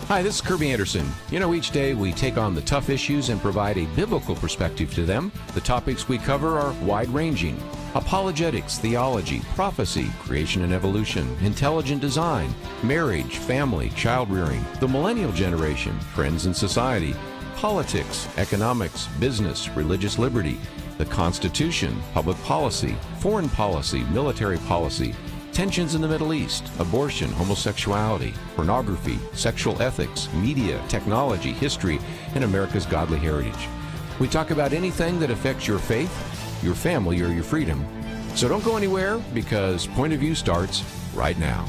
Hi, this is Kerby Anderson. You know, each day we take on the tough issues and provide a biblical perspective to them. The topics we cover are wide-ranging. Apologetics, theology, prophecy, creation and evolution, intelligent design, marriage, family, child-rearing, the millennial generation, trends in society, politics, economics, business, religious liberty, the Constitution, public policy, foreign policy, military policy, tensions in the Middle East, abortion, homosexuality, pornography, sexual ethics, media, technology, history, and America's godly heritage. We talk about anything that affects your faith, your family, or your freedom. So don't go anywhere, because Point of View starts right now.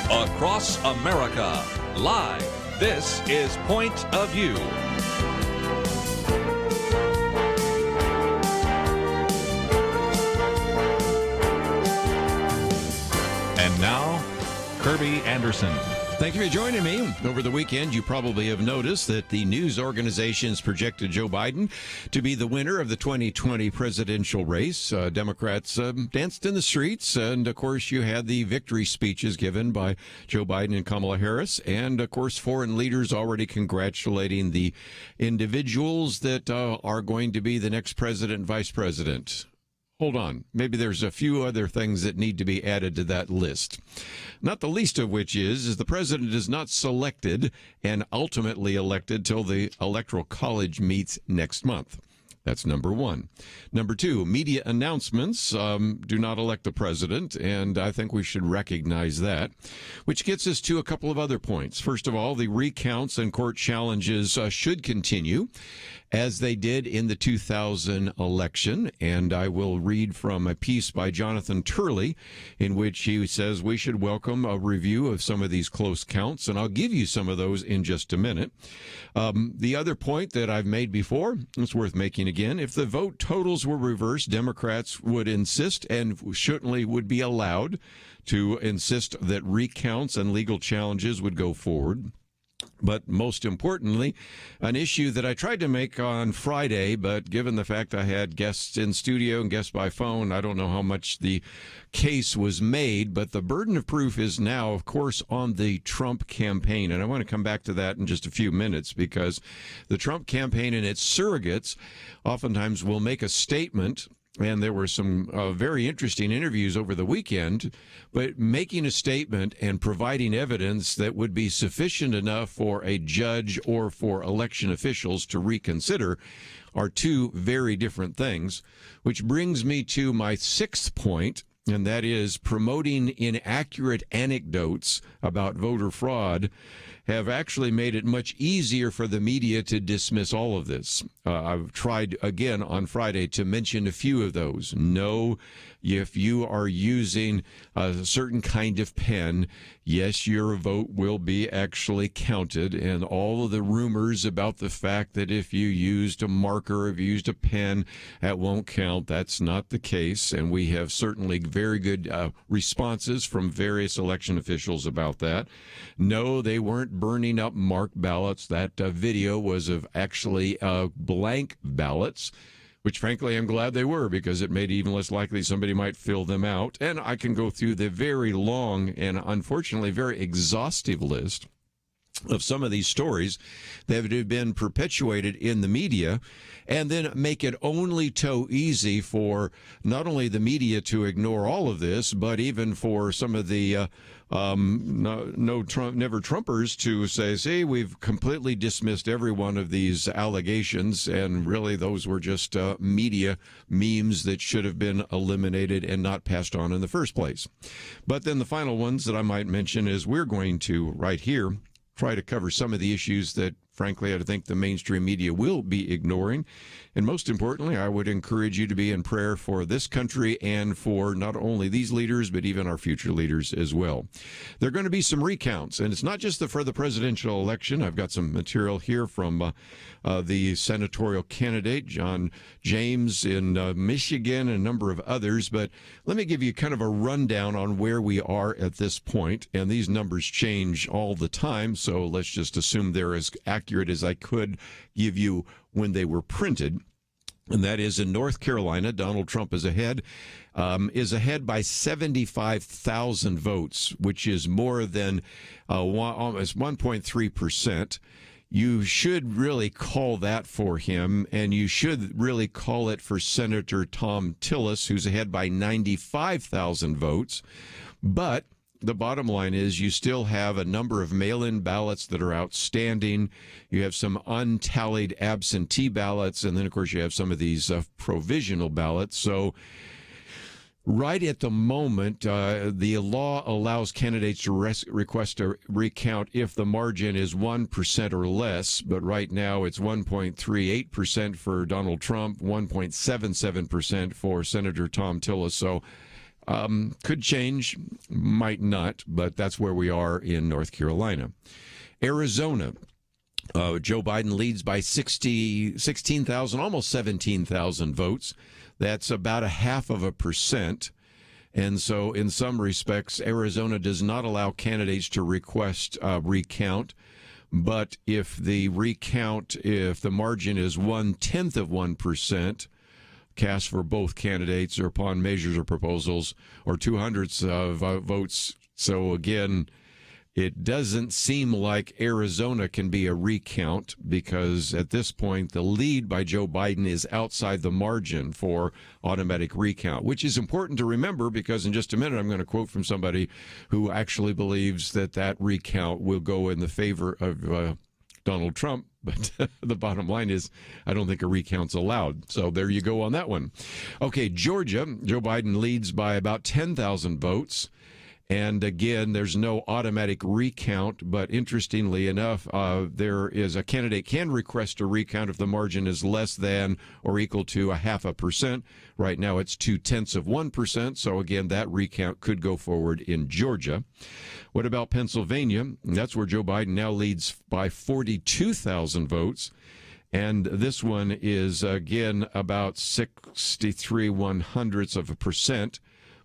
Across America, live. This is Point of View. And now, Kerby Anderson. Thank you for joining me. Over the weekend, you probably have noticed that the news organizations projected Joe Biden to be the winner of the 2020 presidential race. Democrats danced in the streets, and, of course, you had the victory speeches given by Joe Biden and Kamala Harris, and, of course, foreign leaders already congratulating the individuals that are going to be the next president and vice president. Hold on. Maybe there's a few other things that need to be added to that list. Not the least of which is the president is not selected and ultimately elected till the Electoral College meets next month. That's number one. Number two, media announcements do not elect the president, and I think we should recognize that, which gets us to a couple of other points. First of all, the recounts and court challenges should continue, as they did in the 2000 election, and I will read from a piece by Jonathan Turley in which he says we should welcome a review of some of these close counts, and I'll give you some of those in just a minute. The other point that I've made before, it's worth making again, if the vote totals were reversed, Democrats would insist and certainly would be allowed to insist that recounts and legal challenges would go forward. But most importantly, an issue that I tried to make on Friday, but given the fact I had guests in studio and guests by phone, I don't know how much the case was made, but the burden of proof is now, of course, on the Trump campaign. And I want to come back to that in just a few minutes, because the Trump campaign and its surrogates oftentimes will make a statement. And there were some very interesting interviews over the weekend, but making a statement and providing evidence that would be sufficient enough for a judge or for election officials to reconsider are two very different things, which brings me to my sixth point, and that is promoting inaccurate anecdotes about voter fraud have actually made it much easier for the media to dismiss all of this. I've tried again on Friday to mention a few of those. No, if you are using a certain kind of pen, yes, your vote will be actually counted. And all of the rumors about the fact that if you used a marker, if you used a pen, that won't count, that's not the case. And we have certainly very good responses from various election officials about that. No, they weren't burning up marked ballots. That video was of actually blank ballots, which frankly I'm glad they were, because it made it even less likely somebody might fill them out. And I can go through the very long and unfortunately very exhaustive list of some of these stories that have been perpetuated in the media, and then make it only too easy for not only the media to ignore all of this, but even for some of the never Trumpers to say, see, we've completely dismissed every one of these allegations, and really those were just media memes that should have been eliminated and not passed on in the first place. But then the final ones that I might mention is we're going to, right here, try to cover some of the issues that, frankly, I think the mainstream media will be ignoring. And most importantly, I would encourage you to be in prayer for this country and for not only these leaders, but even our future leaders as well. There are going to be some recounts, and it's not just for the presidential election. I've got some material here from the senatorial candidate, John James in Michigan, and a number of others. But let me give you kind of a rundown on where we are at this point. And these numbers change all the time, so let's just assume they're as accurate as I could give you when they were printed. and that is in North Carolina. Donald Trump is ahead by 75,000 votes, which is more than almost 1.3%. You should really call that for him, and you should really call it for Senator Thom Tillis, who's ahead by 95,000 votes. But the bottom line is you still have a number of mail-in ballots that are outstanding. You have some untallied absentee ballots, and then, of course, you have some of these provisional ballots. So right at the moment, the law allows candidates to request a recount if the margin is 1% or less, but right now it's 1.38% for Donald Trump, 1.77% for Senator Thom Tillis. So could change, might not, but that's where we are in North Carolina. Arizona, Joe Biden leads by 16,000, almost 17,000 votes. That's about 0.5%. And so in some respects, Arizona does not allow candidates to request a recount. But if the margin is 0.1%, cast for both candidates or upon measures or proposals or 2/100 of votes. So again, it doesn't seem like Arizona can be a recount because at this point the lead by Joe Biden is outside the margin for automatic recount, which is important to remember because in just a minute I'm going to quote from somebody who actually believes that recount will go in the favor of Donald Trump. But the bottom line is I don't think a recount's allowed. So there you go on that one. Okay, Georgia, Joe Biden leads by about 10,000 votes. And again, there's no automatic recount, but interestingly enough, there is a candidate can request a recount if the margin is less than or equal to 0.5%. Right now, it's 0.2%. So again, that recount could go forward in Georgia. What about Pennsylvania? That's where Joe Biden now leads by 42,000 votes. And this one is, again, about 63/100%.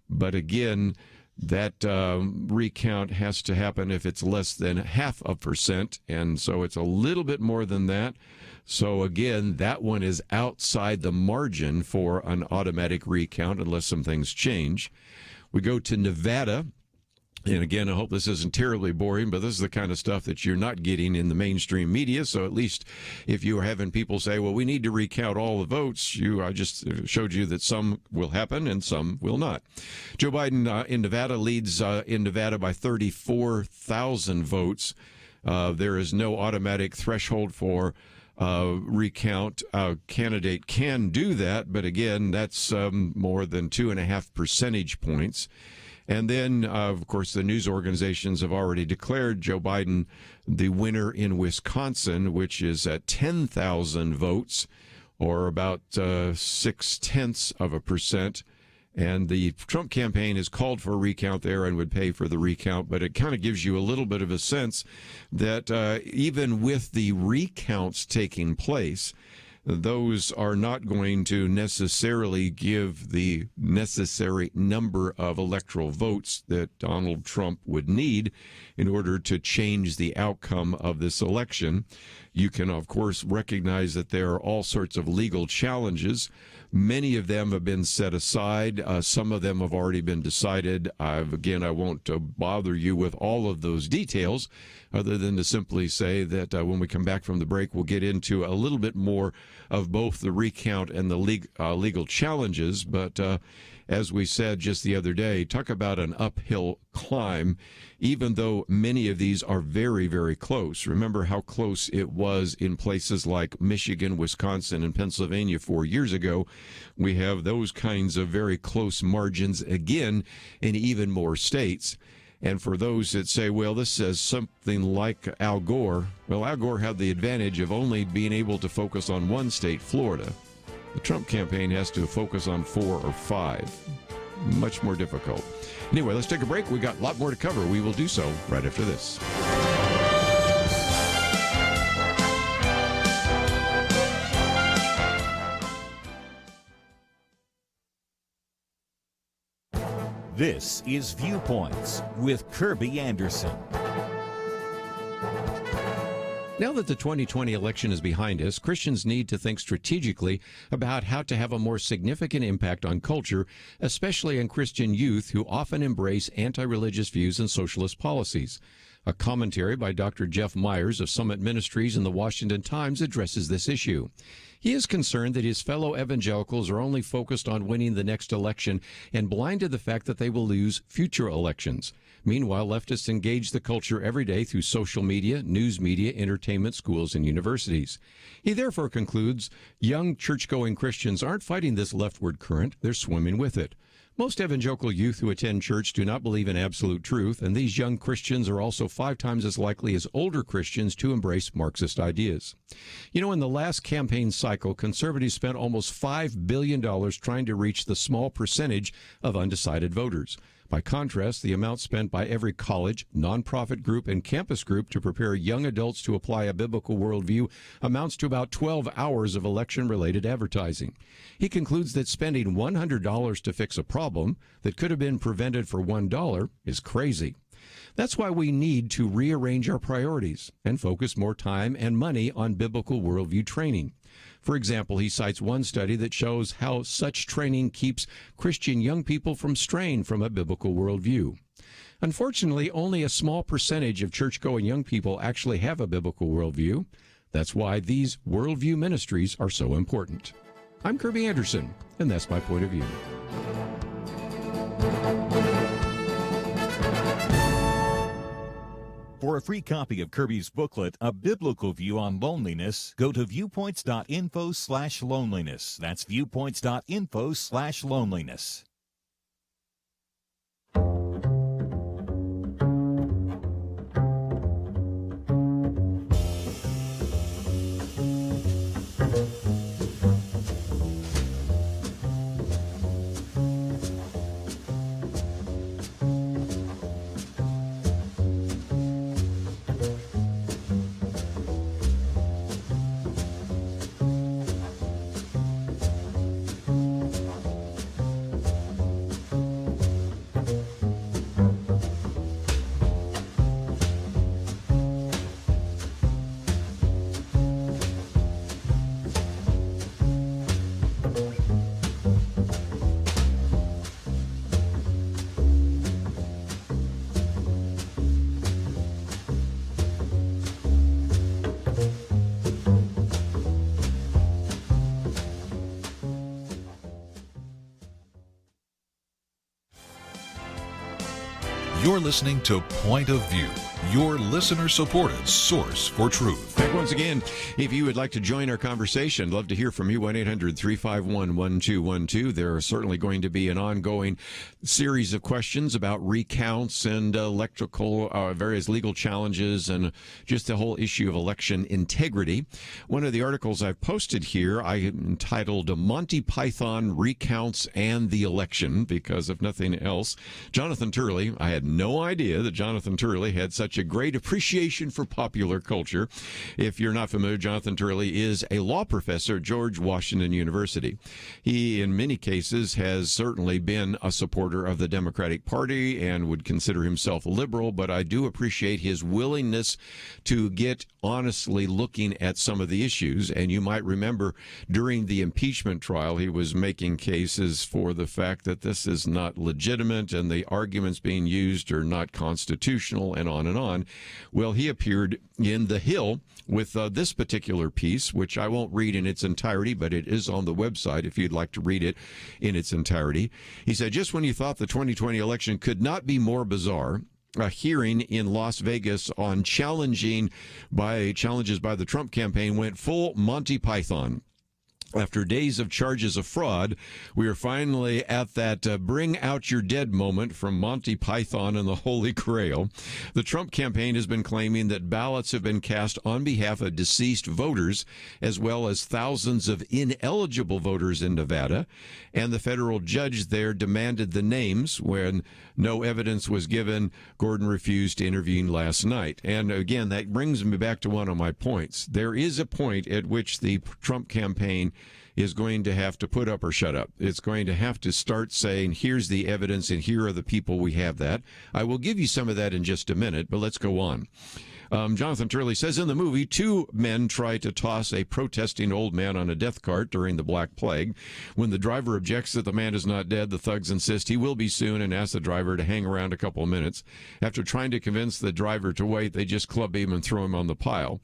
But again, that recount has to happen if it's less than 0.5%, and so it's a little bit more than that. So again, that one is outside the margin for an automatic recount unless some things change. We go to Nevada. And again, I hope this isn't terribly boring, but this is the kind of stuff that you're not getting in the mainstream media. So at least if you are having people say, well, we need to recount all the votes, I just showed you that some will happen and some will not. Joe Biden in Nevada leads in Nevada by 34,000 votes. There is no automatic threshold for recount. A candidate can do that, but again, that's more than 2.5 percentage points. And then, of course, the news organizations have already declared Joe Biden the winner in Wisconsin, which is at 10,000 votes, or about 0.6%. And the Trump campaign has called for a recount there and would pay for the recount. But it kind of gives you a little bit of a sense that even with the recounts taking place, those are not going to necessarily give the necessary number of electoral votes that Donald Trump would need in order to change the outcome of this election. You can, of course, recognize that there are all sorts of legal challenges. Many of them have been set aside. Some of them have already been decided. Again, I won't bother you with all of those details other than to simply say that when we come back from the break, we'll get into a little bit more of both the recount and the legal challenges. But as we said just the other day, talk about an uphill climb, even though many of these are very, very close. Remember how close it was in places like Michigan, Wisconsin, and Pennsylvania 4 years ago. We have those kinds of very close margins again in even more states. And for those that say, well, this says something like Al Gore, well, Al Gore had the advantage of only being able to focus on one state, Florida. The Trump campaign has to focus on 4 or 5. Much more difficult. Anyway, let's take a break. We got a lot more to cover. We will do so right after this. This is Viewpoints with Kerby Anderson. Now that the 2020 election is behind us, Christians need to think strategically about how to have a more significant impact on culture, especially on Christian youth who often embrace anti-religious views and socialist policies. A commentary by Dr. Jeff Myers of Summit Ministries in the Washington Times addresses this issue. He is concerned that his fellow evangelicals are only focused on winning the next election and blind to the fact that they will lose future elections. Meanwhile, leftists engage the culture every day through social media, news media, entertainment, schools, and universities. He therefore concludes young church-going Christians aren't fighting this leftward current, they're swimming with it. Most evangelical youth who attend church do not believe in absolute truth, and these young Christians are also 5 times as likely as older Christians to embrace Marxist ideas. You know, in the last campaign cycle, conservatives spent almost $5 billion trying to reach the small percentage of undecided voters. By contrast, the amount spent by every college, nonprofit group, and campus group to prepare young adults to apply a biblical worldview amounts to about 12 hours of election-related advertising. He concludes that spending $100 to fix a problem that could have been prevented for $1 is crazy. That's why we need to rearrange our priorities and focus more time and money on biblical worldview training. For example, he cites one study that shows how such training keeps Christian young people from straying from a biblical worldview. Unfortunately, only a small percentage of church-going young people actually have a biblical worldview. That's why these worldview ministries are so important. I'm Kerby Anderson, and that's my point of view. For a free copy of Kerby's booklet, A Biblical View on Loneliness, go to viewpoints.info/loneliness. That's viewpoints.info/loneliness. You're listening to Point of View, your listener-supported source for truth. Back once again, if you would like to join our conversation, love to hear from you, 1-800-351-1212. There are certainly going to be an ongoing series of questions about recounts and electoral, various legal challenges, and just the whole issue of election integrity. One of the articles I've posted here, I entitled Monty Python Recounts and the Election, because if nothing else, Jonathan Turley, I had no idea that Jonathan Turley had such a great appreciation for popular culture. If you're not familiar, Jonathan Turley is a law professor at George Washington University. He, in many cases, has certainly been a supporter of the Democratic Party and would consider himself a liberal, but I do appreciate his willingness to get honestly looking at some of the issues. And you might remember during the impeachment trial, he was making cases for the fact that this is not legitimate and the arguments being used are not constitutional and on and on. Well, he appeared in The Hill with this particular piece, which I won't read in its entirety, but it is on the website if you'd like to read it in its entirety. He said, just when you thought the 2020 election could not be more bizarre, a hearing in Las Vegas on challenges by the Trump campaign went full Monty Python. After days of charges of fraud, we are finally at that bring out your dead moment from Monty Python and the Holy Grail. The Trump campaign has been claiming that ballots have been cast on behalf of deceased voters, as well as thousands of ineligible voters in Nevada. And the federal judge there demanded the names. When no evidence was given, Gordon refused to intervene last night. And again, that brings me back to one of my points. There is a point at which the Trump campaign is going to have to put up or shut up. It's going to have to start saying, here's the evidence and here are the people we have that. I will give you some of that in just a minute, but let's go on. Jonathan Turley says, in the movie, two men try to toss a protesting old man on a death cart during the Black Plague. When the driver objects that the man is not dead, the thugs insist he will be soon and ask the driver to hang around a couple of minutes. After trying to convince the driver to wait, they just club him and throw him on the pile.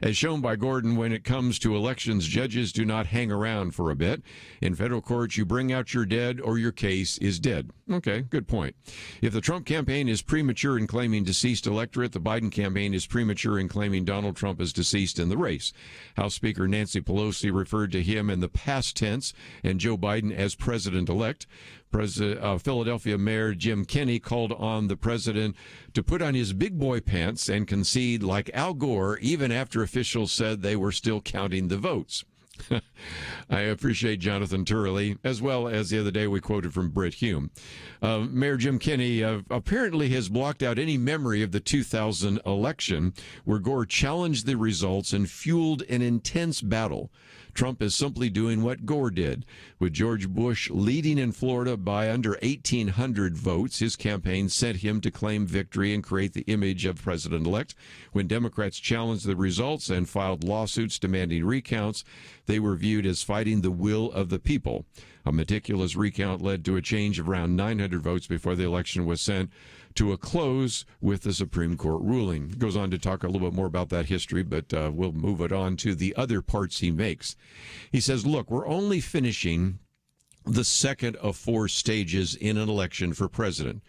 As shown by Gordon, when it comes to elections, judges do not hang around for a bit. In federal courts, you bring out your dead or your case is dead. Okay, good point. If the Trump campaign is premature in claiming deceased electorate, the Biden campaign is premature in claiming Donald Trump is deceased in the race. House Speaker Nancy Pelosi referred to him in the past tense and Joe Biden as president-elect. Philadelphia Mayor Jim Kenney called on the president to put on his big boy pants and concede like Al Gore, even after officials said they were still counting the votes. I appreciate Jonathan Turley, as well as the other day we quoted from Britt Hume. Mayor Jim Kenney apparently has blocked out any memory of the 2000 election, where Gore challenged the results and fueled an intense battle. Trump is simply doing what Gore did. With George Bush leading in Florida by under 1,800 votes, his campaign sent him to claim victory and create the image of president-elect. When Democrats challenged the results and filed lawsuits demanding recounts, they were viewed as fighting the will of the people. A meticulous recount led to a change of around 900 votes before the election was sent to a close with the Supreme Court ruling. Goes on to talk a little bit more about that history, but we'll move it on to the other parts he makes. He says, look, we're only finishing the second of 4 stages in an election for president.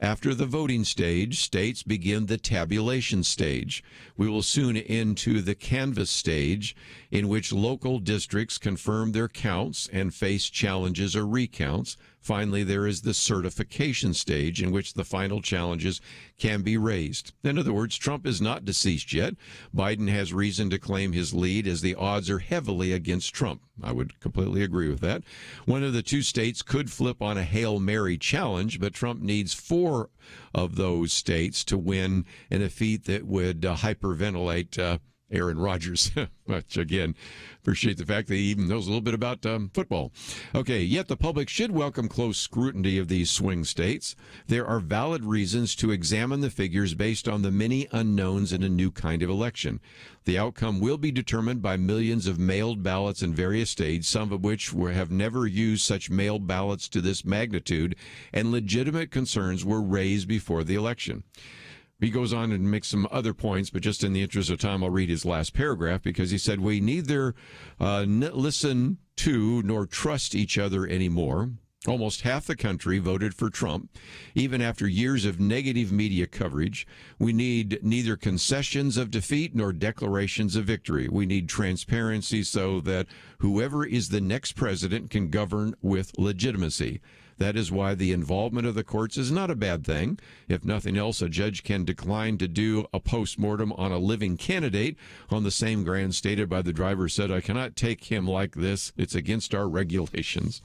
After the voting stage, states begin the tabulation stage. We will soon into the canvass stage, in which local districts confirm their counts and face challenges or recounts. Finally, there is the certification stage, in which the final challenges can be raised. In other words, Trump is not deceased yet. Biden has reason to claim his lead, as the odds are heavily against Trump. I would completely agree with that. One of the 2 states could flip on a Hail Mary challenge, but Trump needs 4 of those states to win in a feat that would hyperventilate Aaron Rodgers, which, again, appreciate the fact that he even knows a little bit about football. Okay, yet the public should welcome close scrutiny of these swing states. There are valid reasons to examine the figures based on the many unknowns in a new kind of election. The outcome will be determined by millions of mailed ballots in various states, some of which have never used such mailed ballots to this magnitude, and legitimate concerns were raised before the election. He goes on and makes some other points, but just in the interest of time, I'll read his last paragraph, because he said, we neither listen to nor trust each other anymore. Almost half the country voted for Trump, even after years of negative media coverage. We need neither concessions of defeat nor declarations of victory. We need transparency so that whoever is the next president can govern with legitimacy. That is why the involvement of the courts is not a bad thing. If nothing else, a judge can decline to do a postmortem on a living candidate on the same ground stated by the driver said, I cannot take him like this. It's against our regulations.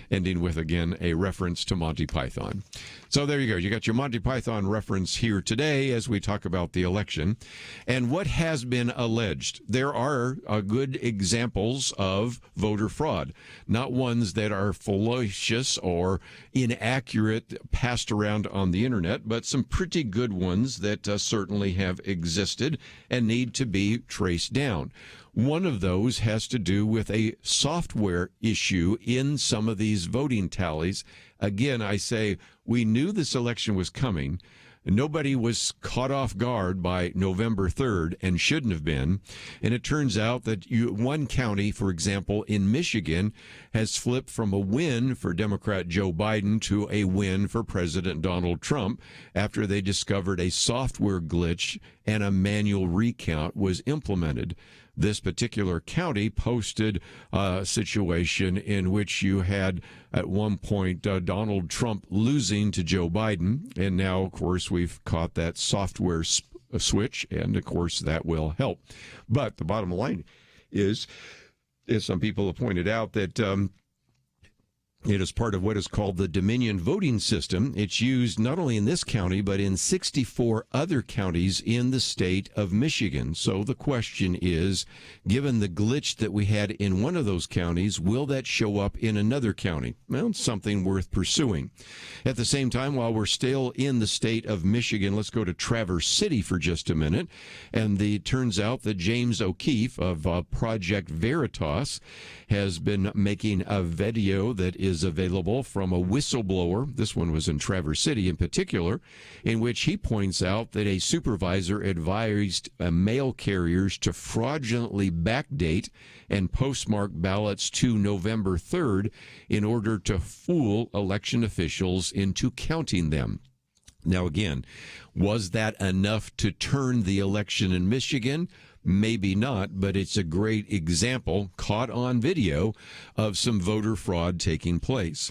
Ending with, again, a reference to Monty Python. So there you go. You got your Monty Python reference here today as we talk about the election. And what has been alleged? There are good examples of voter fraud, not ones that are fallacious or inaccurate passed around on the internet, but some pretty good ones that certainly have existed and need to be traced down. One of those has to do with a software issue in some of these voting tallies. Again, I say we knew this election was coming. Nobody was caught off guard by November 3rd and shouldn't have been. And it turns out that one county, for example, in Michigan, has flipped from a win for Democrat Joe Biden to a win for President Donald Trump after they discovered a software glitch and a manual recount was implemented. This particular county posted a situation in which you had, at one point, Donald Trump losing to Joe Biden. And now, of course, we've caught that software switch, and, of course, that will help. But the bottom line is some people have pointed out that It is part of what is called the Dominion voting system. It's used not only in this county, but in 64 other counties in the state of Michigan. So the question is, given the glitch that we had in one of those counties, will that show up in another county? Well, it's something worth pursuing. At the same time, while we're still in the state of Michigan, let's go to Traverse City for just a minute. And it turns out that James O'Keefe of Project Veritas has been making a video that is available from a whistleblower. This one was in Traverse City in particular, in which he points out that a supervisor advised mail carriers to fraudulently backdate and postmark ballots to November 3rd in order to fool election officials into counting them. Now, again, was that enough to turn the election in Michigan? Maybe not, but it's a great example, caught on video, of some voter fraud taking place.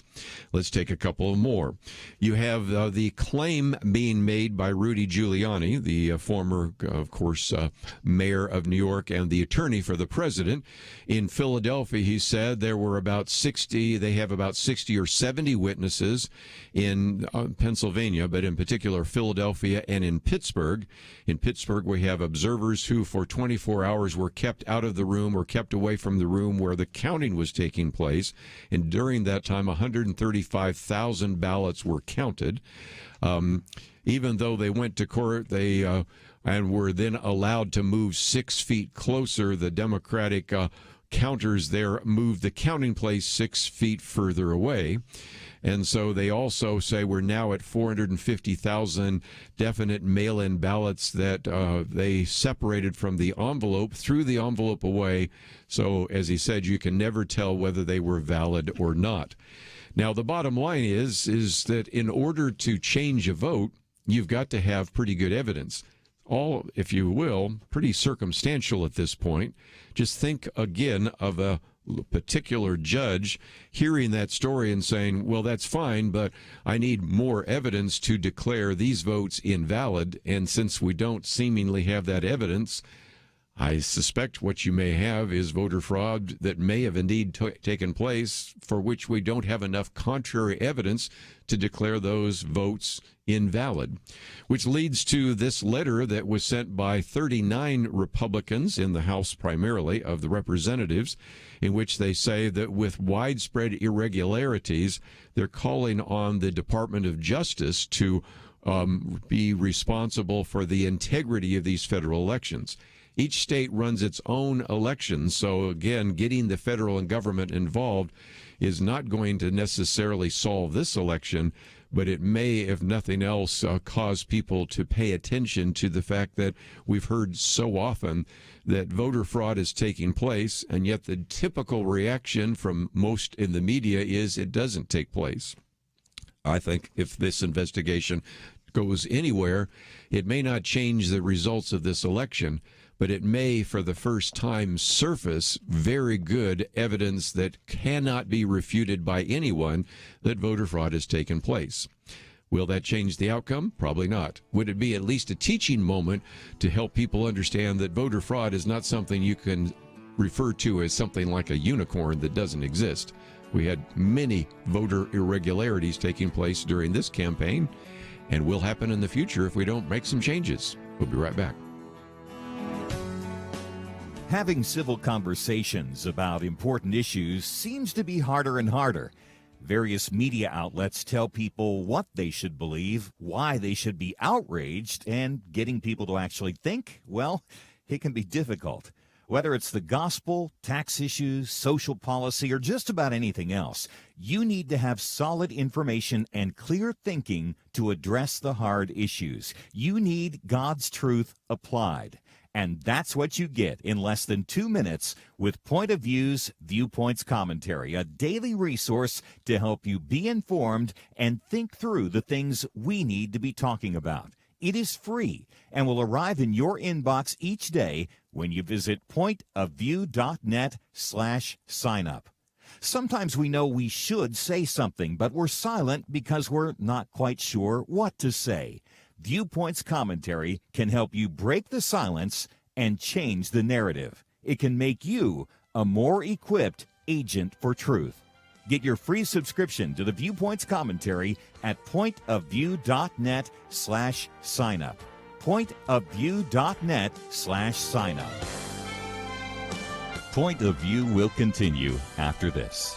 Let's take a couple more. You have the claim being made by Rudy Giuliani, the former, of course, mayor of New York and the attorney for the president. In Philadelphia, he said there were about 60, they have about 60 or 70 witnesses in Pennsylvania, but in particular Philadelphia and in Pittsburgh. In Pittsburgh, we have observers who for 24 hours were kept out of the room or kept away from the room where the counting was taking place. And during that time, 135,000 ballots were counted. Even though they went to court, they and were then allowed to move 6 feet closer. The Democratic counters there moved the counting place 6 feet further away. And so they also say we're now at 450,000 definite mail-in ballots that they separated from the envelope, threw the envelope away. So, as he said, you can never tell whether they were valid or not. Now, the bottom line is that in order to change a vote, you've got to have pretty good evidence. All, if you will, pretty circumstantial at this point. Just think again of a particular judge hearing that story and saying, well, that's fine, but I need more evidence to declare these votes invalid. And since we don't seemingly have that evidence, I suspect what you may have is voter fraud that may have indeed taken place, for which we don't have enough contrary evidence to declare those votes invalid. Which leads to this letter that was sent by 39 Republicans in the House, primarily, of the representatives, in which they say that with widespread irregularities, they're calling on the Department of Justice to be responsible for the integrity of these federal elections. Each state runs its own elections, so again, getting the federal and government involved is not going to necessarily solve this election, but it may, if nothing else, cause people to pay attention to the fact that we've heard so often that voter fraud is taking place, and yet the typical reaction from most in the media is it doesn't take place. I think if this investigation goes anywhere, it may not change the results of this election, but it may, for the first time, surface very good evidence that cannot be refuted by anyone that voter fraud has taken place. Will that change the outcome? Probably not. Would it be at least a teaching moment to help people understand that voter fraud is not something you can refer to as something like a unicorn that doesn't exist? We had many voter irregularities taking place during this campaign, and will happen in the future if we don't make some changes. We'll be right back. Having civil conversations about important issues seems to be harder and harder. Various media outlets tell people what they should believe, why they should be outraged, and getting people to actually think, well, it can be difficult. Whether it's the gospel, tax issues, social policy, or just about anything else, you need to have solid information and clear thinking to address the hard issues. You need God's truth applied. And that's what you get in less than 2 minutes with Point of View's Viewpoints Commentary, a daily resource to help you be informed and think through the things we need to be talking about. It is free and will arrive in your inbox each day when you visit pointofview.net/signup. Sometimes we know we should say something, but we're silent because we're not quite sure what to say. Viewpoints Commentary can help you break the silence and change the narrative. It can make you a more equipped agent for truth. Get your free subscription to the Viewpoints commentary at pointofview.net/signup. Pointofview.net/signup. Point of View will continue after this.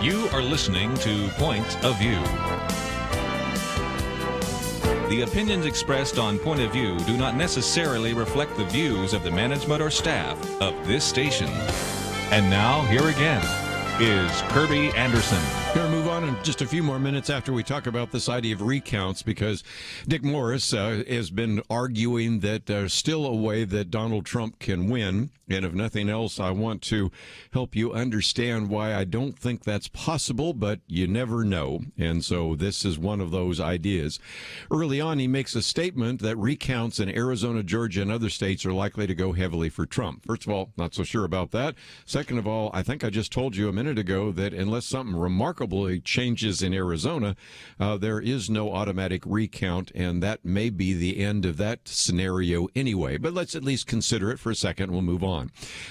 You are listening to Point of View. The opinions expressed on Point of View do not necessarily reflect the views of the management or staff of this station. And now, here again, is Kerby Anderson. We're going to move on in just a few more minutes after we talk about this idea of recounts, because Dick Morris has been arguing that there's still a way that Donald Trump can win. And if nothing else, I want to help you understand why I don't think that's possible, but you never know. And so this is one of those ideas. Early on, he makes a statement that recounts in Arizona, Georgia, and other states are likely to go heavily for Trump. First of all, not so sure about that. Second of all, I think I just told you a minute ago that unless something remarkably changes in Arizona, there is no automatic recount, and that may be the end of that scenario anyway. But let's at least consider it for a second. We'll move on.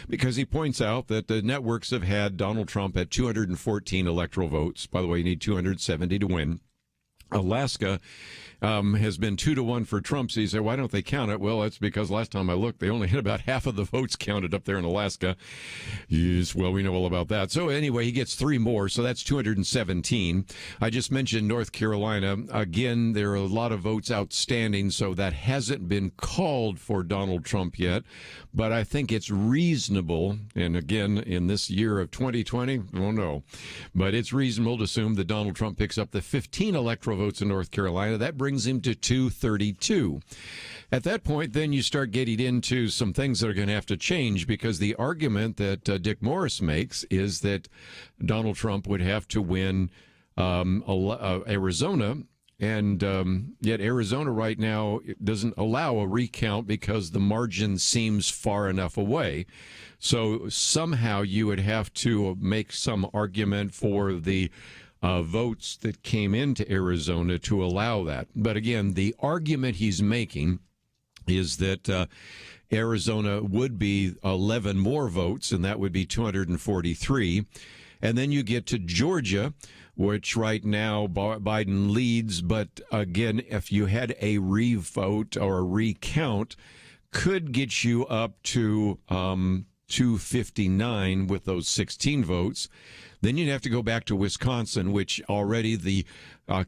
Because he points out that the networks have had Donald Trump at 214 electoral votes. By the way, you need 270 to win. Alaska has been 2-1 for Trump. So you say, why don't they count it? Well, that's because last time I looked, they only had about half of the votes counted up there in Alaska. Yes, well, we know all about that. So anyway, he gets 3 more, so that's 217. I just mentioned North Carolina. Again, there are a lot of votes outstanding, so that hasn't been called for Donald Trump yet. But I think it's reasonable, and again, in this year of 2020, oh no, but it's reasonable to assume that Donald Trump picks up the 15 electoral votes in North Carolina. That brings him to 232. At that point, then you start getting into some things that are going to have to change, because the argument that Dick Morris makes is that Donald Trump would have to win Arizona. And yet Arizona right now doesn't allow a recount because the margin seems far enough away. So somehow you would have to make some argument for the votes that came into Arizona to allow that. But again, the argument he's making is that Arizona would be 11 more votes, and that would be 243. And then you get to Georgia, which right now Biden leads. But again, if you had a revote or a recount, could get you up to 259 with those 16 votes. Then you'd have to go back to Wisconsin, which already the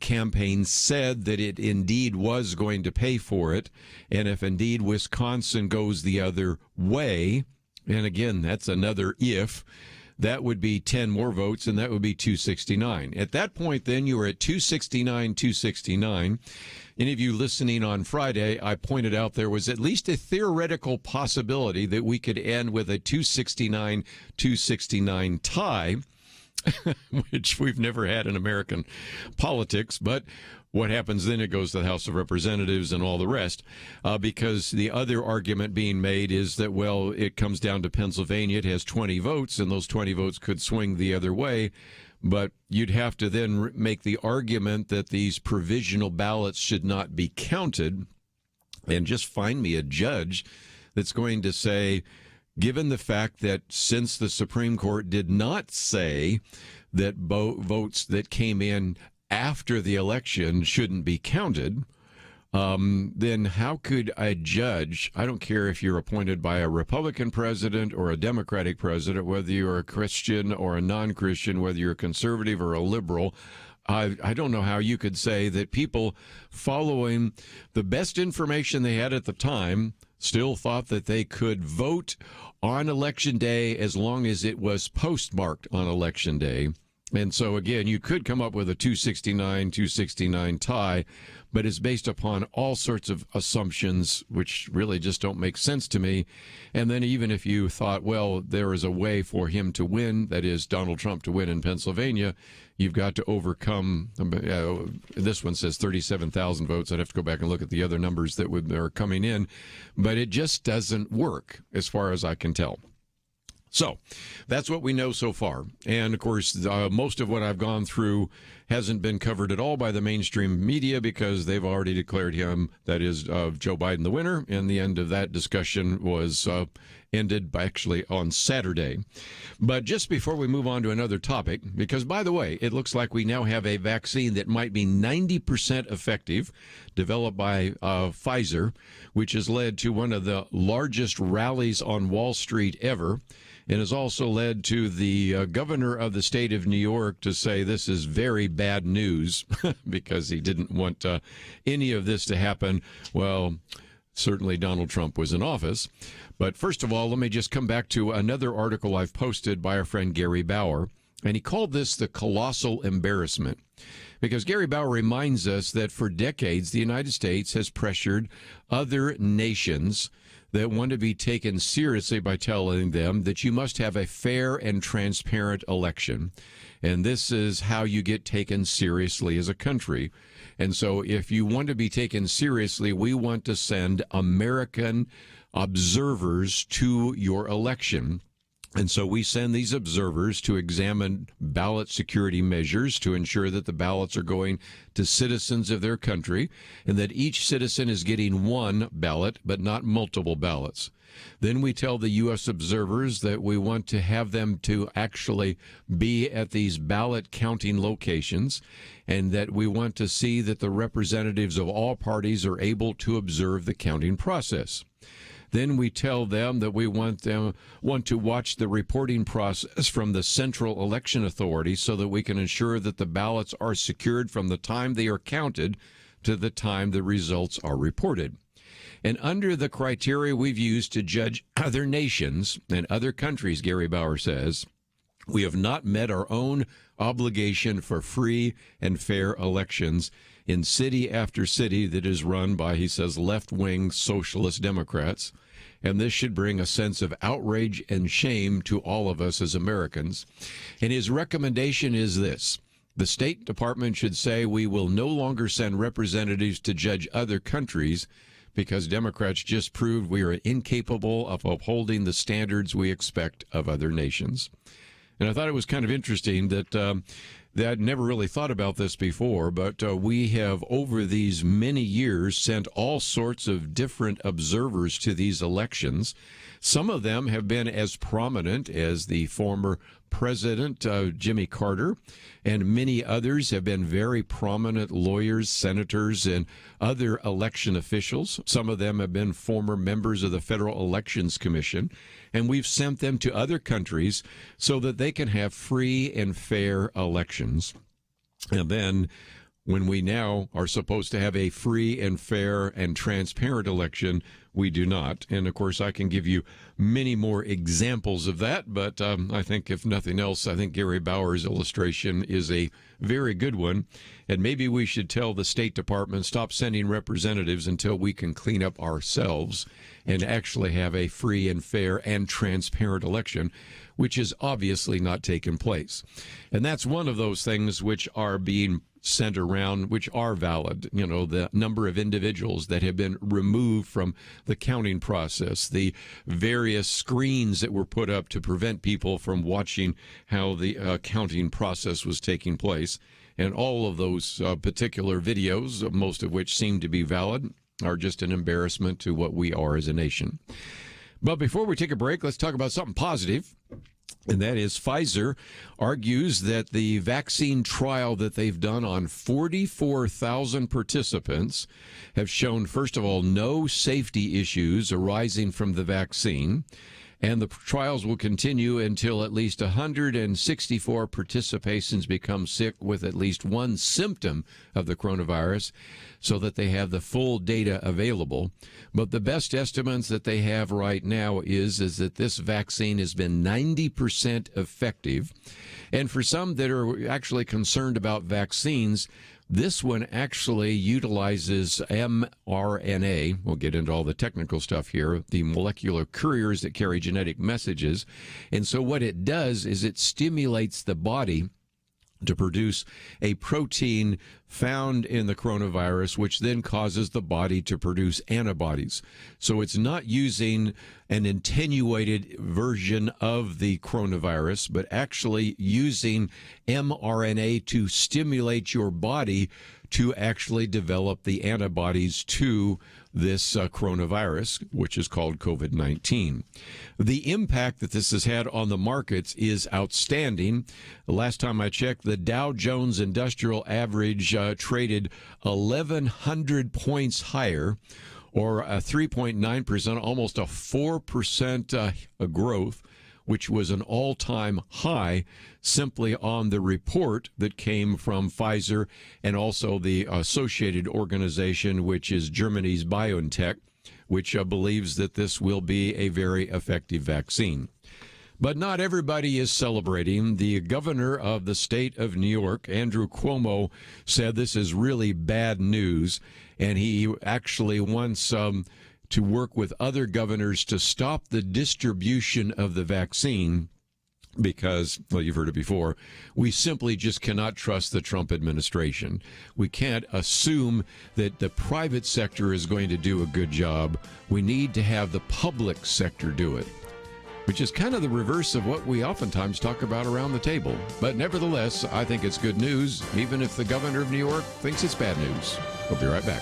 campaign said that it indeed was going to pay for it. And if indeed Wisconsin goes the other way, and again, that's another if, that would be 10 more votes, and that would be 269. At that point, then, you are at 269. Any of you listening on Friday, I pointed out there was at least a theoretical possibility that we could end with a 269 tie, which we've never had in American politics. But what happens then? It goes to the House of Representatives and all the rest, because the other argument being made is that, well, it comes down to Pennsylvania. It has 20 votes, and those 20 votes could swing the other way. But you'd have to then make the argument that these provisional ballots should not be counted, and just find me a judge that's going to say, given the fact that since the Supreme Court did not say that votes that came in after the election shouldn't be counted, then how could a judge, I don't care if you're appointed by a Republican president or a Democratic president, whether you're a Christian or a non-Christian, whether you're a conservative or a liberal, I don't know how you could say that people following the best information they had at the time still thought that they could vote on Election Day as long as it was postmarked on Election Day. And so, again, you could come up with a 269 tie, but it's based upon all sorts of assumptions, which really just don't make sense to me. And then even if you thought, well, there is a way for him to win, that is Donald Trump to win in Pennsylvania, you've got to overcome, this one says 37,000 votes. I'd have to go back and look at the other numbers that are coming in. But it just doesn't work as far as I can tell. So that's what we know so far. And, of course, most of what I've gone through hasn't been covered at all by the mainstream media because they've already declared him, that is, Joe Biden, the winner. And the end of that discussion was ended actually on Saturday. But just before we move on to another topic, because, by the way, it looks like we now have a vaccine that might be 90% effective, developed by Pfizer, which has led to one of the largest rallies on Wall Street ever, and has also led to the governor of the state of New York to say this is very bad news because he didn't want any of this to happen. Well, certainly Donald Trump was in office. But first of all, let me just come back to another article I've posted by our friend Gary Bauer, and he called this the colossal embarrassment. Because Gary Bauer reminds us that for decades, the United States has pressured other nations that want to be taken seriously by telling them that you must have a fair and transparent election. And this is how you get taken seriously as a country. And so if you want to be taken seriously, we want to send American observers to your election. And so we send these observers to examine ballot security measures to ensure that the ballots are going to citizens of their country and that each citizen is getting one ballot, but not multiple ballots. Then we tell the U.S. observers that we want to have them to actually be at these ballot counting locations and that we want to see that the representatives of all parties are able to observe the counting process. Then we tell them that we want to watch the reporting process from the Central Election Authority so that we can ensure that the ballots are secured from the time they are counted to the time the results are reported. And under the criteria we've used to judge other nations and other countries, Gary Bauer says, we have not met our own obligation for free and fair elections in city after city that is run by, he says, left-wing socialist Democrats. And this should bring a sense of outrage and shame to all of us as Americans. And his recommendation is this. The State Department should say we will no longer send representatives to judge other countries because Democrats just proved we are incapable of upholding the standards we expect of other nations. And I thought it was kind of interesting that I'd never really thought about this before, but we have, over these many years, sent all sorts of different observers to these elections. Some of them have been as prominent as the former President Jimmy Carter, and many others have been very prominent lawyers, senators, and other election officials. Some of them have been former members of the Federal Elections Commission, and we've sent them to other countries so that they can have free and fair elections. And then when we now are supposed to have a free and fair and transparent election, we do not. And of course, I can give you many more examples of that, but I think if nothing else, I think Gary Bauer's illustration is a very good one. And maybe we should tell the State Department, stop sending representatives until we can clean up ourselves and actually have a free and fair and transparent election, which is obviously not taking place. And that's one of those things which are being sent around, which are valid. You know, the number of individuals that have been removed from the counting process, the various screens that were put up to prevent people from watching how the counting process was taking place. And all of those particular videos, most of which seem to be valid, are just an embarrassment to what we are as a nation. But before we take a break, let's talk about something positive. And that is Pfizer argues that the vaccine trial that they've done on 44,000 participants have shown, first of all, no safety issues arising from the vaccine. And the trials will continue until at least 164 participants become sick with at least one symptom of the coronavirus so that they have the full data available. But the best estimates that they have right now is that this vaccine has been 90% effective. And for some that are actually concerned about vaccines, this one actually utilizes mRNA. We'll get into all the technical stuff here, the molecular couriers that carry genetic messages. And so what it does is it stimulates the body to produce a protein found in the coronavirus, which then causes the body to produce antibodies. So it's not using an attenuated version of the coronavirus, but actually using mRNA to stimulate your body to actually develop the antibodies to this coronavirus, which is called COVID-19. The impact that this has had on the markets is outstanding. The last time I checked, the Dow Jones Industrial Average traded 1,100 points higher, or a 3.9%, almost a 4% growth, which was an all-time high simply on the report that came from Pfizer and also the associated organization, which is Germany's BioNTech, which believes that this will be a very effective vaccine. But not everybody is celebrating. The governor of the state of New York, Andrew Cuomo, said this is really bad news, and he actually wants to work with other governors to stop the distribution of the vaccine because, well, you've heard it before, we simply just cannot trust the Trump administration. We can't assume that the private sector is going to do a good job. We need to have the public sector do it, which is kind of the reverse of what we oftentimes talk about around the table. But nevertheless, I think it's good news, even if the governor of New York thinks it's bad news. We'll be right back.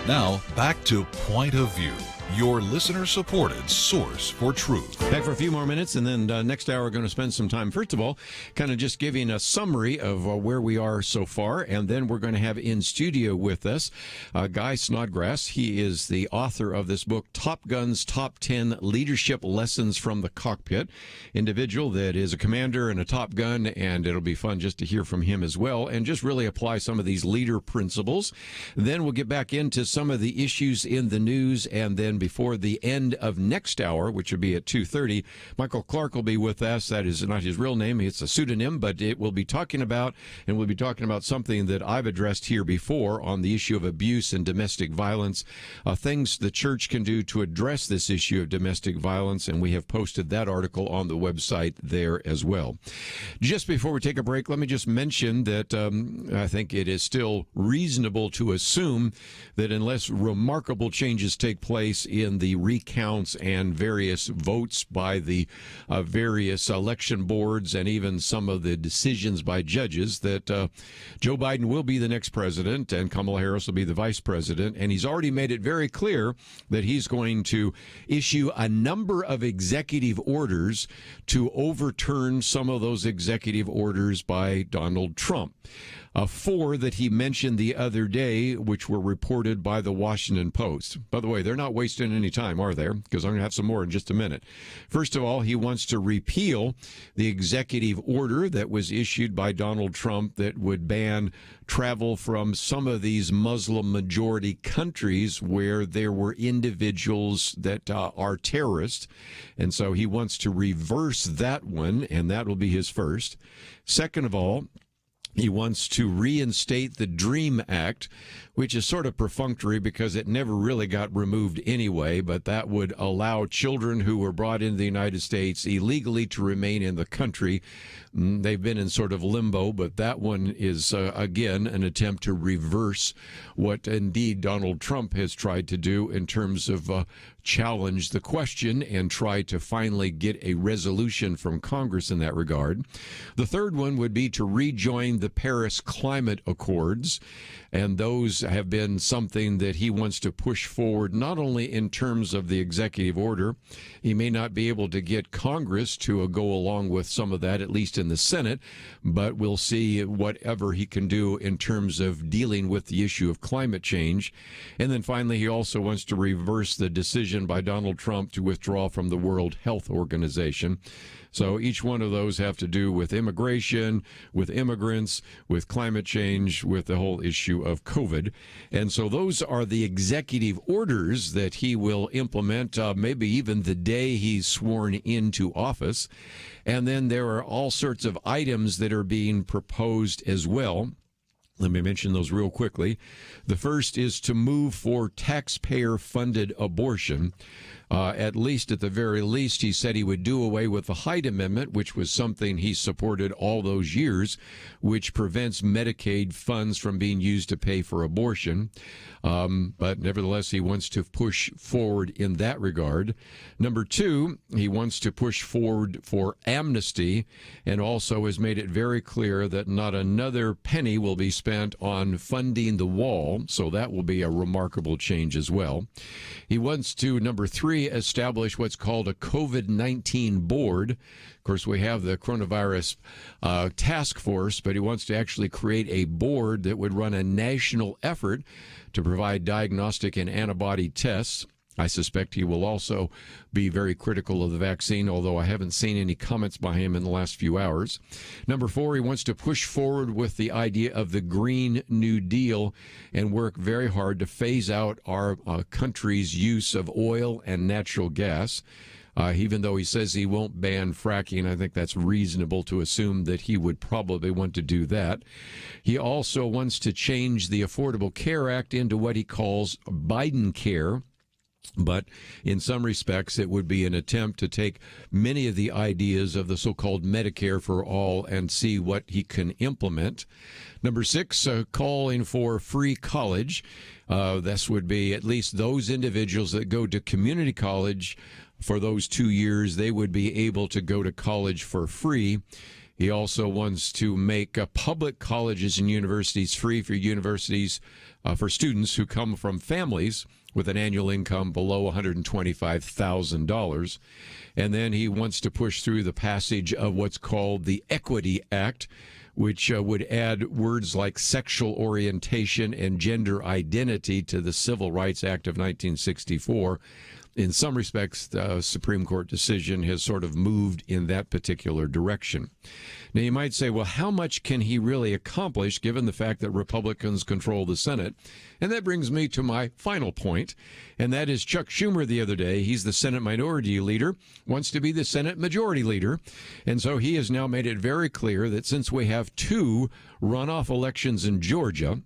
Now, back to Point of View, your listener-supported source for truth. Back for a few more minutes, and then next hour we're going to spend some time, first of all, kind of just giving a summary of where we are so far, and then we're going to have in studio with us Guy Snodgrass. He is the author of this book, Top Gun's Top 10 Leadership Lessons from the Cockpit. Individual that is a commander and a Top Gun, and it'll be fun just to hear from him as well, and just really apply some of these leader principles. Then we'll get back into some of the issues in the news, and then before the end of next hour, which will be at 2:30, Michael Clark will be with us. That is not his real name. It's a pseudonym, but it will be talking about, and we'll be talking about something that I've addressed here before on the issue of abuse and domestic violence, things the church can do to address this issue of domestic violence, and we have posted that article on the website there as well. Just before we take a break, let me just mention that I think it is still reasonable to assume that unless remarkable changes take place in the recounts and various votes by the various election boards and even some of the decisions by judges that Joe Biden will be the next president and Kamala Harris will be the vice president. And he's already made it very clear that he's going to issue a number of executive orders to overturn some of those executive orders by Donald Trump. 4 that he mentioned the other day, which were reported by the Washington Post. By the way, they're not wasting any time, are they? Because I'm going to have some more in just a minute. First of all, he wants to repeal the executive order that was issued by Donald Trump that would ban travel from some of these Muslim majority countries where there were individuals that are terrorists. And so he wants to reverse that one, and that will be his first. Second of all, he wants to reinstate the DREAM Act, which is sort of perfunctory because it never really got removed anyway, but that would allow children who were brought into the United States illegally to remain in the country. They've been in sort of limbo, but that one is, again, an attempt to reverse what indeed Donald Trump has tried to do in terms of challenge the question and try to finally get a resolution from Congress in that regard. The third one would be to rejoin the Paris Climate Accords, and those have been something that he wants to push forward, not only in terms of the executive order. He may not be able to get Congress to go along with some of that, at least in the Senate, but we'll see whatever he can do in terms of dealing with the issue of climate change. And then finally, he also wants to reverse the decision by Donald Trump to withdraw from the World Health Organization. So each one of those have to do with immigration, with immigrants, with climate change, with the whole issue of COVID. And so those are the executive orders that he will implement, maybe even the day he's sworn into office. And then there are all sorts of items that are being proposed as well. Let me mention those real quickly. The first is to move for taxpayer-funded abortion. At least, at the very least, he said he would do away with the Hyde Amendment, which was something he supported all those years, which prevents Medicaid funds from being used to pay for abortion. But nevertheless, he wants to push forward in that regard. Number 2, he wants to push forward for amnesty and also has made it very clear that not another penny will be spent on funding the wall. So that will be a remarkable change as well. He wants to, number 3, establish what's called a COVID-19 board. Of course, we have the coronavirus task force, but he wants to actually create a board that would run a national effort to provide diagnostic and antibody tests. I suspect he will also be very critical of the vaccine, although I haven't seen any comments by him in the last few hours. Number 4, he wants to push forward with the idea of the Green New Deal and work very hard to phase out our country's use of oil and natural gas. Even though he says he won't ban fracking, I think that's reasonable to assume that he would probably want to do that. He also wants to change the Affordable Care Act into what he calls Biden Care. But in some respects, it would be an attempt to take many of the ideas of the so-called Medicare for all and see what he can implement. Number 6, calling for free college. This would be at least those individuals that go to community college for those 2 years, they would be able to go to college for free. He also wants to make public colleges and universities free for for students who come from families with an annual income below $125,000. And then he wants to push through the passage of what's called the Equity Act, which would add words like sexual orientation and gender identity to the Civil Rights Act of 1964. In some respects, the Supreme Court decision has sort of moved in that particular direction. Now, you might say, well, how much can he really accomplish given the fact that Republicans control the Senate? And that brings me to my final point, and that is Chuck Schumer the other day. He's the Senate Minority Leader, wants to be the Senate Majority Leader. And so he has now made it very clear that since we have 2 runoff elections in Georgia,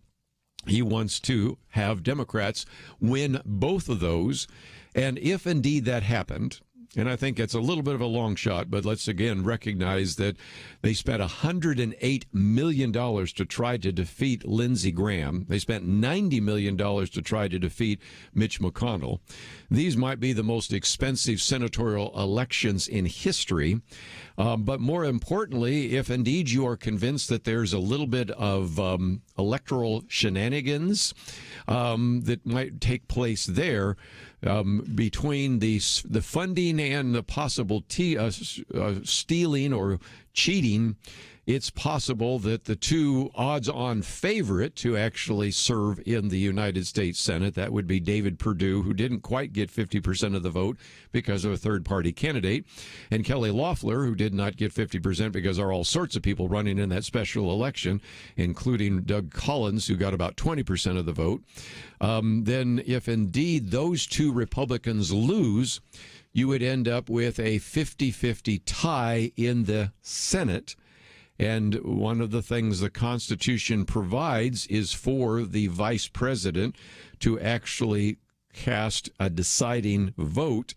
he wants to have Democrats win both of those. And if indeed that happened, and I think it's a little bit of a long shot, but let's again recognize that they spent $108 million to try to defeat Lindsey Graham. They spent $90 million to try to defeat Mitch McConnell. These might be the most expensive senatorial elections in history. But more importantly, if indeed you are convinced that there's a little bit of electoral shenanigans that might take place there, between the funding and the possible stealing or cheating, it's possible that the two odds-on favorite to actually serve in the United States Senate, that would be David Perdue, who didn't quite get 50% of the vote because of a third-party candidate, and Kelly Loeffler, who did not get 50% because there are all sorts of people running in that special election, including Doug Collins, who got about 20% of the vote. Then if indeed those two Republicans lose, you would end up with a 50-50 tie in the Senate. And one of the things the Constitution provides is for the vice president to actually cast a deciding vote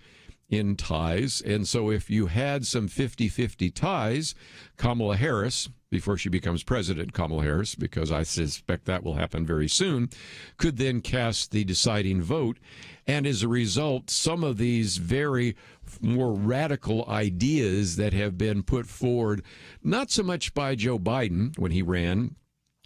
in ties. And so if you had some 50-50 ties, Kamala Harris, before she becomes president, Kamala Harris, because I suspect that will happen very soon, could then cast the deciding vote. And as a result, some of these very more radical ideas that have been put forward, not so much by Joe Biden when he ran,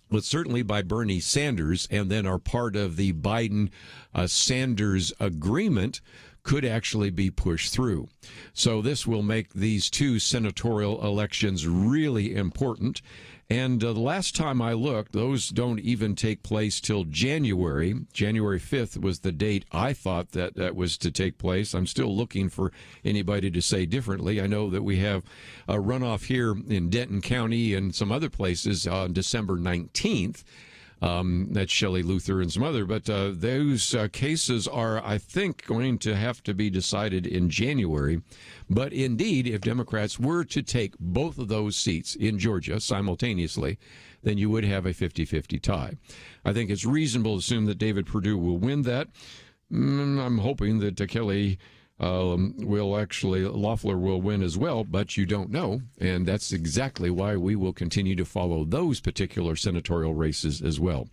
but certainly by Bernie Sanders, and then are part of the Biden-Sanders agreement, could actually be pushed through. So this will make these two senatorial elections really important. And the last time I looked, those don't even take place till January. January 5th was the date I thought that was to take place. I'm still looking for anybody to say differently. I know that we have a runoff here in Denton County and some other places on December 19th. That's Shelley Luther and some other, but those cases are, I think, going to have to be decided in January. But indeed, if Democrats were to take both of those seats in Georgia simultaneously, then you would have a 50-50 tie. I think it's reasonable to assume that David Perdue will win that. I'm hoping that Kelly Loeffler will win as well, but you don't know, and that's exactly why we will continue to follow those particular senatorial races as well.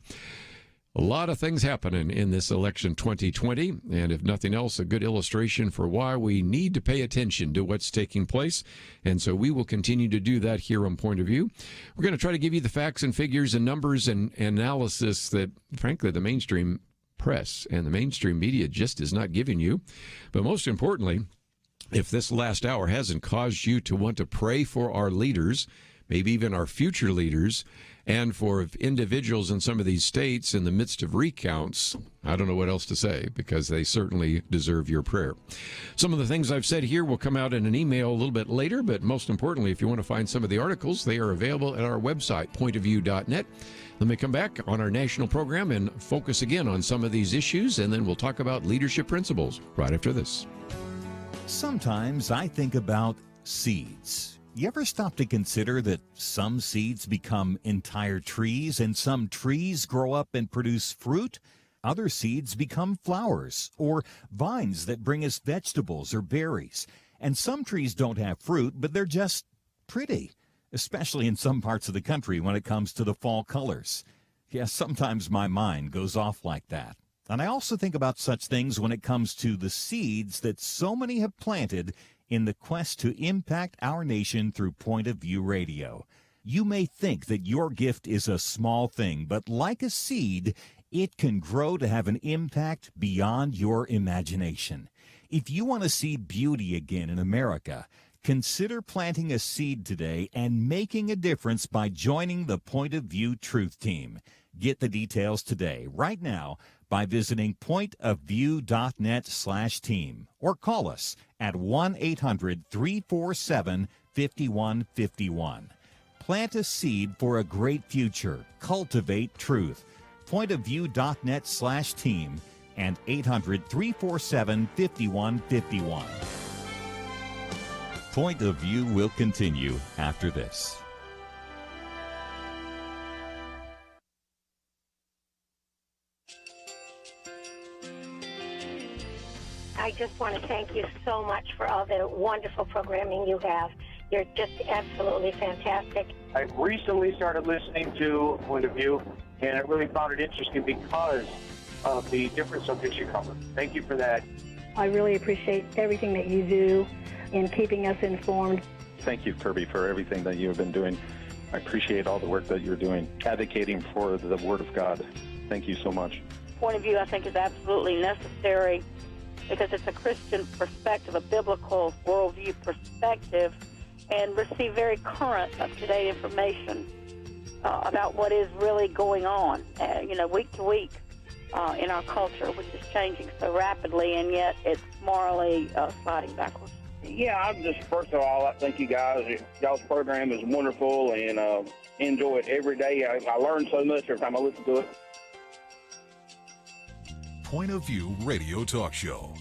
A lot of things happening in this election 2020, and if nothing else, a good illustration for why we need to pay attention to what's taking place, and so we will continue to do that here on Point of View. We're going to try to give you the facts and figures and numbers and analysis that, frankly, the mainstream press and the mainstream media just is not giving you. But most importantly, if this last hour hasn't caused you to want to pray for our leaders, maybe even our future leaders, and for individuals in some of these states in the midst of recounts, I don't know what else to say, because they certainly deserve your prayer. Some of the things I've said here will come out in an email a little bit later, but most importantly, if you want to find some of the articles, they are available at our website, pointofview.net. Let me come back on our national program and focus again on some of these issues, and then we'll talk about leadership principles right after this. Sometimes I think about seeds. You ever stop to consider that some seeds become entire trees and some trees grow up and produce fruit? Other seeds become flowers or vines that bring us vegetables or berries. And some trees don't have fruit, but they're just pretty, especially in some parts of the country when it comes to the fall colors. Yes, sometimes my mind goes off like that. And I also think about such things when it comes to the seeds that so many have planted in the quest to impact our nation through Point of View Radio. You may think that your gift is a small thing, but like a seed, it can grow to have an impact beyond your imagination. If you want to see beauty again in America, consider planting a seed today and making a difference by joining the Point of View Truth Team. Get the details today, right now, by visiting pointofview.net/team or call us at 1-800-347-5151. Plant a seed for a great future. Cultivate truth. Pointofview.net/team and 800-347-5151. Point of View will continue after this. I just want to thank you so much for all the wonderful programming you have. You're just absolutely fantastic. I recently started listening to Point of View, and I really found it interesting because of the different subjects you cover. Thank you for that. I really appreciate everything that you do in keeping us informed. Thank you, Kerby, for everything that you have been doing. I appreciate all the work that you're doing, advocating for the Word of God. Thank you so much. Point of view, I think, is absolutely necessary because it's a Christian perspective, a biblical worldview perspective, and receive very current, up-to-date information about what is really going on, week to week in our culture, which is changing so rapidly, and yet it's morally sliding backwards. Yeah, I'm just, first of all, I thank you guys. Y'all's program is wonderful, and enjoy it every day. I learn so much every time I listen to it. Point of View Radio Talk Show.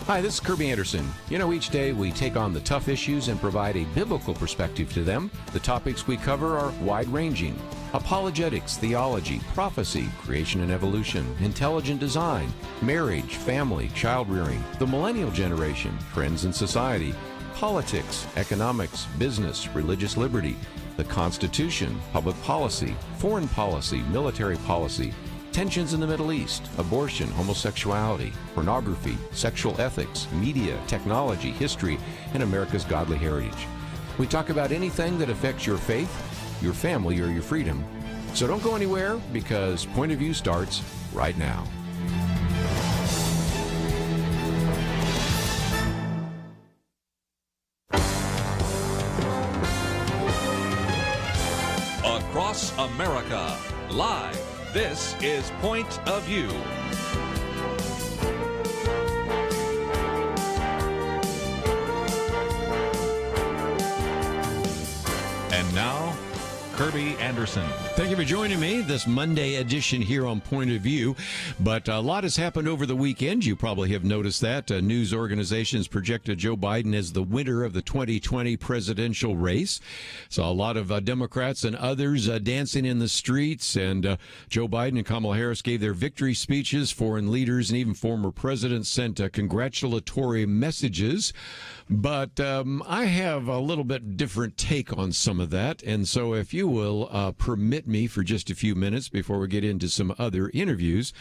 Hi, this is Kerby Anderson. Each day we take on the tough issues and provide a biblical perspective to them. The topics we cover are wide-ranging. Apologetics, theology, prophecy, creation and evolution, intelligent design, marriage, family, child-rearing, the millennial generation, trends in society, politics, economics, business, religious liberty, the Constitution, public policy, foreign policy, military policy, tensions in the Middle East, abortion, homosexuality, pornography, sexual ethics, media, technology, history, and America's godly heritage. We talk about anything that affects your faith, your family, or your freedom. So don't go anywhere, because Point of View starts right now. Across America, live. This is Point of View. And now, Kerby Anderson. Thank you for joining me this Monday edition here on Point of View. But a lot has happened over the weekend. You probably have noticed that. News organizations projected Joe Biden as the winner of the 2020 presidential race. So a lot of Democrats and others dancing in the streets. And Joe Biden and Kamala Harris gave their victory speeches. Foreign leaders and even former presidents sent congratulatory messages. But I have a little bit different take on some of that. And so if you will permit me for just a few minutes before we get into some other interviews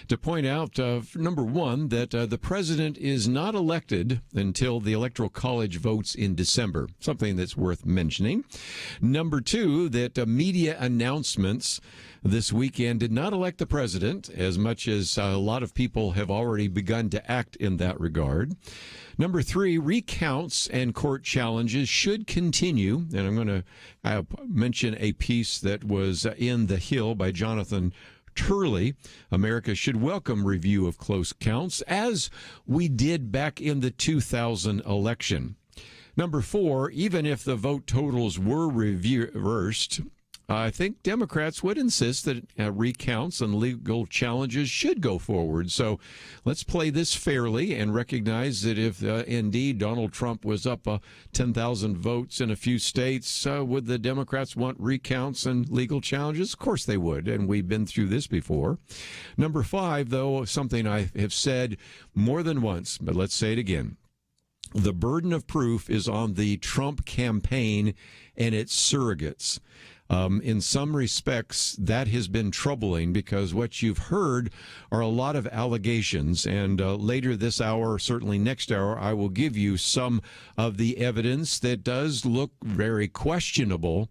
to point out, number one, that the president is not elected until the Electoral College votes in December, something that's worth mentioning. Number two, that media announcements this weekend did not elect the president, as much as a lot of people have already begun to act in that regard. Number three, recounts and court challenges should continue. And I'm going to mention a piece that was in The Hill by Jonathan Turley. America should welcome review of close counts, as we did back in the 2000 election. Number four, even if the vote totals were reversed, I think Democrats would insist that recounts and legal challenges should go forward. So let's play this fairly and recognize that if indeed Donald Trump was up 10,000 votes in a few states, would the Democrats want recounts and legal challenges? Of course they would, and we've been through this before. Number five, though, something I have said more than once, but let's say it again. The burden of proof is on the Trump campaign and its surrogates. In some respects, that has been troubling, because what you've heard are a lot of allegations. And later this hour, certainly next hour, I will give you some of the evidence that does look very questionable.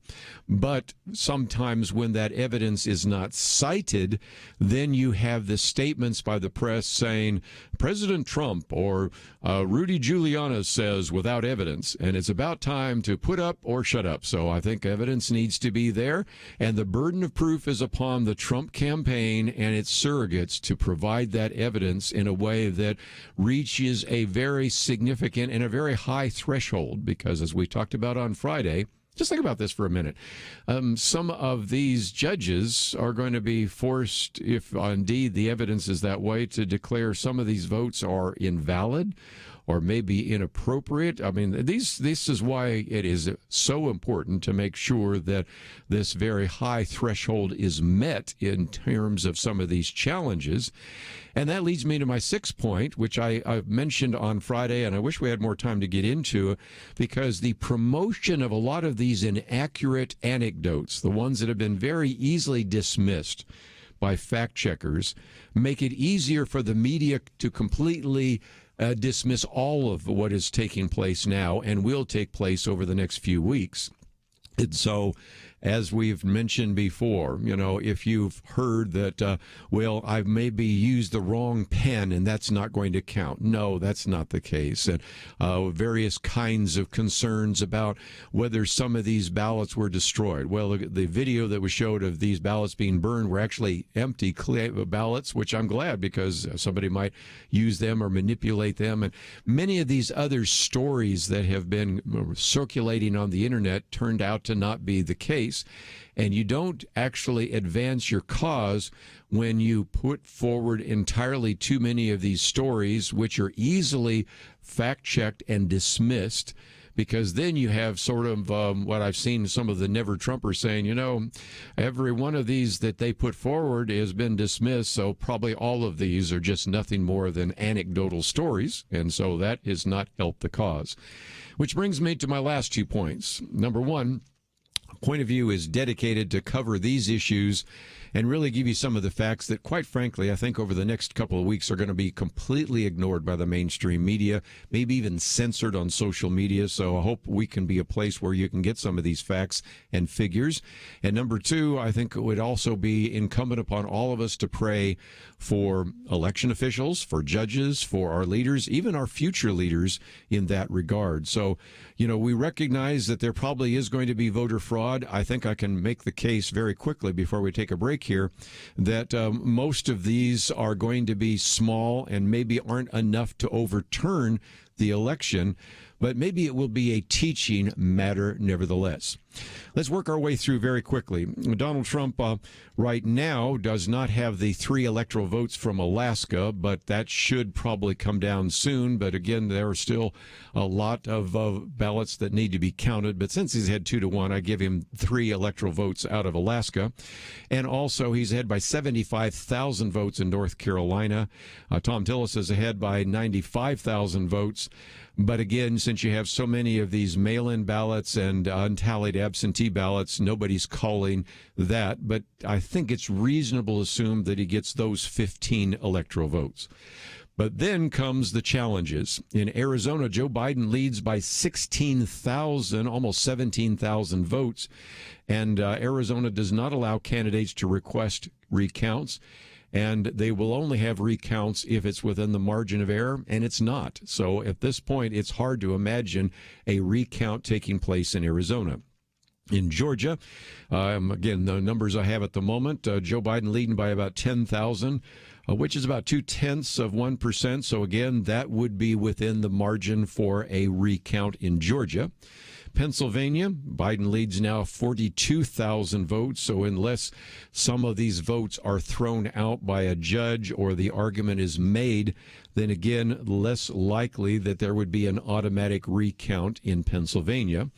But sometimes when that evidence is not cited, then you have the statements by the press saying President Trump or Rudy Giuliani says without evidence. And it's about time to put up or shut up. So I think evidence needs to be there, and the burden of proof is upon the Trump campaign and its surrogates to provide that evidence in a way that reaches a very significant and a very high threshold, because as we talked about on Friday, just think about this for a minute. Some of these judges are going to be forced, if indeed the evidence is that way, to declare some of these votes are invalid or maybe inappropriate. I mean, this is why it is so important to make sure that this very high threshold is met in terms of some of these challenges. And that leads me to my sixth point, which I mentioned on Friday, and I wish we had more time to get into, because the promotion of a lot of these inaccurate anecdotes, the ones that have been very easily dismissed by fact checkers, make it easier for the media to completely dismiss all of what is taking place now and will take place over the next few weeks. And so, as we've mentioned before, if you've heard that, I've maybe used the wrong pen and that's not going to count. No, that's not the case. And various kinds of concerns about whether some of these ballots were destroyed. Well, the video that was showed of these ballots being burned were actually empty ballots, which I'm glad, because somebody might use them or manipulate them. And many of these other stories that have been circulating on the internet turned out to not be the case. place. And you don't actually advance your cause when you put forward entirely too many of these stories, which are easily fact-checked and dismissed, because then you have sort of what I've seen some of the never-Trumpers saying, every one of these that they put forward has been dismissed, so probably all of these are just nothing more than anecdotal stories, and so that has not helped the cause. Which brings me to my last 2 points. Number one, Point of View is dedicated to cover these issues and really give you some of the facts that, quite frankly, I think over the next couple of weeks are going to be completely ignored by the mainstream media, maybe even censored on social media. So I hope we can be a place where you can get some of these facts and figures. And number two, I think it would also be incumbent upon all of us to pray for election officials, for judges, for our leaders, even our future leaders in that regard. So, we recognize that there probably is going to be voter fraud. I think I can make the case very quickly before we take a break here that most of these are going to be small and maybe aren't enough to overturn the election, but maybe it will be a teaching matter nevertheless. Let's work our way through very quickly. Donald Trump right now does not have the 3 electoral votes from Alaska, but that should probably come down soon. But again, there are still a lot of ballots that need to be counted. But since he's had 2-1, I give him 3 electoral votes out of Alaska. And also, he's ahead by 75,000 votes in North Carolina. Tom Tillis is ahead by 95,000 votes. But again, since you have so many of these mail-in ballots and untallied absentee ballots, nobody's calling that. But I think it's reasonable to assume that he gets those 15 electoral votes. But then comes the challenges. In Arizona, Joe Biden leads by 16,000, almost 17,000 votes. And Arizona does not allow candidates to request recounts. And they will only have recounts if it's within the margin of error, and it's not. So at this point, it's hard to imagine a recount taking place in Arizona. In Georgia, again, the numbers I have at the moment, Joe Biden leading by about 10,000, which is about 0.2%. So again, that would be within the margin for a recount in Georgia. Pennsylvania, Biden leads now 42,000 votes. So unless some of these votes are thrown out by a judge or the argument is made, then again, less likely that there would be an automatic recount in Pennsylvania.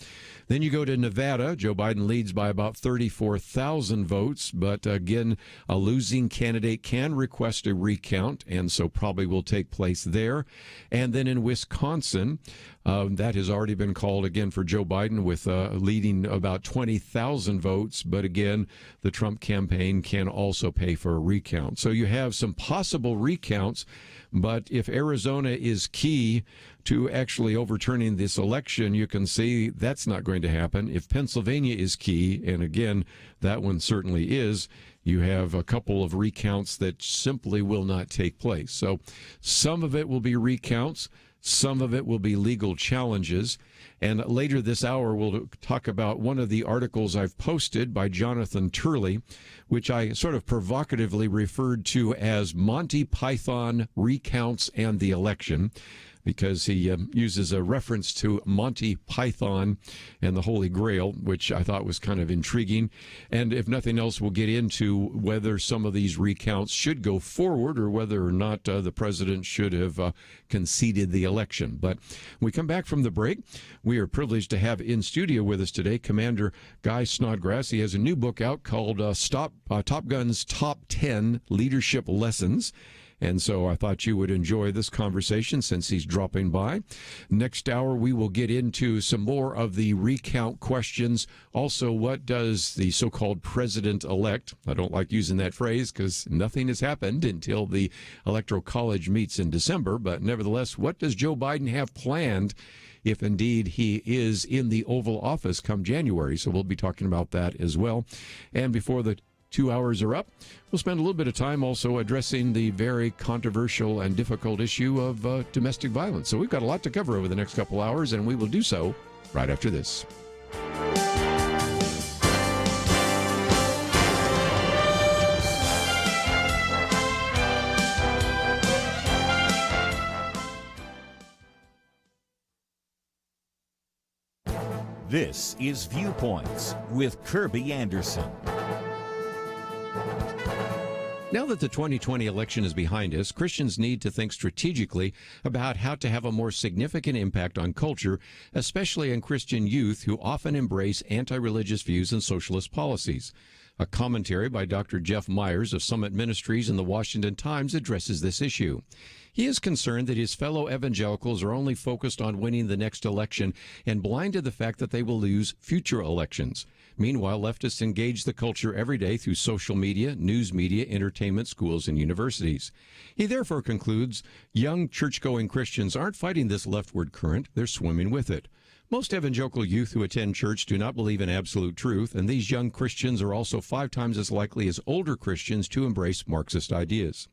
Then you go to Nevada. Joe Biden leads by about 34,000 votes, but again, a losing candidate can request a recount, and so probably will take place there. And then in Wisconsin, that has already been called again for Joe Biden with leading about 20,000 votes, but again, the Trump campaign can also pay for a recount. So you have some possible recounts, but if Arizona is key to actually overturning this election, you can see that's not going to happen. If Pennsylvania is key, and again, that one certainly is, you have a couple of recounts that simply will not take place. So some of it will be recounts. Some of it will be legal challenges. And later this hour, we'll talk about one of the articles I've posted by Jonathan Turley, which I sort of provocatively referred to as Monty Python Recounts and the Election, because he uses a reference to Monty Python and the Holy Grail, which I thought was kind of intriguing. And if nothing else, we'll get into whether some of these recounts should go forward or whether or not the president should have conceded the election. But when we come back from the break, we are privileged to have in studio with us today Commander Guy Snodgrass. He has a new book out called Top Gun's Top 10 Leadership Lessons. And so I thought you would enjoy this conversation since he's dropping by. Next hour, we will get into some more of the recount questions. Also, what does the so-called president-elect, I don't like using that phrase because nothing has happened until the Electoral College meets in December, but nevertheless, what does Joe Biden have planned if indeed he is in the Oval Office come January? So we'll be talking about that as well. And before the 2 hours are up, we'll spend a little bit of time also addressing the very controversial and difficult issue of domestic violence. So we've got a lot to cover over the next couple hours, and we will do so right after this. This is Viewpoints with Kerby Anderson. Now that the 2020 election is behind us, Christians need to think strategically about how to have a more significant impact on culture, especially in Christian youth who often embrace anti-religious views and socialist policies. A commentary by Dr. Jeff Myers of Summit Ministries in the Washington Times addresses this issue. He is concerned that his fellow evangelicals are only focused on winning the next election and blind to the fact that they will lose future elections. Meanwhile, leftists engage the culture every day through social media, news media, entertainment, schools, and universities. He therefore concludes young church-going Christians aren't fighting this leftward current, they're swimming with it. Most evangelical youth who attend church do not believe in absolute truth, and these young Christians are also 5 times as likely as older Christians to embrace Marxist ideas.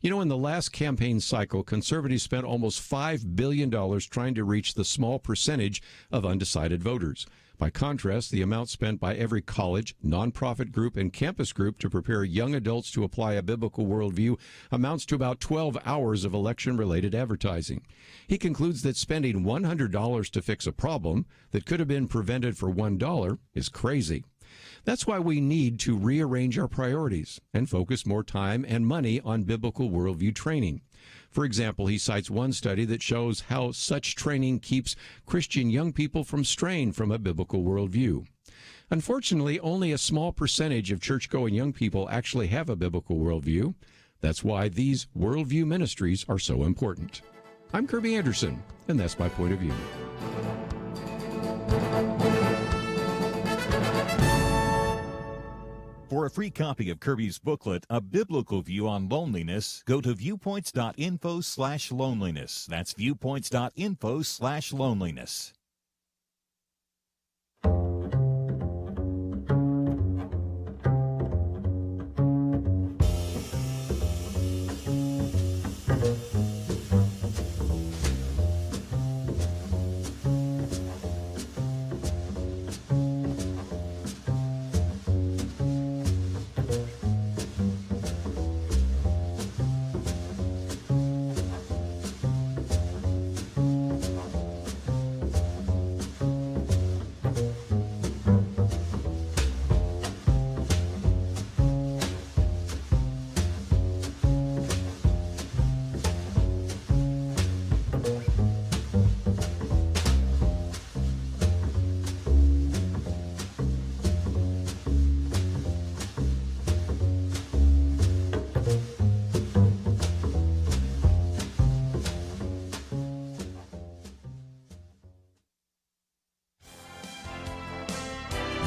You know, in the last campaign cycle, conservatives spent almost $5 billion trying to reach the small percentage of undecided voters. By contrast, the amount spent by every college, nonprofit group, and campus group to prepare young adults to apply a biblical worldview amounts to about 12 hours of election-related advertising. He concludes that spending $100 to fix a problem that could have been prevented for $1 is crazy. That's why we need to rearrange our priorities and focus more time and money on biblical worldview training. For example, he cites one study that shows how such training keeps Christian young people from straying from a biblical worldview. Unfortunately, only a small percentage of church-going young people actually have a biblical worldview. That's why these worldview ministries are so important. I'm Kerby Anderson, and that's my point of view. For a free copy of Kerby's booklet, A Biblical View on Loneliness, go to viewpoints.info/loneliness. That's viewpoints.info/loneliness.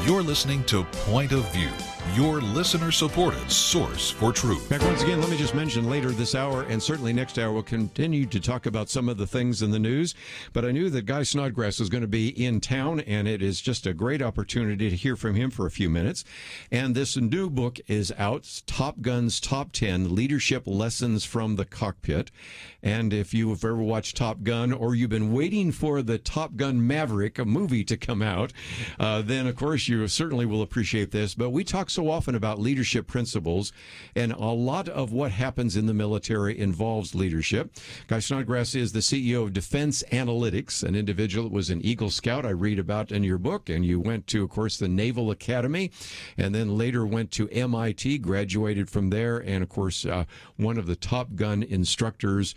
You're listening to Point of View, your listener-supported source for truth. Back once again, let me just mention later this hour and certainly next hour we'll continue to talk about some of the things in the news. But I knew that Guy Snodgrass was going to be in town, and it is just a great opportunity to hear from him for a few minutes. And this new book is out, Top Gun's Top 10 Leadership Lessons from the Cockpit. And if you've ever watched Top Gun or you've been waiting for the Top Gun Maverick, a movie, to come out, then of course you certainly will appreciate this. But we talk so often about leadership principles, and a lot of what happens in the military involves leadership. Guy Snodgrass is the CEO of Defense Analytics, an individual that was an Eagle Scout I read about in your book, and you went to, of course, the Naval Academy, and then later went to MIT, graduated from there, and of course one of the Top Gun instructors,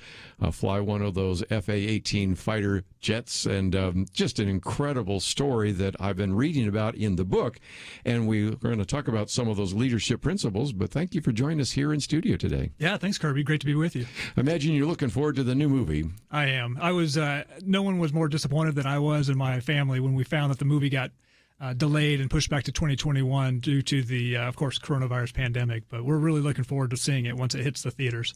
fly one of those FA-18 fighter jets, and just an incredible story that I've been reading about in the book. And we're going to talk about some of those leadership principles, but thank you for joining us here in studio today. Yeah, thanks, Kerby. Great to be with you. I imagine you're looking forward to the new movie. I am. I was. No one was more disappointed than I was in my family when we found that the movie got delayed and pushed back to 2021 due to the, of course, coronavirus pandemic. But we're really looking forward to seeing it once it hits the theaters.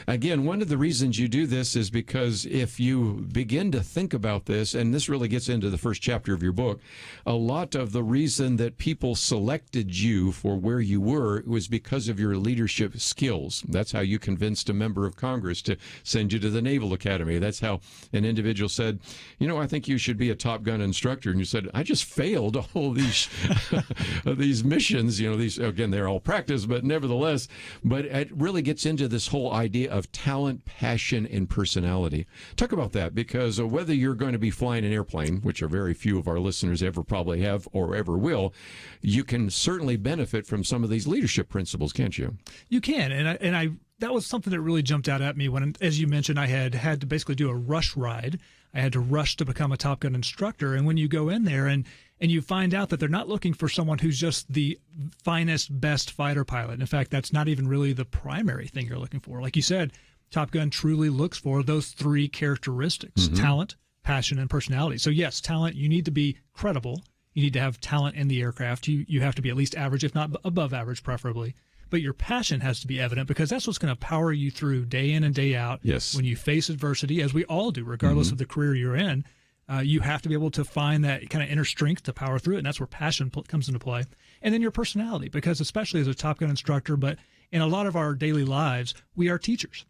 Again, one of the reasons you do this is because if you begin to think about this, and this really gets into the first chapter of your book, a lot of the reason that people selected you for where you were was because of your leadership skills. That's how you convinced a member of Congress to send you to the Naval Academy. That's how an individual said, you know, I think you should be a Top Gun instructor. And you said, I just failed all these these missions. These, again, they're all practice, but nevertheless, but it really gets into this whole idea of talent, passion, and personality. Talk about that, because whether you're going to be flying an airplane, which are very few of our listeners ever probably have or ever will, you can certainly benefit from some of these leadership principles, can't you? You can, and I that was something that really jumped out at me when, as you mentioned, I had to basically do a rush ride. I had to rush to become a Top Gun instructor, and when you go in there and you find out that they're not looking for someone who's just the finest, best fighter pilot. In fact, that's not even really the primary thing you're looking for. Like you said, Top Gun truly looks for those three characteristics: talent, passion, and personality. So yes, talent, you need to be credible. You need to have talent in the aircraft. You have to be at least average, if not above average, preferably. But your passion has to be evident, because that's what's going to power you through day in and day out. Yes. When you face adversity, as we all do, regardless of the career you're in, you have to be able to find that kind of inner strength to power through it, and that's where passion comes into play. And then your personality, because especially as a Top Gun instructor, but in a lot of our daily lives, we are teachers.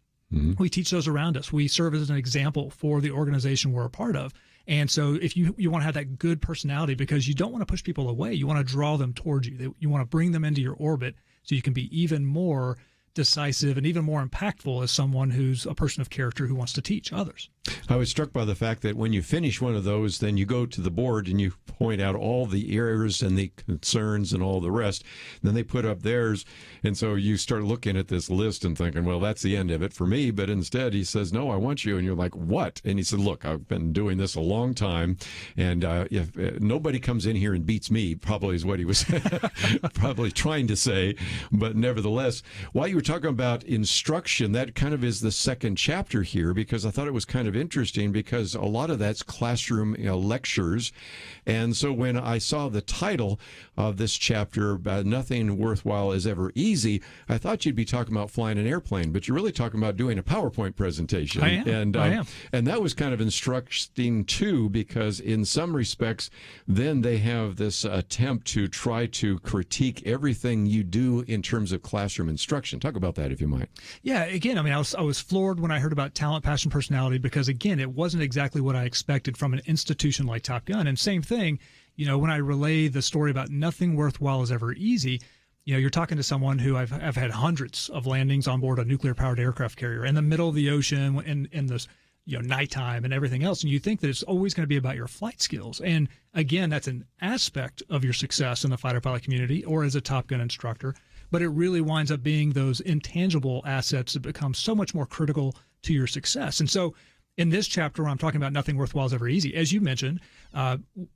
We teach those around us. We serve as an example for the organization we're a part of. And so if you want to have that good personality, because you don't want to push people away, you want to draw them towards you. You want to bring them into your orbit so you can be even more decisive and even more impactful as someone who's a person of character who wants to teach others. I was struck by the fact that when you finish one of those, then you go to the board and you point out all the errors and the concerns and all the rest. Then they put up theirs. And so you start looking at this list and thinking, well, that's the end of it for me. But instead he says, no, I want you. And you're like, what? And he said, look, I've been doing this a long time. And if nobody comes in here and beats me, probably is what he was probably trying to say. But nevertheless, while you were talking about instruction, that kind of is the second chapter here, because I thought it was kind of interesting, because a lot of that's classroom lectures. And so when I saw the title of this chapter, Nothing Worthwhile is Ever Easy, I thought you'd be talking about flying an airplane, but you're really talking about doing a PowerPoint presentation. I am. And that was kind of instructing too, because in some respects, then they have this attempt to try to critique everything you do in terms of classroom instruction. Talk about that, if you might. Yeah, again, I mean, I was floored when I heard about talent, passion, personality, because again, it wasn't exactly what I expected from an institution like Top Gun. And same thing, when I relay the story about nothing worthwhile is ever easy, you're talking to someone who I've had hundreds of landings on board a nuclear-powered aircraft carrier in the middle of the ocean, in the nighttime and everything else, and you think that it's always going to be about your flight skills. And again, that's an aspect of your success in the fighter pilot community or as a Top Gun instructor, but it really winds up being those intangible assets that become so much more critical to your success. And so in this chapter, where I'm talking about nothing worthwhile is ever easy, as you mentioned,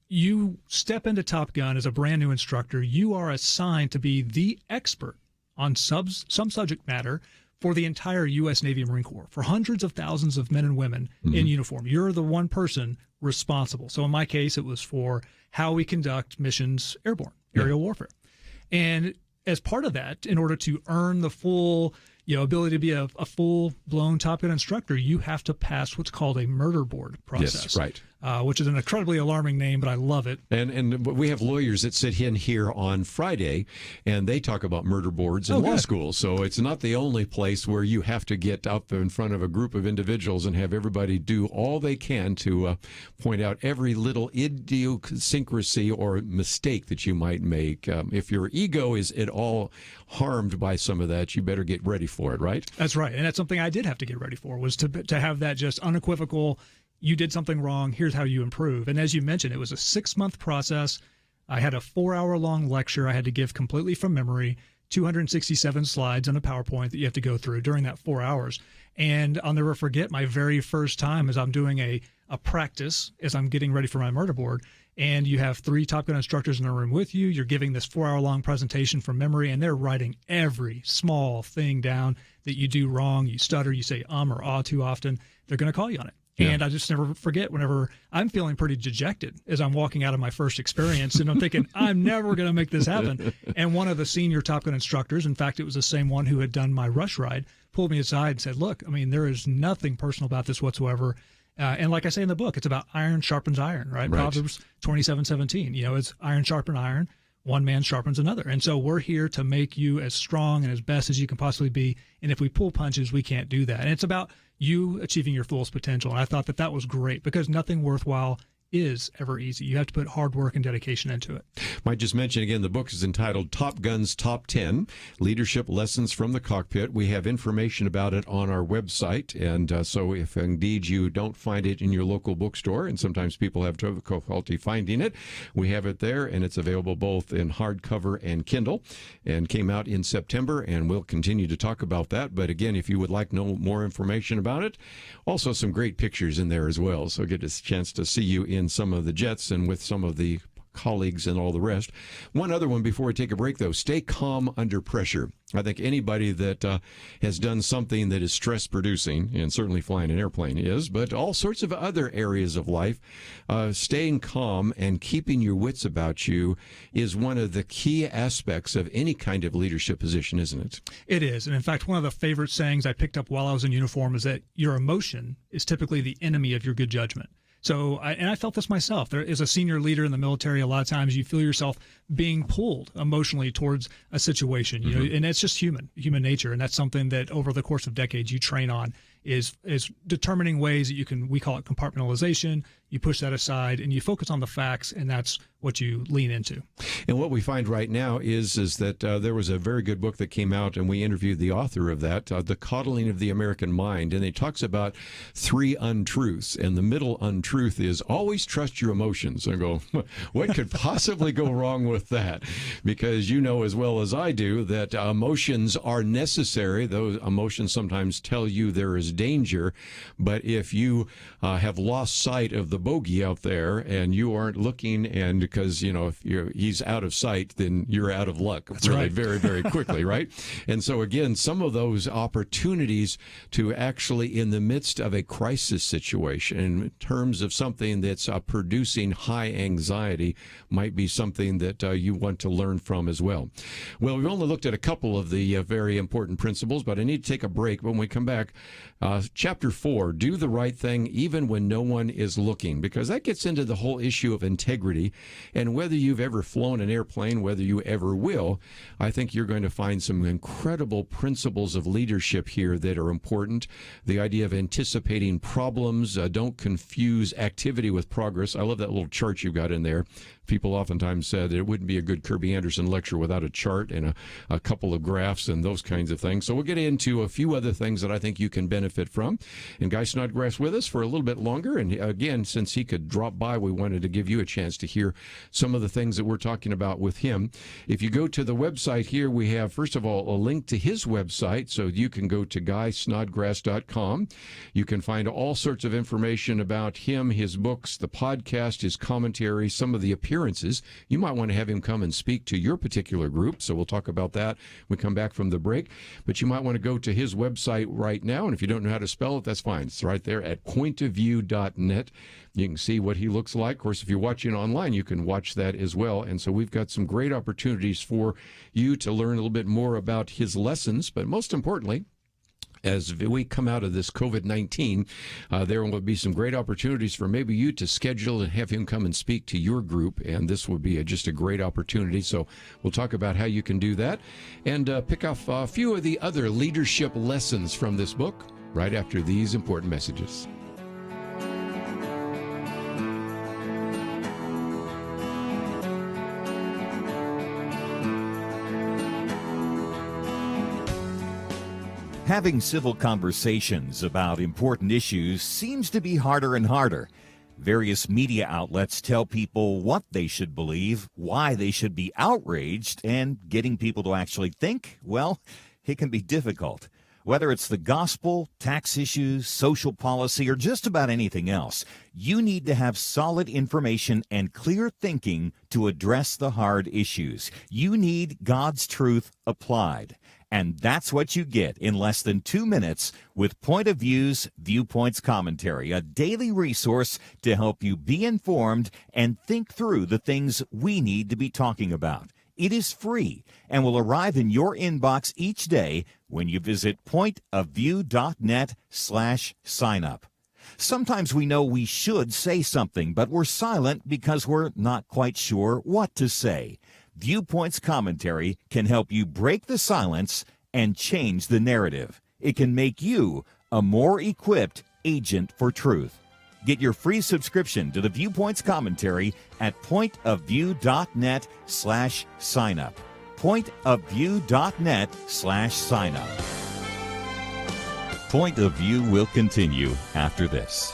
you step into Top Gun as a brand new instructor. You are assigned to be the expert on some subject matter for the entire U.S. Navy and Marine Corps, for hundreds of thousands of men and women in uniform. You're the one person responsible. So in my case, it was for how we conduct missions airborne, aerial warfare. And as part of that, in order to earn the full ability to be a full-blown Top Gun instructor, you have to pass what's called a murder board process. Yes, right. Which is an incredibly alarming name, but I love it. And we have lawyers that sit in here on Friday, and they talk about murder boards in law school. So it's not the only place where you have to get up in front of a group of individuals and have everybody do all they can to point out every little idiosyncrasy or mistake that you might make. If your ego is at all harmed by some of that, you better get ready for it, right? That's right. And that's something I did have to get ready for, was to have that just unequivocal, you did something wrong, here's how you improve. And as you mentioned, it was a 6-month process. I had a 4-hour-long lecture I had to give completely from memory, 267 slides on a PowerPoint that you have to go through during that 4 hours. And I'll never forget my very first time as I'm doing a practice, as I'm getting ready for my murder board. And you have 3 Top Gun instructors in a room with you. You're giving this 4-hour-long presentation from memory, and they're writing every small thing down that you do wrong. You stutter, you say or ah too often. They're going to call you on it. Yeah. And I just never forget, whenever I'm feeling pretty dejected as I'm walking out of my first experience, and I'm thinking, I'm never going to make this happen. And one of the senior Top Gun instructors, in fact, it was the same one who had done my rush ride, pulled me aside and said, look, I mean, there is nothing personal about this whatsoever. And like I say in the book, it's about iron sharpens iron, right? Proverbs 27:17. It's iron sharpens iron. One man sharpens another. And so we're here to make you as strong and as best as you can possibly be. And if we pull punches, we can't do that. And it's about you achieving your fullest potential. And I thought that was great, because nothing worthwhile is ever easy. You have to put hard work and dedication into it. Might just mention again, the book is entitled Top Guns Top 10, Leadership Lessons from the Cockpit. We have information about it on our website, and so if indeed you don't find it in your local bookstore, and sometimes people have difficulty finding it, we have it there, and it's available both in hardcover and Kindle, and came out in September, and we'll continue to talk about that. But again, if you would like no more information about it, also some great pictures in there as well, so get a chance to see you in some of the jets and with some of the colleagues and all the rest. One other one before we take a break, though: stay calm under pressure. I think anybody that has done something that is stress producing, and certainly flying an airplane is, but all sorts of other areas of life, staying calm and keeping your wits about you is one of the key aspects of any kind of leadership position, isn't it? It is. And in fact, one of the favorite sayings I picked up while I was in uniform is that your emotion is typically the enemy of your good judgment. So, I felt this myself. There is a senior leader in the military. A lot of times you feel yourself being pulled emotionally towards a situation, you know, and it's just human nature. And that's something that over the course of decades you train on is determining ways that you can, we call it compartmentalization. You push that aside and you focus on the facts, and that's what you lean into. And what we find right now is that there was a very good book that came out, and we interviewed the author of that, The Coddling of the American Mind, and he talks about 3 untruths, and the middle untruth is always trust your emotions. And I go, what could possibly go wrong with that? Because you know as well as I do that emotions are necessary. Those emotions sometimes tell you there is danger, but if you have lost sight of the bogey out there and you aren't looking, and because if he's out of sight, then you're out of luck. That's really right. Very, very quickly, right? And so again, some of those opportunities to actually, in the midst of a crisis situation, in terms of something that's producing high anxiety, might be something that you want to learn from as well. Well, we've only looked at a couple of the very important principles, but I need to take a break. When we come back, Chapter 4, do the right thing even when no one is looking, because that gets into the whole issue of integrity. And whether you've ever flown an airplane, whether you ever will, I think you're going to find some incredible principles of leadership here that are important. The idea of anticipating problems, don't confuse activity with progress. I love that little chart you've got in there. People oftentimes said it wouldn't be a good Kerby Anderson lecture without a chart and a couple of graphs and those kinds of things. So we'll get into a few other things that I think you can benefit from. And Guy Snodgrass with us for a little bit longer. And again, since he could drop by, we wanted to give you a chance to hear some of the things that we're talking about with him. If you go to the website here, we have, first of all, a link to his website. So you can go to GuySnodgrass.com. You can find all sorts of information about him, his books, the podcast, his commentary, some of the appearances. You might want to have him come and speak to your particular group, so we'll talk about that when we come back from the break. But you might want to go to his website right now, and if you don't know how to spell it, that's fine. It's right there at pointofview.net. You can see what he looks like. Of course, if you're watching online, you can watch that as well. And so we've got some great opportunities for you to learn a little bit more about his lessons, but most importantly, as we come out of this COVID-19, there will be some great opportunities for maybe you to schedule and have him come and speak to your group, and this would be just a great opportunity. So we'll talk about how you can do that and pick up a few of the other leadership lessons from this book right after these important messages. Having civil conversations about important issues seems to be harder and harder. Various media outlets tell people what they should believe, why they should be outraged, and getting people to actually think, well, it can be difficult. Whether it's the gospel, tax issues, social policy, or just about anything else, you need to have solid information and clear thinking to address the hard issues. You need God's truth applied. And that's what you get in less than 2 minutes with Point of View's Viewpoints Commentary, a daily resource to help you be informed and think through the things we need to be talking about. It is free and will arrive in your inbox each day when you visit pointofview.net/signup. Sometimes we know we should say something, but we're silent because we're not quite sure what to say. Viewpoints Commentary can help you break the silence and change the narrative. It can make you a more equipped agent for truth. Get your free subscription to the Viewpoints commentary at pointofview.net/signup. pointofview.net/signup. Point of View will continue after this.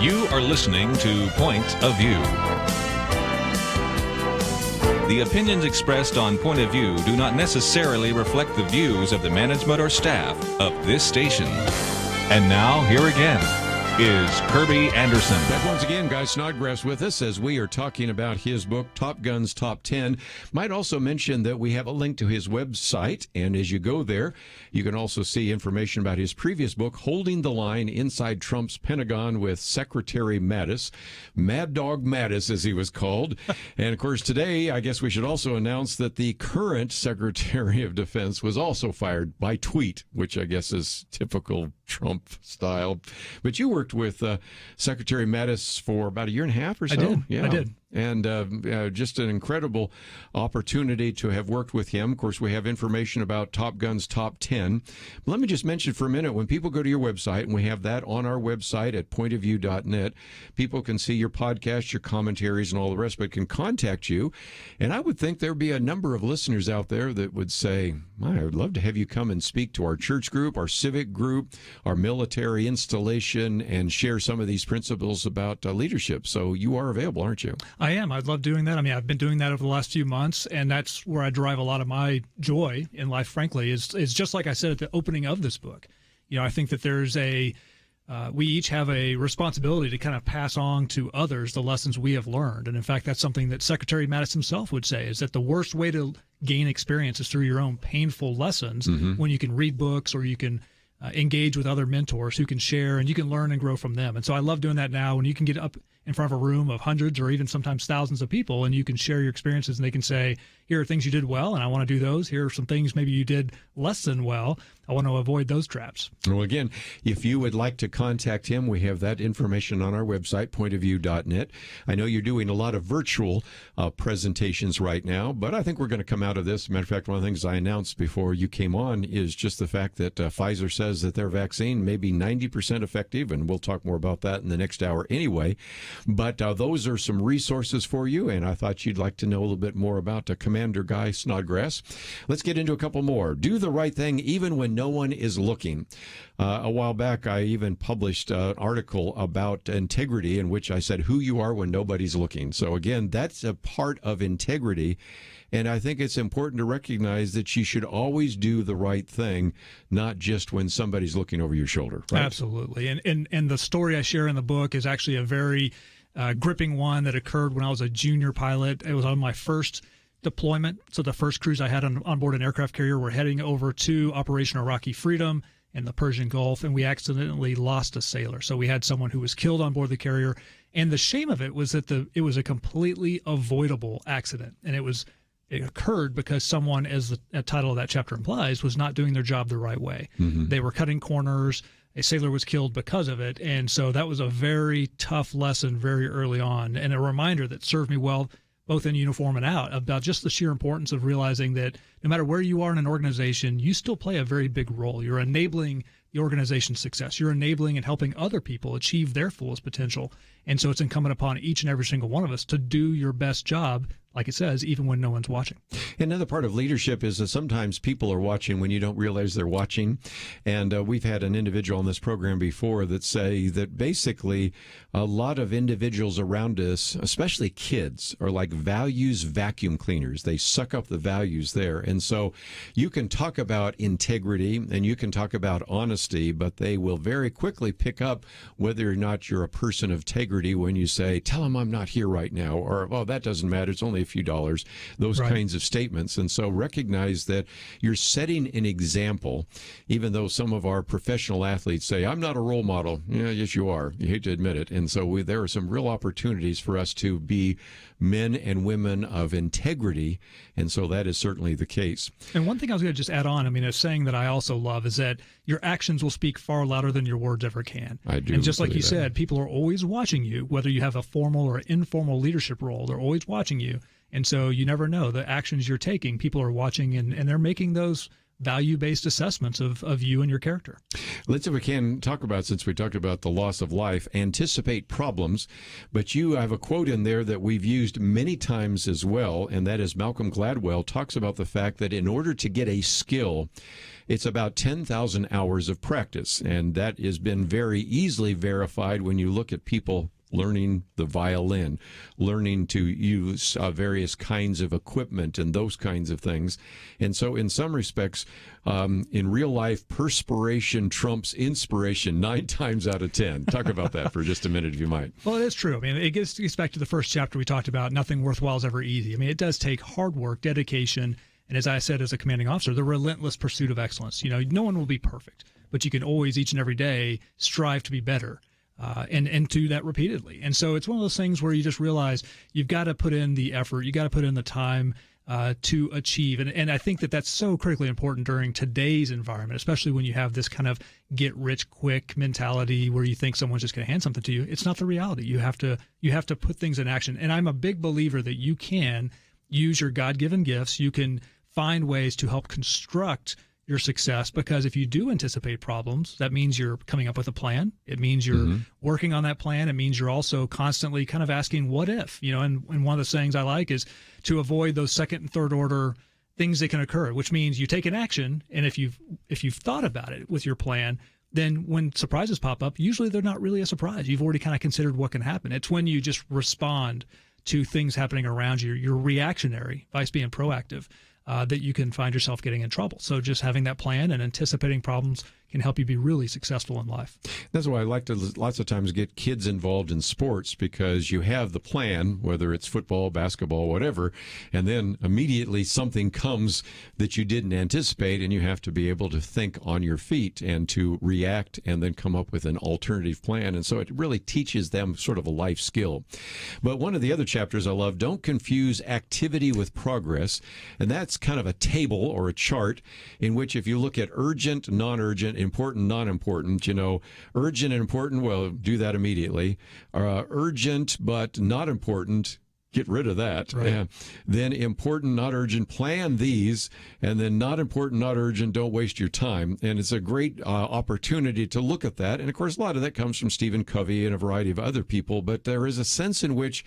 You are listening to Point of View. The opinions expressed on Point of View do not necessarily reflect the views of the management or staff of this station. And now, here again, is Kerby Anderson. Back once again, Guy Snodgrass with us as we are talking about his book, Top Guns Top 10. Might also mention that we have a link to his website, and as you go there, you can also see information about his previous book, Holding the Line Inside Trump's Pentagon with Secretary Mattis. Mad Dog Mattis, as he was called. And, of course, today, I guess we should also announce that the current Secretary of Defense was also fired by tweet, which I guess is typical Trump style. But you worked with Secretary Mattis for about a year and a half or so. I did. And just an incredible opportunity to have worked with him. Of course, we have information about Top Guns Top 10. But let me just mention for a minute, when people go to your website, and we have that on our website at pointofview.net, people can see your podcast, your commentaries, and all the rest, but can contact you. And I would think there would be a number of listeners out there that would say, I would love to have you come and speak to our church group, our civic group, our military installation, and share some of these principles about leadership. So you are available, aren't you? I am. I'd love doing that. I mean, I've been doing that over the last few months, and that's where I derive a lot of my joy in life, frankly, is just like I said at the opening of this book. You know, I think that there's we each have a responsibility to kind of pass on to others the lessons we have learned. And in fact, that's something that Secretary Mattis himself would say, is that the worst way to gain experience is through your own painful lessons, when you can read books or you can engage with other mentors who can share, and you can learn and grow from them. And so I love doing that now when you can get up in front of a room of hundreds or even sometimes thousands of people, and you can share your experiences, and they can say, here are things you did well, and I want to do those. Here are some things maybe you did less than well. I want to avoid those traps. Well, again, if you would like to contact him, we have that information on our website, pointofview.net. I know you're doing a lot of virtual presentations right now, but I think we're going to come out of this. Matter of fact, one of the things I announced before you came on is just the fact that Pfizer says that their vaccine may be 90% effective, and we'll talk more about that in the next hour anyway. But those are some resources for you, and I thought you'd like to know a little bit more about Commander Guy Snodgrass. Let's get into a couple more. Do the right thing even when no one is looking. A while back, I even published an article about integrity in which I said who you are when nobody's looking. So again, that's a part of integrity. And I think it's important to recognize that you should always do the right thing, not just when somebody's looking over your shoulder. Right? Absolutely. And the story I share in the book is actually a very gripping one that occurred when I was a junior pilot. It was on my first deployment. So the first cruise I had on board an aircraft carrier, we're heading over to Operation Iraqi Freedom in the Persian Gulf, and we accidentally lost a sailor. So we had someone who was killed on board the carrier. And the shame of it was that it was a completely avoidable accident. And it occurred because someone, as the title of that chapter implies, was not doing their job the right way. They were cutting corners. A sailor was killed because of it. And so that was a very tough lesson very early on, and a reminder that served me well both in uniform and out, about just the sheer importance of realizing that no matter where you are in an organization, you still play a very big role. You're enabling the organization's success. You're enabling and helping other people achieve their fullest potential. And so it's incumbent upon each and every single one of us to do your best job, like it says, even when no one's watching. Another part of leadership is that sometimes people are watching when you don't realize they're watching. And we've had an individual on this program before that say that basically a lot of individuals around us, especially kids, are like values vacuum cleaners. They suck up the values there. And so you can talk about integrity and you can talk about honesty, but they will very quickly pick up whether or not you're a person of integrity when you say, tell them I'm not here right now, or, well, that doesn't matter. It's only a few dollars, those kinds of statements. And so recognize that you're setting an example, even though some of our professional athletes say, I'm not a role model. Yeah, yes, you are. You hate to admit it. And so there are some real opportunities for us to be men and women of integrity. And so that is certainly the case. And one thing I was going to just add on, I mean, a saying that I also love is that your actions will speak far louder than your words ever can. I do. And just like you said, people are always watching you, whether you have a formal or informal leadership role, they're always watching you. And so you never know the actions you're taking. People are watching, and they're making those value-based assessments of you and your character. Let's, if we can, talk about, since we talked about the loss of life, anticipate problems. But you have a quote in there that we've used many times as well, and that is Malcolm Gladwell talks about the fact that in order to get a skill, it's about 10,000 hours of practice. And that has been very easily verified when you look at people learning the violin, learning to use various kinds of equipment and those kinds of things. And so in some respects, in real life, perspiration trumps inspiration 9 times out of 10. Talk about that for just a minute, if you might. Well, it is true. I mean, it gets back to the first chapter we talked about, nothing worthwhile is ever easy. I mean, it does take hard work, dedication, and as I said, as a commanding officer, the relentless pursuit of excellence. No one will be perfect, but you can always, each and every day, strive to be better. And do that repeatedly. And so it's one of those things where you just realize you've got to put in the effort, you got to put in the time to achieve. And I think that that's so critically important during today's environment, especially when you have this kind of get rich quick mentality where you think someone's just going to hand something to you. It's not the reality. You have to put things in action. And I'm a big believer that you can use your God-given gifts. You can find ways to help construct your success, because if you do anticipate problems, that means you're coming up with a plan. It means you're working on that plan. It means you're also constantly kind of asking what if, and one of the sayings I like is to avoid those second and third order things that can occur, which means you take an action. And if you've thought about it with your plan, then when surprises pop up, usually they're not really a surprise. You've already kind of considered what can happen. It's when you just respond to things happening around you, you're reactionary, vice being proactive, that you can find yourself getting in trouble. So just having that plan and anticipating problems can help you be really successful in life. That's why I like to lots of times get kids involved in sports, because you have the plan, whether it's football, basketball, whatever, and then immediately something comes that you didn't anticipate, and you have to be able to think on your feet and to react and then come up with an alternative plan. And so it really teaches them sort of a life skill. But one of the other chapters I love, don't confuse activity with progress. And that's kind of a table or a chart in which if you look at urgent, non-urgent, important, non-important, urgent and important, well, do that immediately. Urgent but not important, get rid of that. Right. Then important, not urgent, plan these. And then not important, not urgent, don't waste your time. And it's a great opportunity to look at that. And of course, a lot of that comes from Stephen Covey and a variety of other people. But there is a sense in which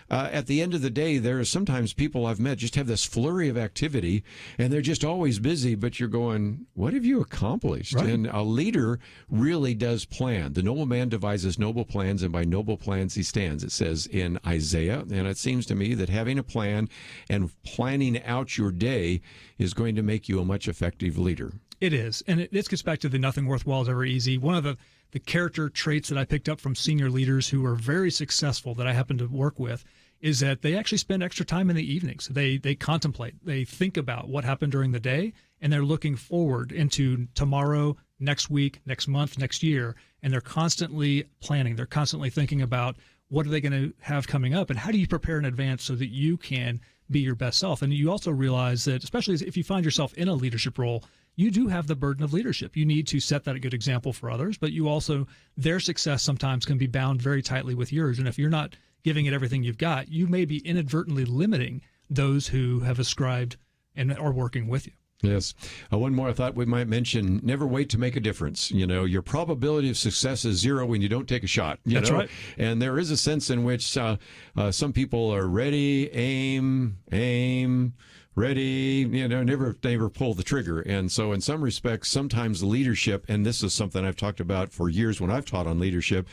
at the end of the day, there are sometimes people I've met just have this flurry of activity and they're just always busy. But you're going, what have you accomplished? Right. And a leader really does plan. The noble man devises noble plans, and by noble plans he stands, it says in Isaiah. And it's seems to me that having a plan and planning out your day is going to make you a much effective leader. It is. And this gets back to the nothing worthwhile is ever easy. One of the character traits that I picked up from senior leaders who are very successful that I happen to work with is that they actually spend extra time in the evenings. They contemplate, they think about what happened during the day, and they're looking forward into tomorrow, next week, next month, next year, and they're constantly planning. They're constantly thinking about what are they going to have coming up, and how do you prepare in advance so that you can be your best self? And you also realize that, especially if you find yourself in a leadership role, you do have the burden of leadership. You need to set that a good example for others, but you also, their success sometimes can be bound very tightly with yours. And if you're not giving it everything you've got, you may be inadvertently limiting those who have ascribed and are working with you. Yes. One more I thought we might mention, never wait to make a difference. Your probability of success is 0 when you don't take a shot. That's right. And there is a sense in which some people are ready, aim, ready, never pull the trigger. And so in some respects, sometimes leadership, and this is something I've talked about for years when I've taught on leadership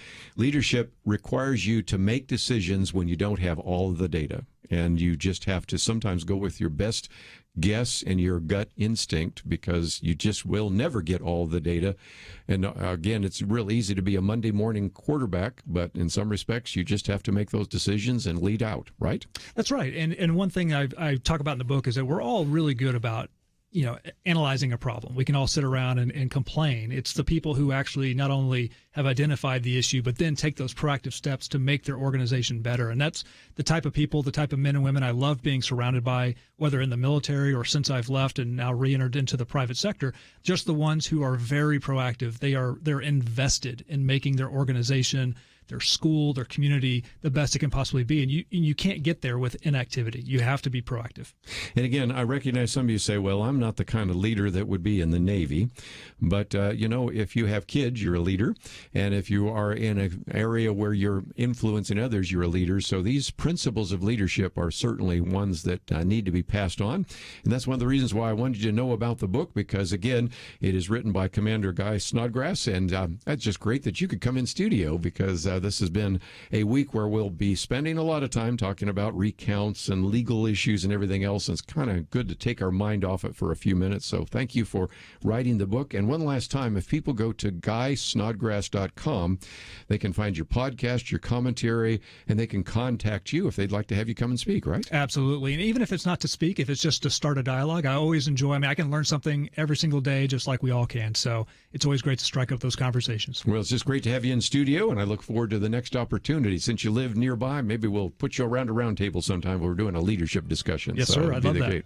requires you to make decisions when you don't have all of the data. And you just have to sometimes go with your best guess and your gut instinct, because you just will never get all the data. And again, it's real easy to be a Monday morning quarterback, but in some respects, you just have to make those decisions and lead out, right? That's right. And one thing I talk about in the book is that we're all really good about analyzing a problem. We can all sit around and complain. It's the people who actually not only have identified the issue, but then take those proactive steps to make their organization better. And that's the type of people, the type of men and women I love being surrounded by, whether in the military or since I've left and now re-entered into the private sector, just the ones who are very proactive. They're invested in making their organization, their school, their community, the best it can possibly be. And you can't get there with inactivity. You have to be proactive. And again, I recognize some of you say, well, I'm not the kind of leader that would be in the Navy. But, if you have kids, you're a leader. And if you are in an area where you're influencing others, you're a leader. So these principles of leadership are certainly ones that need to be passed on. And that's one of the reasons why I wanted you to know about the book, because, again, it is written by Commander Guy Snodgrass. And that's just great that you could come in studio, because this has been a week where we'll be spending a lot of time talking about recounts and legal issues and everything else. And it's kind of good to take our mind off it for a few minutes. So thank you for writing the book. And one last time, if people go to GuySnodgrass.com, they can find your podcast, your commentary, and they can contact you if they'd like to have you come and speak, right? Absolutely. And even if it's not to speak, if it's just to start a dialogue, I always enjoy. I can learn something every single day, just like we all can. So it's always great to strike up those conversations. Well, it's just great to have you in studio, and I look forward to the next opportunity. Since you live nearby, maybe we'll put you around a round table sometime where we're doing a leadership discussion. Yes, sir. I'd love that. Great.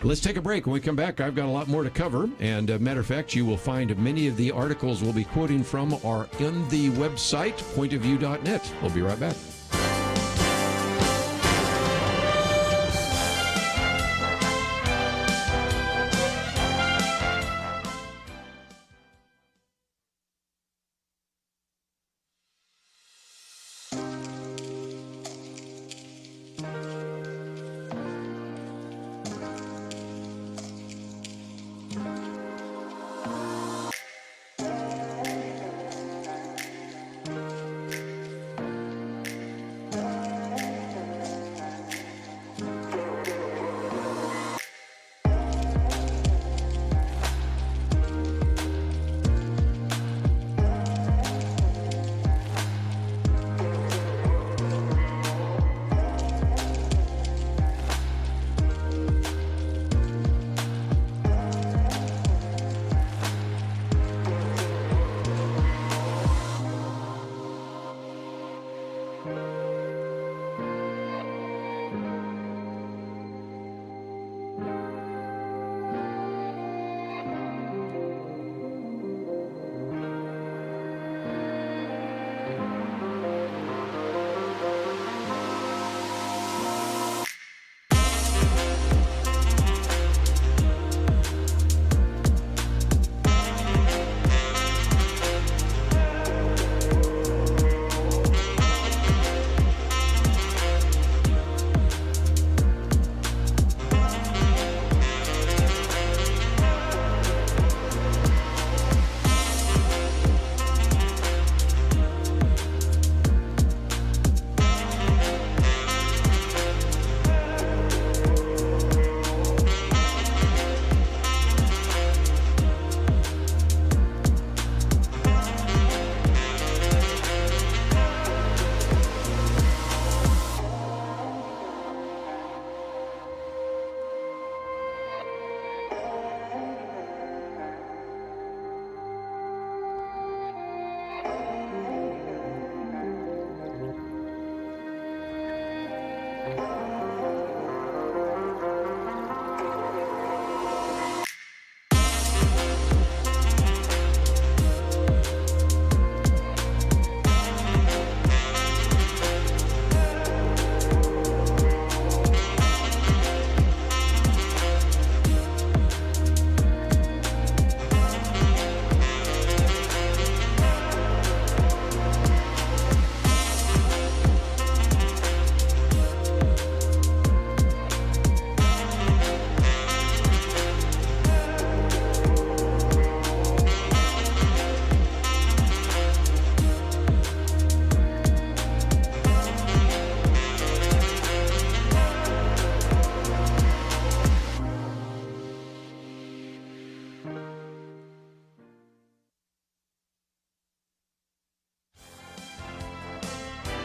Let's take a break. When we come back, I've got a lot more to cover. And matter of fact, you will find many of the articles we'll be quoting from are in the website, pointofview.net. We'll be right back.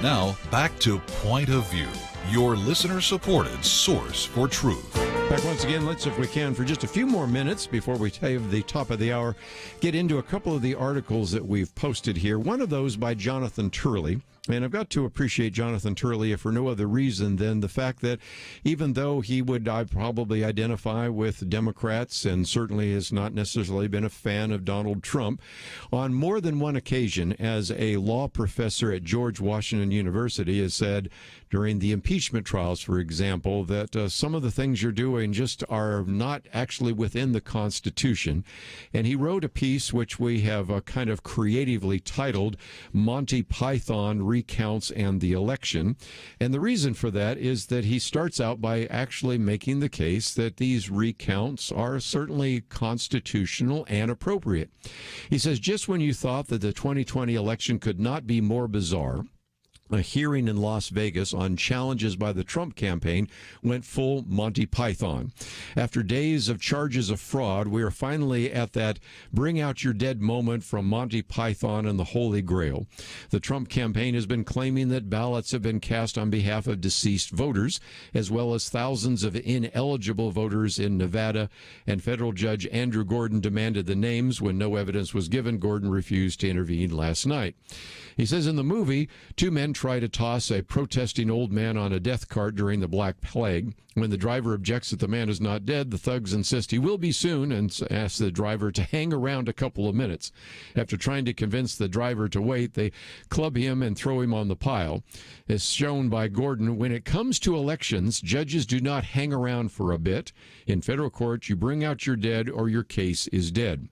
Now, back to Point of View, your listener-supported source for truth. Back once again, let's, if we can, for just a few more minutes before we have the top of the hour, get into a couple of the articles that we've posted here. One of those by Jonathan Turley. And I've got to appreciate Jonathan Turley if for no other reason than the fact that even though he would probably identify with Democrats and certainly has not necessarily been a fan of Donald Trump, on more than one occasion as a law professor at George Washington University has said, during the impeachment trials, for example, that some of the things you're doing just are not actually within the Constitution. And he wrote a piece which we have kind of creatively titled Monty Python Recounts and the Election. And the reason for that is that he starts out by actually making the case that these recounts are certainly constitutional and appropriate. He says, just when you thought that the 2020 election could not be more bizarre, a hearing in Las Vegas on challenges by the Trump campaign went full Monty Python. After days of charges of fraud, we are finally at that bring out your dead moment from Monty Python and the Holy Grail. The Trump campaign has been claiming that ballots have been cast on behalf of deceased voters, as well as thousands of ineligible voters in Nevada, and federal judge Andrew Gordon demanded the names. When no evidence was given, Gordon refused to intervene last night. He says in the movie, two men try to toss a protesting old man on a death cart during the Black Plague. When the driver objects that the man is not dead, the thugs insist he will be soon and ask the driver to hang around a couple of minutes. After trying to convince the driver to wait, they club him and throw him on the pile. As shown by Gordon, when it comes to elections, judges do not hang around for a bit. In federal court, you bring out your dead or your case is dead.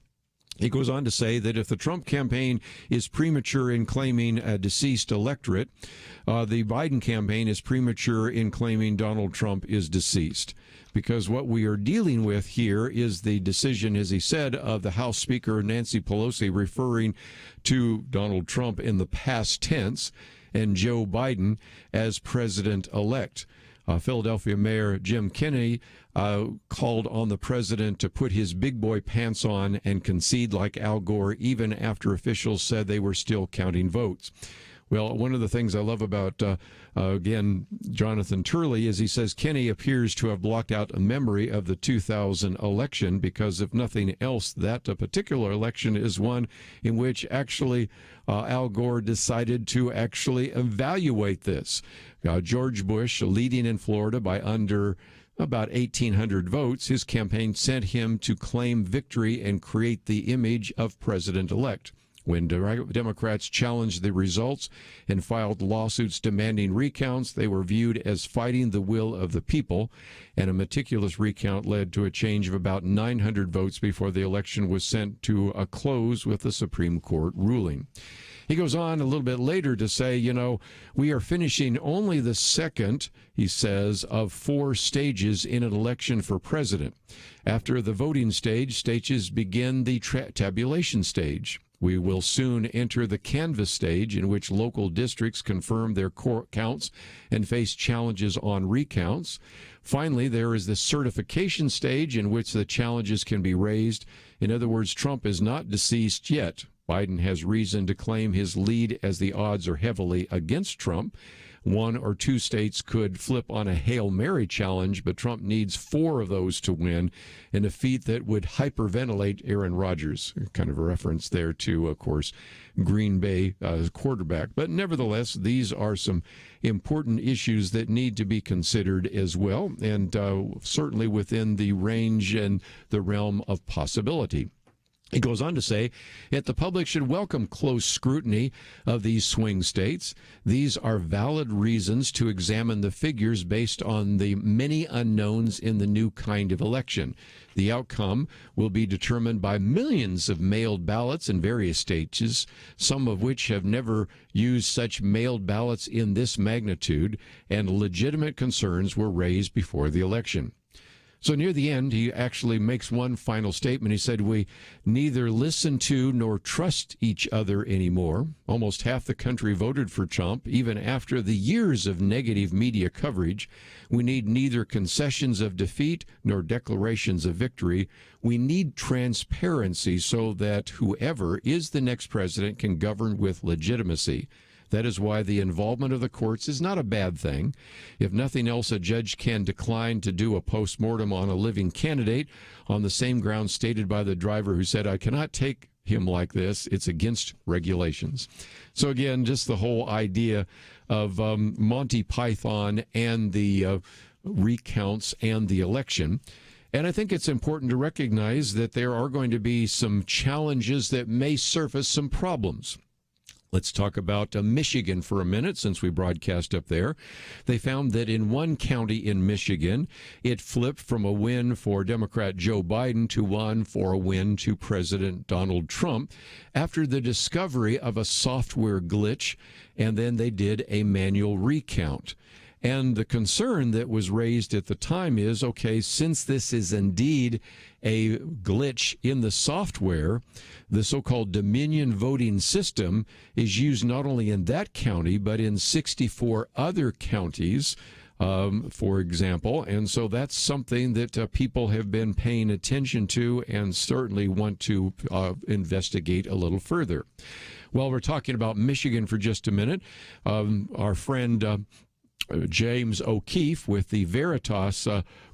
He goes on to say that if the Trump campaign is premature in claiming a deceased electorate, the Biden campaign is premature in claiming Donald Trump is deceased. Because what we are dealing with here is the decision, as he said, of the House Speaker Nancy Pelosi referring to Donald Trump in the past tense and Joe Biden as president-elect. Philadelphia Mayor Jim Kennedy called on the president to put his big boy pants on and concede like Al Gore, even after officials said they were still counting votes. Well, one of the things I love about, again, Jonathan Turley is he says Kennedy appears to have blocked out a memory of the 2000 election because, if nothing else, that particular election is one in which actually Al Gore decided to actually evaluate this. George Bush, leading in Florida by under about 1,800 votes, his campaign sent him to claim victory and create the image of president-elect. When Democrats challenged the results and filed lawsuits demanding recounts, they were viewed as fighting the will of the people, and a meticulous recount led to a change of about 900 votes before the election was sent to a close with the Supreme Court ruling. He goes on a little bit later to say, we are finishing only the second, he says, of 4 stages in an election for president. After the voting stage, stages begin the tabulation stage. We will soon enter the canvass stage, in which local districts confirm their counts and face challenges on recounts. Finally, there is the certification stage, in which the challenges can be raised. In other words, Trump is not deceased yet. Biden has reason to claim his lead, as the odds are heavily against Trump. 1 or 2 states could flip on a Hail Mary challenge, but Trump needs 4 of those to win, in a feat that would hyperventilate Aaron Rodgers. Kind of a reference there to, of course, Green Bay quarterback. But nevertheless, these are some important issues that need to be considered as well, and certainly within the range and the realm of possibility. He goes on to say that the public should welcome close scrutiny of these swing states. These are valid reasons to examine the figures based on the many unknowns in the new kind of election. The outcome will be determined by millions of mailed ballots in various states, some of which have never used such mailed ballots in this magnitude, and legitimate concerns were raised before the election. So near the end, he actually makes one final statement. He said, we neither listen to nor trust each other anymore. Almost half the country voted for Trump, even after the years of negative media coverage. We need neither concessions of defeat nor declarations of victory. We need transparency so that whoever is the next president can govern with legitimacy. That is why the involvement of the courts is not a bad thing. If nothing else, a judge can decline to do a postmortem on a living candidate on the same grounds stated by the driver who said, I cannot take him like this. It's against regulations. So again, just the whole idea of Monty Python and the recounts and the election. And I think it's important to recognize that there are going to be some challenges that may surface some problems. Let's talk about Michigan for a minute, since we broadcast up there. They found that in one county in Michigan, it flipped from a win for Democrat Joe Biden to one for a win to President Donald Trump after the discovery of a software glitch, and then they did a manual recount. And the concern that was raised at the time is, okay, since this is indeed a glitch in the software, the so-called Dominion voting system is used not only in that county, but in 64 other counties, for example. And so that's something that people have been paying attention to and certainly want to investigate a little further. Well, we're talking about Michigan for just a minute. Our friend James O'Keefe with the Veritas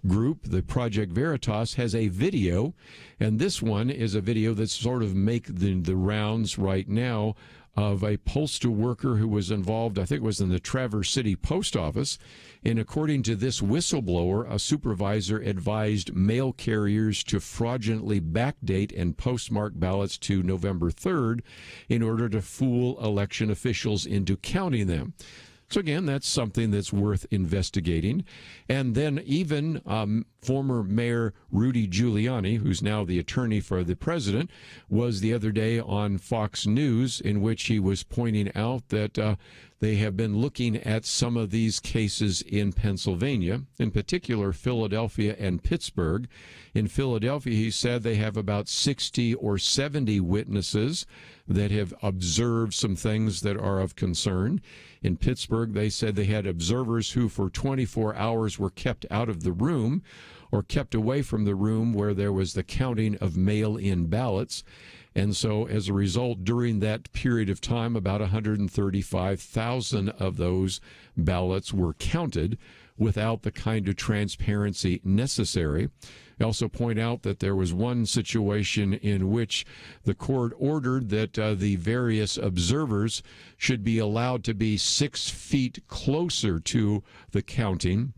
group, the Project Veritas, has a video, and this one is a video that's sort of make the rounds right now of a postal worker who was involved, I think it was in the Traverse City Post Office, and according to this whistleblower, a supervisor advised mail carriers to fraudulently backdate and postmark ballots to November 3rd in order to fool election officials into counting them. So again, that's something that's worth investigating. And then even former Mayor Rudy Giuliani, who's now the attorney for the president, was the other day on Fox News, in which he was pointing out that they have been looking at some of these cases in Pennsylvania, in particular Philadelphia and Pittsburgh. In Philadelphia, he said they have about 60 or 70 witnesses that have observed some things that are of concern. In Pittsburgh, they said they had observers who for 24 hours were kept out of the room or kept away from the room where there was the counting of mail-in ballots. And so as a result, during that period of time, about 135,000 of those ballots were counted without the kind of transparency necessary. They also point out that there was one situation in which the court ordered that the various observers should be allowed to be 6 feet closer to the counting.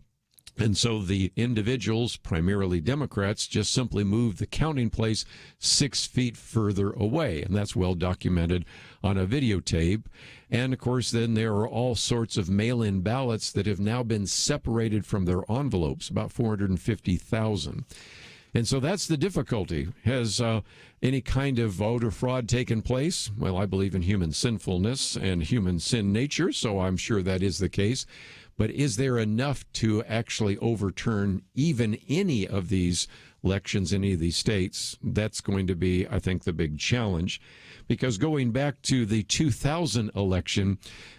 And so the individuals, primarily Democrats, just simply moved the counting place 6 feet further away. And that's well documented on a videotape. And, of course, then there are all sorts of mail-in ballots that have now been separated from their envelopes, about 450,000. And so that's the difficulty. Has any kind of voter fraud taken place? Well, I believe in human sinfulness and human sin nature, so I'm sure that is the case. But is there enough to actually overturn even any of these elections in any of these states? That's going to be, I think, the big challenge. Because going back to the 2000 election,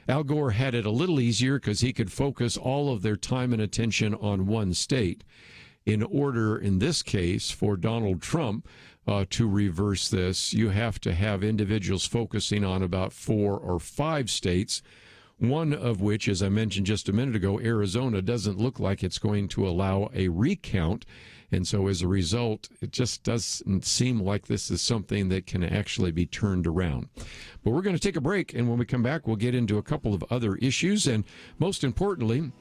Al Gore had it a little easier because he could focus all of their time and attention on one state. In order, in this case, for Donald Trump to reverse this, you have to have individuals focusing on about 4 or 5 states, one of which, as I mentioned just a minute ago, Arizona, doesn't look like it's going to allow a recount. And so as a result, it just doesn't seem like this is something that can actually be turned around. But we're going to take a break, and when we come back, we'll get into a couple of other issues. And most importantly,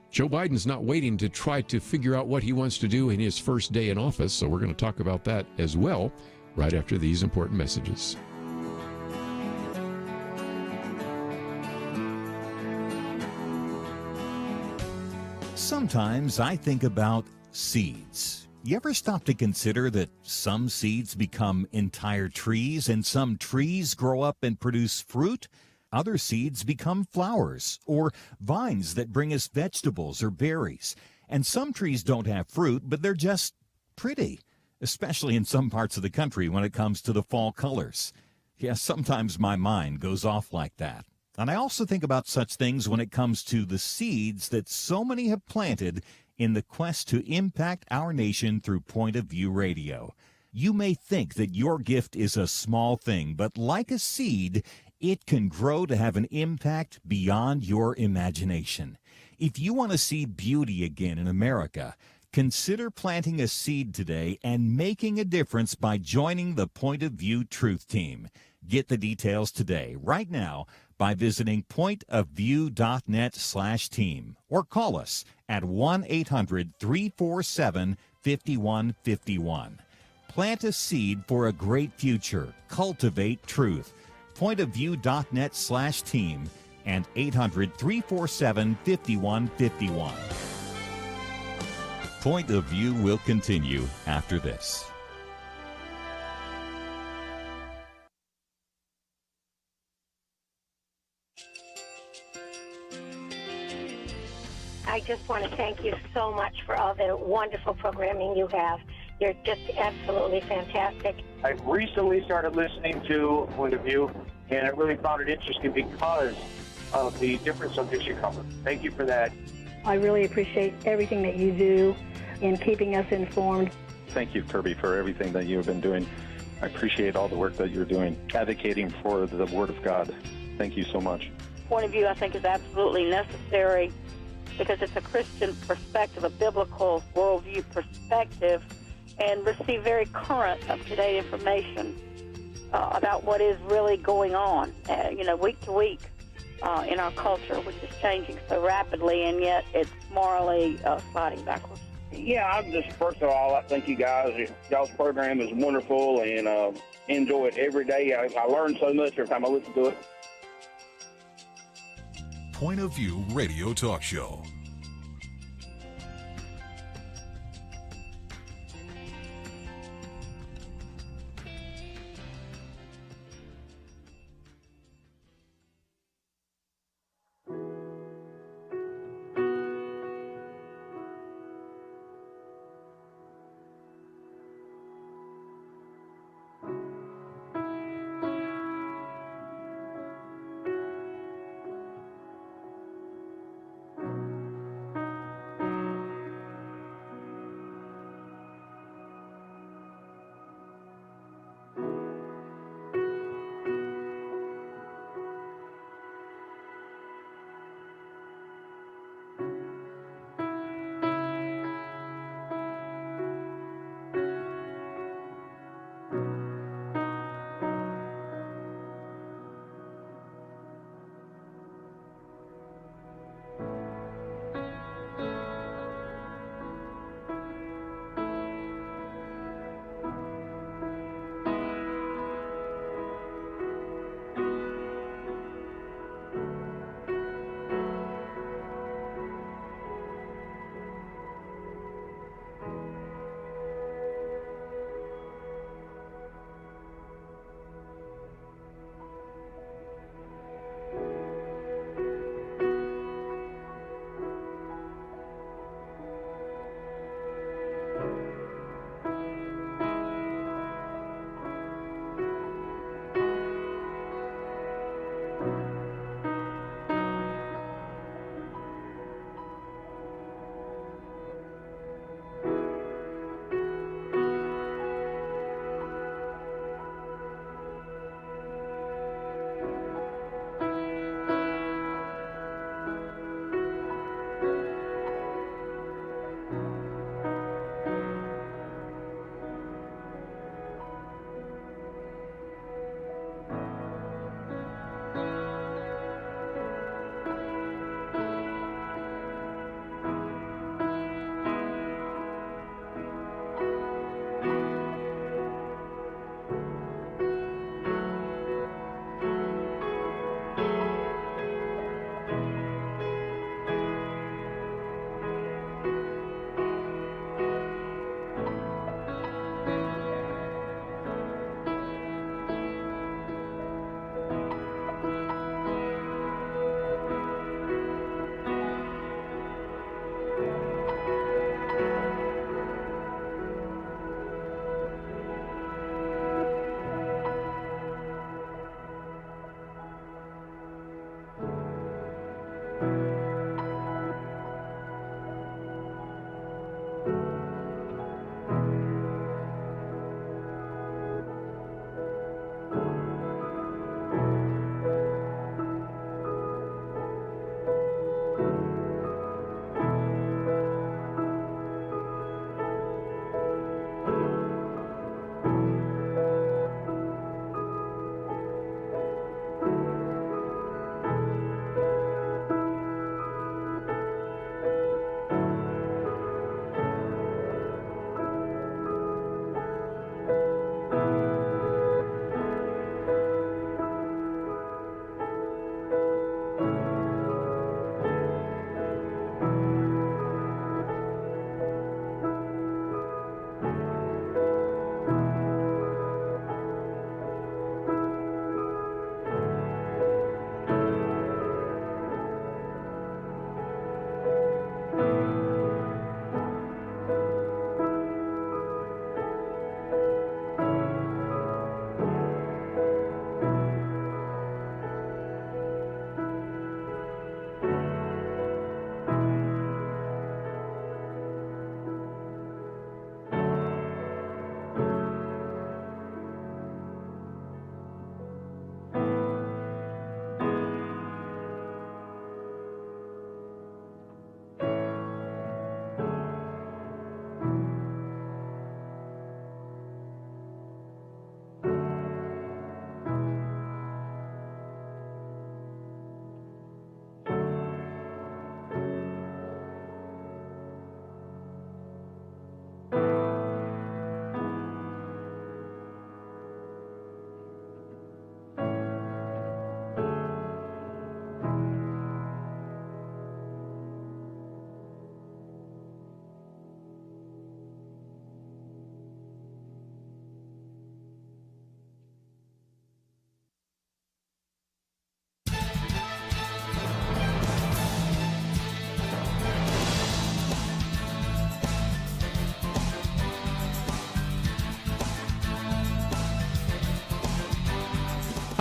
Joe Biden's not waiting to try to figure out what he wants to do in his first day in office. So we're going to talk about that as well right after these important messages. Sometimes I think about seeds. You ever stop to consider that some seeds become entire trees and some trees grow up and produce fruit? Other seeds become flowers or vines that bring us vegetables or berries. And some trees don't have fruit, but they're just pretty, especially in some parts of the country when it comes to the fall colors. Yes, sometimes my mind goes off like that. And I also think about such things when it comes to the seeds that so many have planted in the quest to impact our nation through Point of View Radio. You may think that your gift is a small thing, but like a seed, it can grow to have an impact beyond your imagination. If you want to see beauty again in America, consider planting a seed today and making a difference by joining the Point of View Truth Team. Get the details today, right now, by visiting pointofview.net/team or call us at 1-800-347-5151. Plant a seed for a great future. Cultivate truth. pointofview.net/team and 800-347-5151. Point of View will continue after this. I just want to thank you so much for all the wonderful programming you have. You're just absolutely fantastic. I recently started listening to Point of View, and I really found it interesting because of the different subjects you cover. Thank you for that. I really appreciate everything that you do in keeping us informed. Thank you, Kerby, for everything that you have been doing. I appreciate all the work that you're doing, advocating for the Word of God. Thank you so much. Point of view, I think, is absolutely necessary because it's a Christian perspective, a biblical worldview perspective, and receive very current, up-to-date information about what is really going on, week to week in our culture, which is changing so rapidly, and yet it's morally sliding backwards. Yeah, first of all, I thank you guys. Y'all's program is wonderful, and enjoy it every day. I learn so much every time I listen to it. Point of View Radio Talk Show.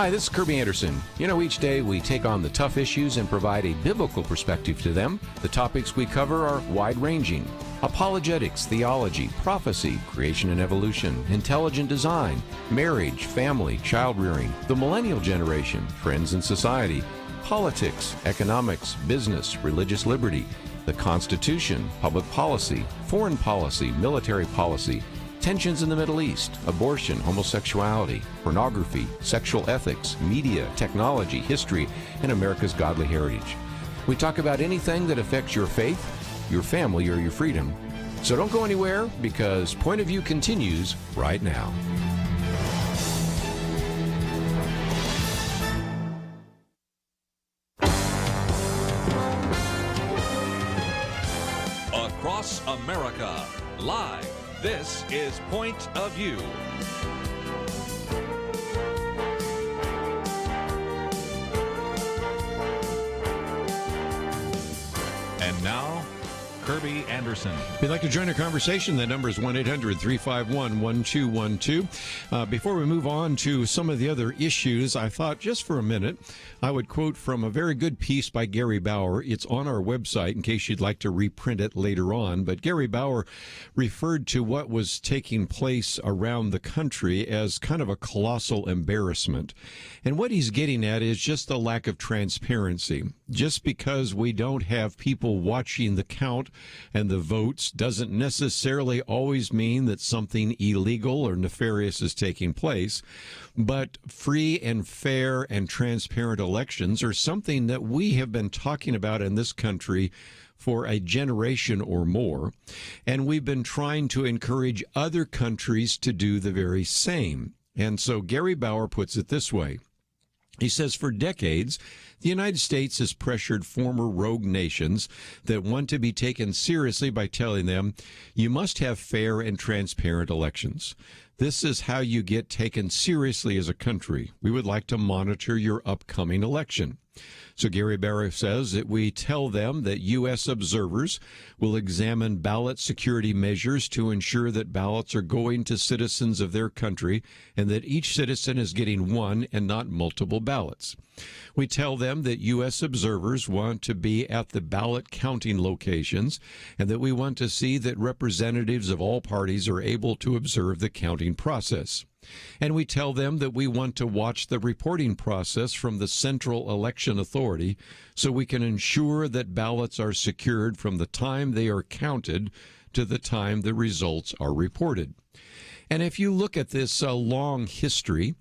Hi, this is Kerby Anderson. You know, each day we take on the tough issues and provide a biblical perspective to them. The topics we cover are wide-ranging. Apologetics, theology, prophecy, creation and evolution, intelligent design, marriage, family, child-rearing, the millennial generation, friends and society, politics, economics, business, religious liberty, the Constitution, public policy, foreign policy, military policy, tensions in the Middle East, abortion, homosexuality, pornography, sexual ethics, media, technology, history, and America's godly heritage. We talk about anything that affects your faith, your family, or your freedom. So don't go anywhere, because Point of View continues right now. Across America, live. This is Point of View. And now, Kerby Anderson. If you'd like to join our conversation, the number is 1-800-351-1212. Before we move on to some of the other issues, I thought just for a minute I would quote from a very good piece by Gary Bauer. It's on our website in case you'd like to reprint it later on. But Gary Bauer referred to what was taking place around the country as kind of a colossal embarrassment. And what he's getting at is just the lack of transparency. Just because we don't have people watching the count and the votes doesn't necessarily always mean that something illegal or nefarious is taking place. But free and fair and transparent elections are something that we have been talking about in this country for a generation or more, and we've been trying to encourage other countries to do the very same. And so Gary Bauer puts it this way. He says, for decades, the United States has pressured former rogue nations that want to be taken seriously by telling them, you must have fair and transparent elections. This is how you get taken seriously as a country. We would like to monitor your upcoming election. So Gary Bauer says that we tell them that U.S. observers will examine ballot security measures to ensure that ballots are going to citizens of their country and that each citizen is getting one and not multiple ballots. We tell them that U.S. observers want to be at the ballot counting locations and that we want to see that representatives of all parties are able to observe the counting process. And we tell them that we want to watch the reporting process from the Central Election Authority so we can ensure that ballots are secured from the time they are counted to the time the results are reported. And if you look at this long history,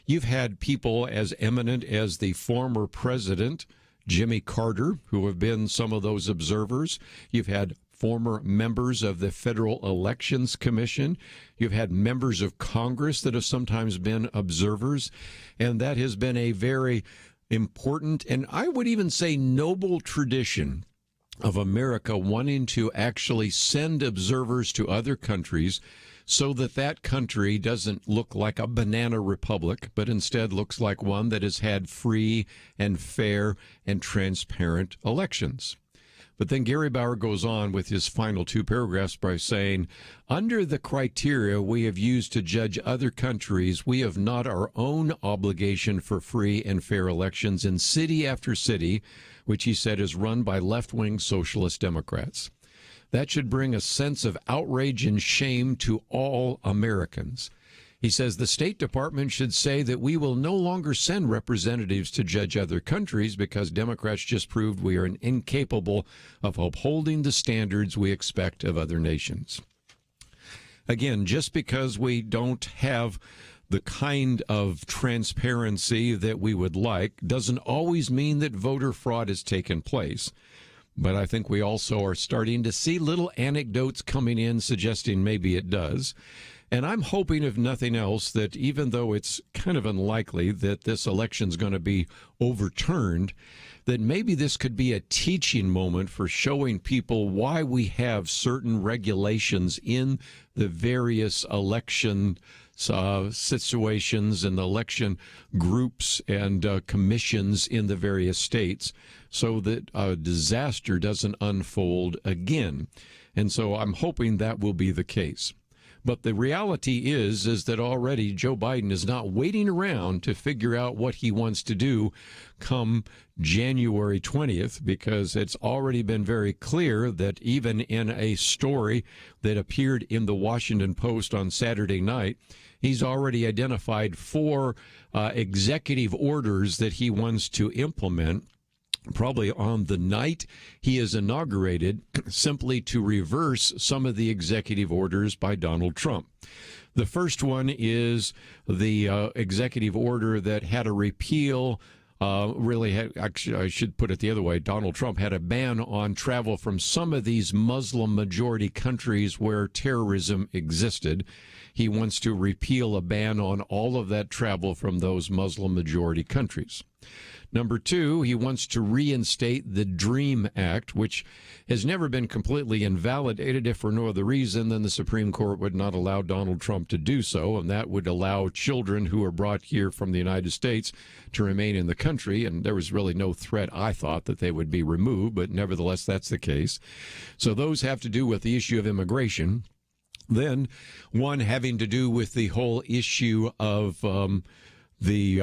you've had people as eminent as the former president, Jimmy Carter, who have been some of those observers. You've had former members of the Federal Elections Commission. You've had members of Congress that have sometimes been observers, and that has been a very important and I would even say noble tradition of America wanting to actually send observers to other countries so that that country doesn't look like a banana republic, but instead looks like one that has had free and fair and transparent elections. But then Gary Bauer goes on with his final two paragraphs by saying, under the criteria we have used to judge other countries, we have not our own obligation for free and fair elections in city after city, which he said is run by left-wing socialist Democrats. That should bring a sense of outrage and shame to all Americans. He says the State Department should say that we will no longer send representatives to judge other countries because Democrats just proved we are incapable of upholding the standards we expect of other nations. Again, just because we don't have the kind of transparency that we would like doesn't always mean that voter fraud has taken place. But I think we also are starting to see little anecdotes coming in suggesting maybe it does. And I'm hoping, if nothing else, that even though it's kind of unlikely that this election's going to be overturned, that maybe this could be a teaching moment for showing people why we have certain regulations in the various election situations and election groups and commissions in the various states so that a disaster doesn't unfold again. And so I'm hoping that will be the case. But the reality is that already Joe Biden is not waiting around to figure out what he wants to do come January 20th, because it's already been very clear that even in a story that appeared in the Washington Post on Saturday night, he's already identified 4 executive orders that he wants to implement, probably on the night he is inaugurated, simply to reverse some of the executive orders by Donald Trump. The first one is the executive order that had a repeal. Actually, I should put it the other way. Donald Trump had a ban on travel from some of these Muslim majority countries where terrorism existed. He wants to repeal a ban on all of that travel from those Muslim majority countries. Number 2, he wants to reinstate the DREAM Act, which has never been completely invalidated, if for no other reason than the Supreme Court would not allow Donald Trump to do so, and that would allow children who are brought here from the United States to remain in the country, and there was really no threat, I thought, that they would be removed, but nevertheless, that's the case. So those have to do with the issue of immigration. Then one having to do with the whole issue of the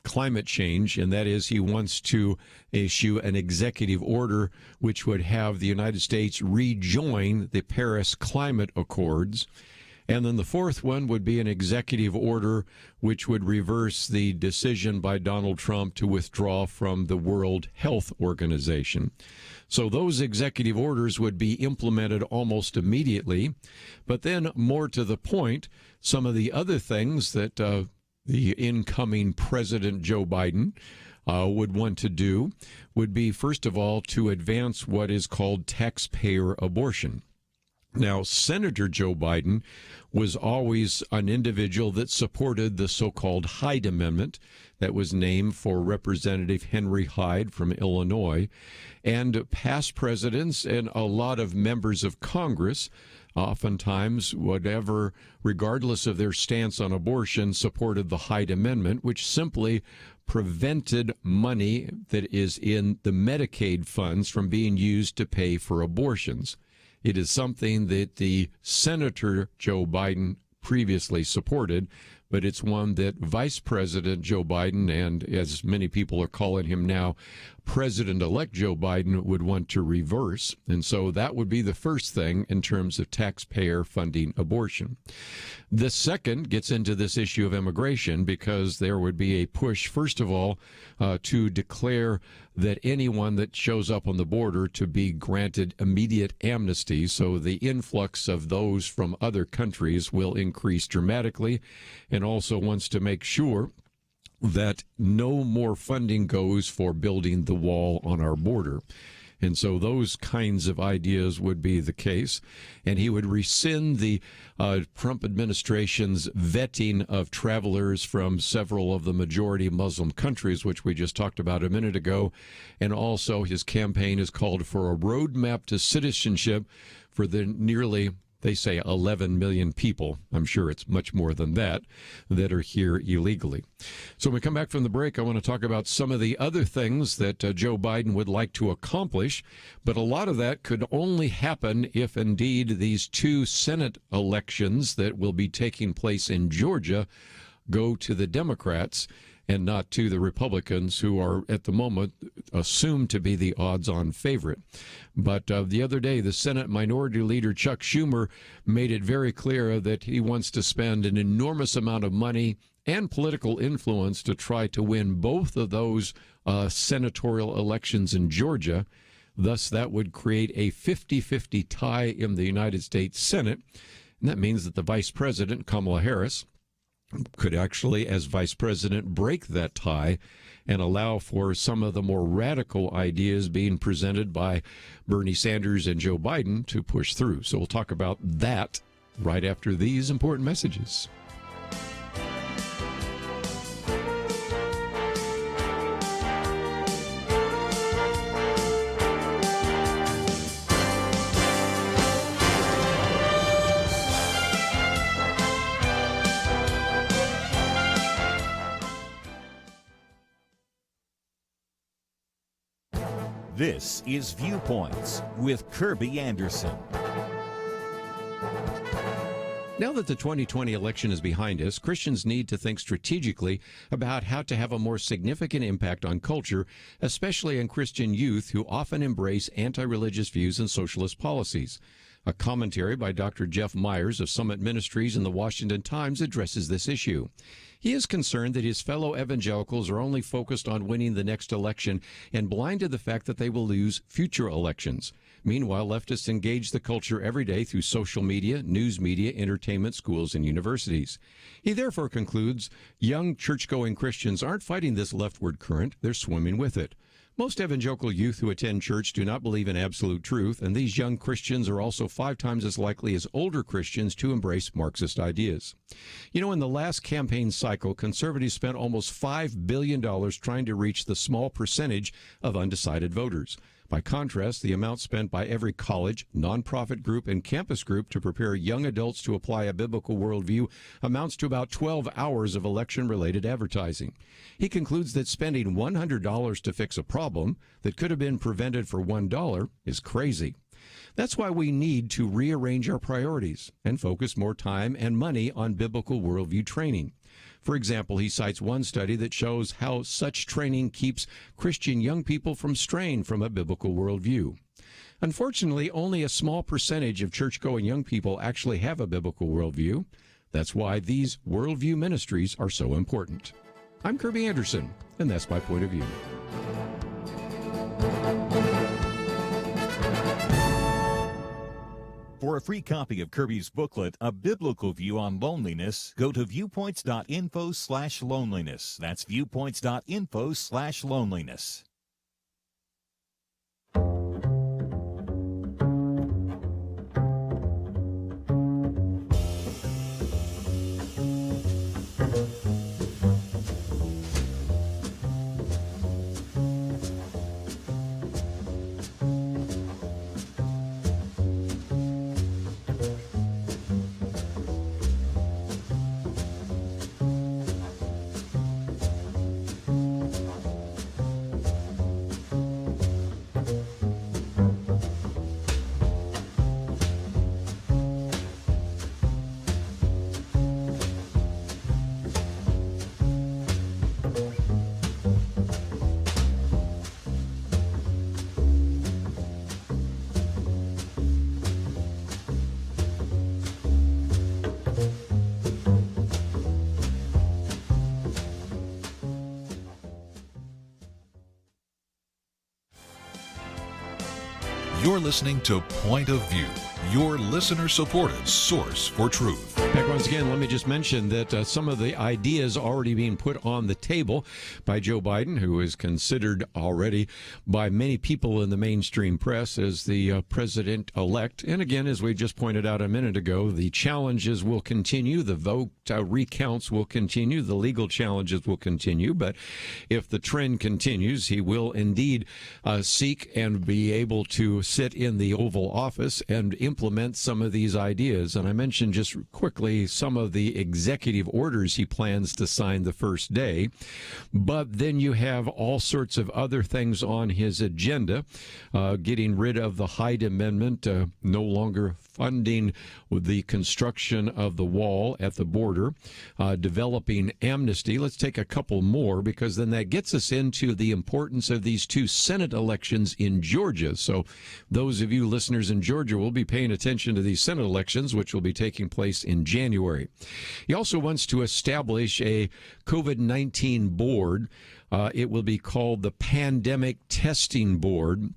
climate change, and that is he wants to issue an executive order which would have the United States rejoin the Paris Climate Accords. And then the fourth one would be an executive order which would reverse the decision by Donald Trump to withdraw from the World Health Organization. So those executive orders would be implemented almost immediately. But then, more to the point, some of the other things that the incoming President Joe Biden would want to do would be, first of all, to advance what is called taxpayer abortion. Now, Senator Joe Biden was always an individual that supported the so-called Hyde Amendment that was named for Representative Henry Hyde from Illinois. And past presidents and a lot of members of Congress, oftentimes, regardless of their stance on abortion, supported the Hyde Amendment, which simply prevented money that is in the Medicaid funds from being used to pay for abortions. It is something that the Senator Joe Biden previously supported, but it's one that Vice President Joe Biden, and as many people are calling him now, President-elect Joe Biden, would want to reverse. And so that would be the first thing in terms of taxpayer funding abortion. The second gets into this issue of immigration, because there would be a push, first of all, to declare that anyone that shows up on the border to be granted immediate amnesty. So the influx of those from other countries will increase dramatically, and also wants to make sure that no more funding goes for building the wall on our border. And so those kinds of ideas would be the case. And he would rescind the Trump administration's vetting of travelers from several of the majority Muslim countries, which we just talked about a minute ago. And also his campaign is called for a roadmap to citizenship for the nearly, they say, 11 million people. I'm sure it's much more than that are here illegally. So when we come back from the break, I want to talk about some of the other things that Joe Biden would like to accomplish. But a lot of that could only happen if indeed these 2 Senate elections that will be taking place in Georgia go to the Democrats and not to the Republicans, who are at the moment assumed to be the odds-on favorite. But the other day, the Senate Minority Leader Chuck Schumer made it very clear that he wants to spend an enormous amount of money and political influence to try to win both of those senatorial elections in Georgia. Thus, that would create a 50-50 tie in the United States Senate. And that means that the Vice President, Kamala Harris, could actually, as vice president, break that tie and allow for some of the more radical ideas being presented by Bernie Sanders and Joe Biden to push through. So we'll talk about that right after these important messages. This is Viewpoints with Kerby Anderson. Now that the 2020 election is behind us, Christians need to think strategically about how to have a more significant impact on culture, especially in Christian youth who often embrace anti-religious views and socialist policies. A commentary by Dr. Jeff Myers of Summit Ministries in the Washington Times addresses this issue. He is concerned that his fellow evangelicals are only focused on winning the next election and blind to the fact that they will lose future elections. Meanwhile, leftists engage the culture every day through social media, news media, entertainment, schools, and universities. He therefore concludes young church-going Christians aren't fighting this leftward current, they're swimming with it. Most evangelical youth who attend church do not believe in absolute truth, and these young Christians are also 5 times as likely as older Christians to embrace Marxist ideas. You know, in the last campaign cycle, conservatives spent almost $5 billion trying to reach the small percentage of undecided voters. By contrast, the amount spent by every college, nonprofit group, and campus group to prepare young adults to apply a biblical worldview amounts to about 12 hours of election-related advertising. He concludes that spending $100 to fix a problem that could have been prevented for $1 is crazy. That's why we need to rearrange our priorities and focus more time and money on biblical worldview training. For example, he cites one study that shows how such training keeps Christian young people from straying from a biblical worldview. Unfortunately, only a small percentage of church-going young people actually have a biblical worldview. That's why these worldview ministries are so important. I'm Kerby Anderson, and that's my point of view. For a free copy of Kerby's booklet, A Biblical View on Loneliness, go to viewpoints.info/loneliness. That's viewpoints.info/loneliness. You're listening to Point of View, your listener-supported source for truth. Back once again, let me just mention that some of the ideas already being put on the table by Joe Biden, who is considered already by many people in the mainstream press as the president-elect. And again, as we just pointed out a minute ago, the challenges will continue. The vote recounts will continue. The legal challenges will continue. But if the trend continues, he will indeed seek and be able to sit in the Oval Office and implement some of these ideas. And I mentioned just quickly some of the executive orders he plans to sign the first day. But then you have all sorts of other things on his agenda, getting rid of the Hyde Amendment, no longer funding the construction of the wall at the border, developing amnesty. Let's take a couple more, because then that gets us into the importance of these 2 Senate elections in Georgia. So those of you listeners in Georgia will be paying attention to these Senate elections, which will be taking place in January. He also wants to establish a COVID-19 board. It will be called the Pandemic Testing Board,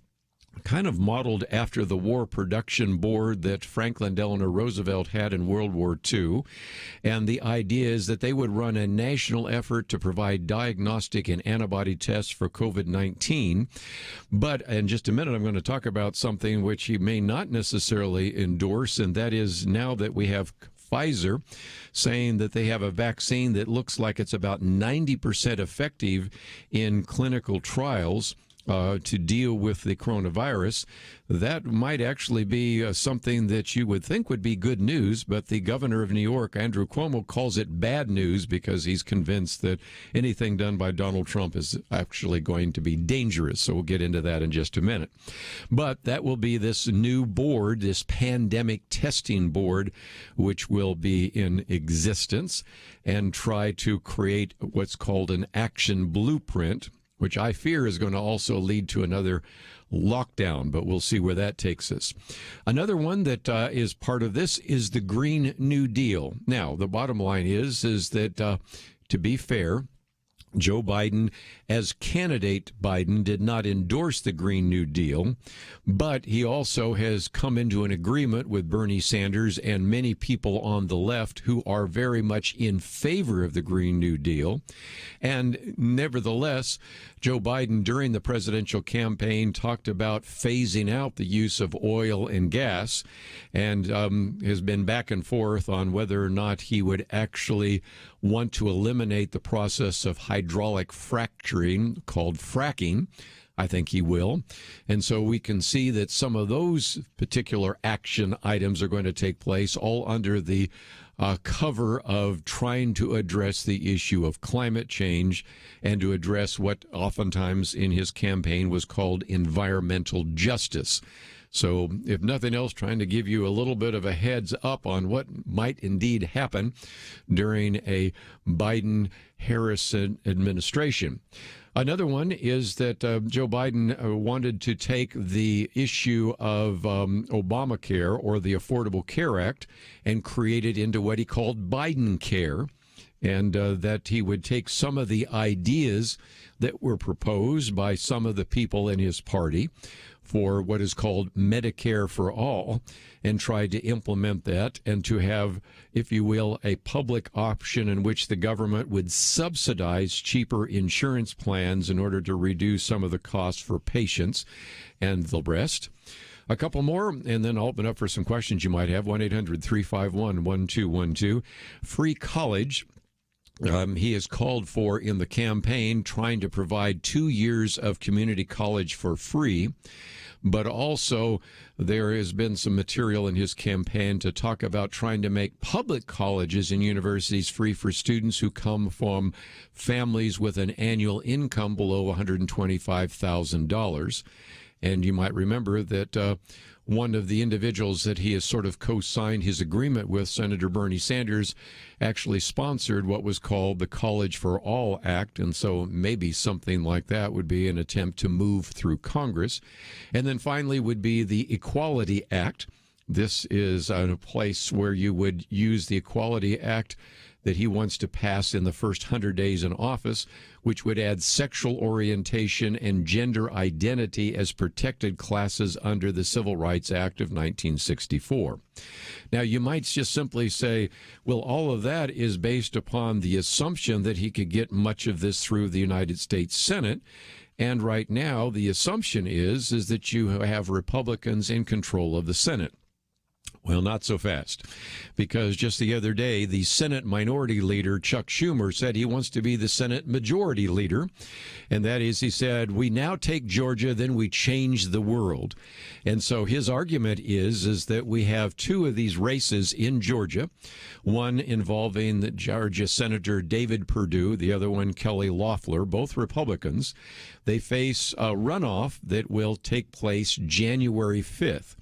kind of modeled after the War Production Board that Franklin Delano Roosevelt had in World War II. And the idea is that they would run a national effort to provide diagnostic and antibody tests for COVID-19. But in just a minute, I'm going to talk about something which he may not necessarily endorse, and that is now that we have Pfizer saying that they have a vaccine that looks like it's about 90% effective in clinical trials. to deal with the coronavirus, that might actually be something that you would think would be good news, but the governor of New York, Andrew Cuomo, calls it bad news because he's convinced that anything done by Donald Trump is actually going to be dangerous. So we'll get into that in just a minute. But that will be this new board, this pandemic testing board, which will be in existence and try to create what's called an action blueprint, which I fear is going to also lead to another lockdown, but we'll see where that takes us. Another one that is part of this is the Green New Deal. Now, the bottom line is that, to be fair, Joe Biden, as candidate Biden, did not endorse the Green New Deal, but he also has come into an agreement with Bernie Sanders and many people on the left who are very much in favor of the Green New Deal. And nevertheless, Joe Biden, during the presidential campaign, talked about phasing out the use of oil and gas and has been back and forth on whether or not he would actually want to eliminate the process of hydraulic fracturing called fracking. I think he will. And so we can see that some of those particular action items are going to take place all under the cover of trying to address the issue of climate change and to address what oftentimes in his campaign was called environmental justice. So if nothing else, trying to give you a little bit of a heads up on what might indeed happen during a Biden-Harris administration. Another one is that Joe Biden wanted to take the issue of Obamacare or the Affordable Care Act and create it into what he called Biden Care, and that he would take some of the ideas that were proposed by some of the people in his party for what is called Medicare for All and try to implement that and to have, if you will, a public option in which the government would subsidize cheaper insurance plans in order to reduce some of the costs for patients and the rest. A couple more, and then I'll open up for some questions you might have. 1-800-351-1212. Free college. He has called for in the campaign trying to provide 2 years of community college for free. But also there has been some material in his campaign to talk about trying to make public colleges and universities free for students who come from families with an annual income below $125,000. And you might remember that one of the individuals that he has sort of co-signed his agreement with, Senator Bernie Sanders, actually sponsored what was called the College for All Act. And so maybe something like that would be an attempt to move through Congress. And then finally would be the Equality Act. This is a place where you would use the Equality Act that he wants to pass in the first 100 days in office, which would add sexual orientation and gender identity as protected classes under the Civil Rights Act of 1964. Now, you might just simply say, well, all of that is based upon the assumption that he could get much of this through the United States Senate. And right now, the assumption is that you have Republicans in control of the Senate. Well, not so fast, because just the other day, the Senate Minority Leader, Chuck Schumer, said he wants to be the Senate Majority Leader. And that is, he said, we now take Georgia, then we change the world. And so his argument is that we have two of these races in Georgia, one involving the Georgia Senator David Perdue, the other one Kelly Loeffler, both Republicans. They face a runoff that will take place January 5th.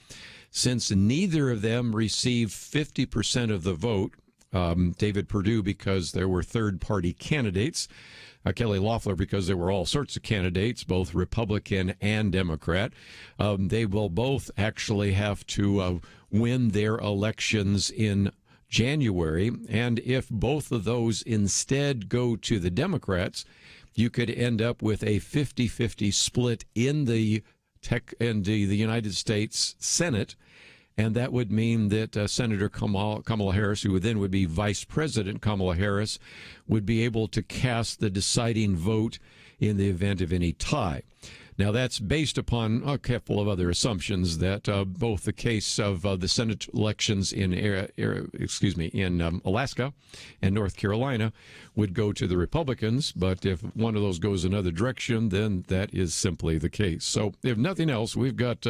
Since neither of them received 50% of the vote, David Perdue because there were third-party candidates, Kelly Loeffler because there were all sorts of candidates, both Republican and Democrat, they will both actually have to win their elections in January. And if both of those instead go to the Democrats, you could end up with a 50-50 split in the United States Senate, and that would mean that Senator Kamala Harris, who then would be Vice President Kamala Harris, would be able to cast the deciding vote in the event of any tie. Now, that's based upon a couple of other assumptions that both the case of the Senate elections in Alaska and North Carolina would go to the Republicans, but if one of those goes another direction, then that is simply the case. So, if nothing else, we've got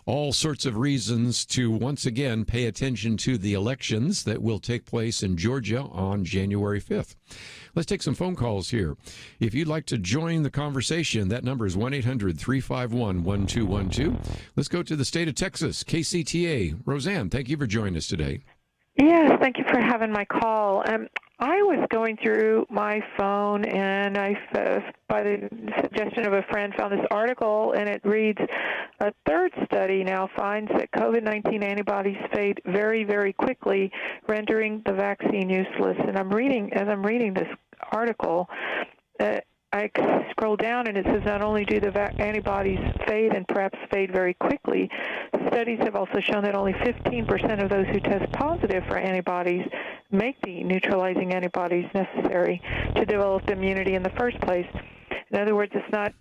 all sorts of reasons to once again pay attention to the elections that will take place in Georgia on January 5th. Let's take some phone calls here. If you'd like to join the conversation, that number is 1-800-351-1212. Let's go to the state of Texas, KCTA. Roseanne, thank you for joining us today. Yes, thank you for having my call. I was going through my phone, and I, by the suggestion of a friend, found this article, and it reads, a third study now finds that COVID-19 antibodies fade very, very quickly, rendering the vaccine useless. And as I'm reading this article, I scroll down, and it says not only do the antibodies fade and perhaps fade very quickly, studies have also shown that only 15% of those who test positive for antibodies make the neutralizing antibodies necessary to develop immunity in the first place. In other words, it's not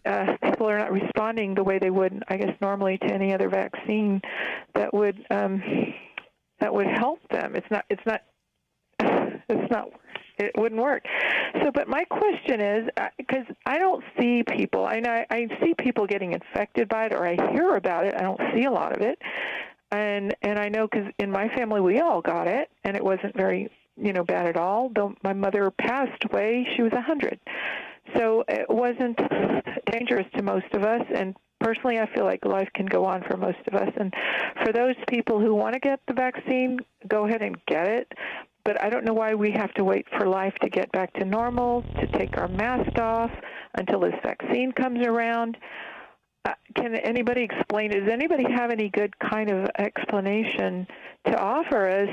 people are not responding the way they would, I guess, normally to any other vaccine that would help them. It wouldn't work. So, but my question is, because I don't see people, I see people getting infected by it, or I hear about it. I don't see a lot of it, and I know because in my family we all got it, and it wasn't very bad at all. Though my mother passed away, she was 100, so it wasn't dangerous to most of us. And personally, I feel like life can go on for most of us. And for those people who want to get the vaccine, go ahead and get it. But I don't know why we have to wait for life to get back to normal, to take our mask off until this vaccine comes around. Can anybody explain? Does anybody have any good kind of explanation to offer us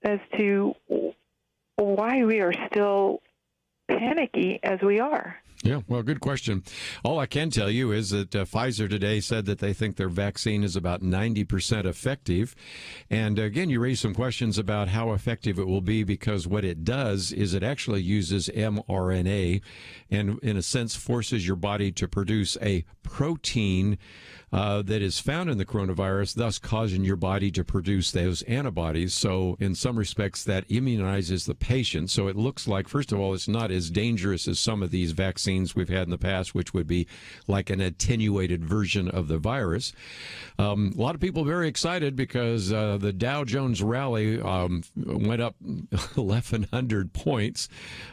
as to why we are still panicky as we are? Yeah, well, good question. All I can tell you is that Pfizer today said that they think their vaccine is about 90% effective. And again, you raised some questions about how effective it will be, because what it does is it actually uses mRNA and, in a sense, forces your body to produce a protein that is found in the coronavirus, thus causing your body to produce those antibodies. So in some respects, that immunizes the patient. So it looks like, first of all, it's not as dangerous as some of these vaccines we've had in the past, which would be like an attenuated version of the virus. A lot of people very excited because the Dow Jones rally went up 1,100 points,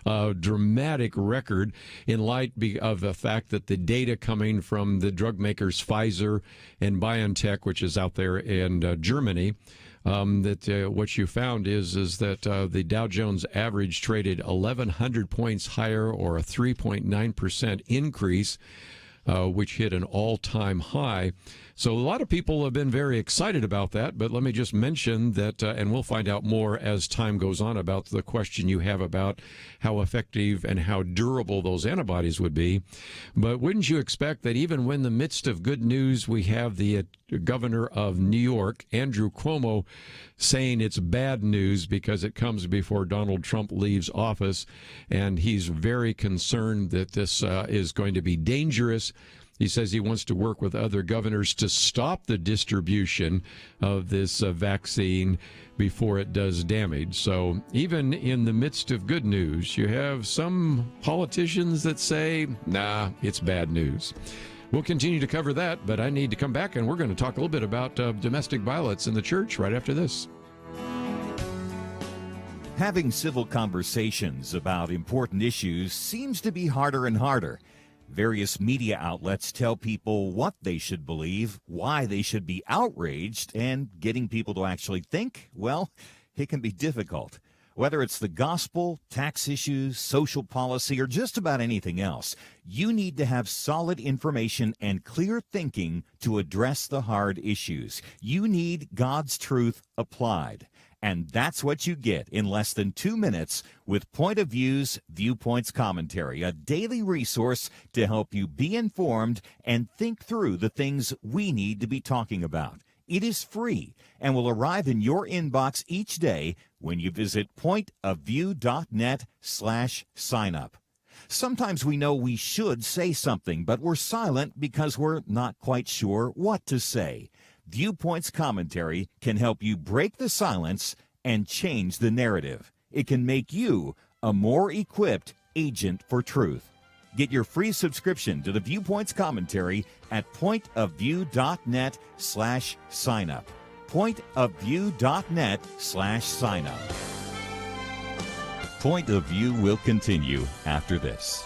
dramatic record in light of the fact that the data coming from the drug makers Pfizer and BioNTech, which is out there in Germany, what you found is that the Dow Jones average traded 1,100 points higher, or a 3.9% increase, which hit an all-time high. So a lot of people have been very excited about that, but let me just mention that, and we'll find out more as time goes on about the question you have about how effective and how durable those antibodies would be. But wouldn't you expect that even when in the midst of good news, we have the governor of New York, Andrew Cuomo, saying it's bad news because it comes before Donald Trump leaves office, and he's very concerned that this is going to be dangerous. He says he wants to work with other governors to stop the distribution of this vaccine before it does damage. So even in the midst of good news, you have some politicians that say, nah, it's bad news. We'll continue to cover that, but I need to come back, and we're going to talk a little bit about domestic violence in the church right after this. Having civil conversations about important issues seems to be harder and harder. Various media outlets tell people what they should believe, why they should be outraged, and getting people to actually think, well, it can be difficult. Whether it's the gospel, tax issues, social policy, or just about anything else, you need to have solid information and clear thinking to address the hard issues. You need God's truth applied. And that's what you get in less than 2 minutes with Point of View's Viewpoints Commentary, a daily resource to help you be informed and think through the things we need to be talking about. It is free and will arrive in your inbox each day when you visit pointofview.net/signup. Sometimes we know we should say something, but we're silent because we're not quite sure what to say. Viewpoints Commentary can help you break the silence and change the narrative. It can make you a more equipped agent for truth. Get your free subscription to the Viewpoints Commentary at pointofview.net/signup. pointofview.net/signup. Point of View will continue after this.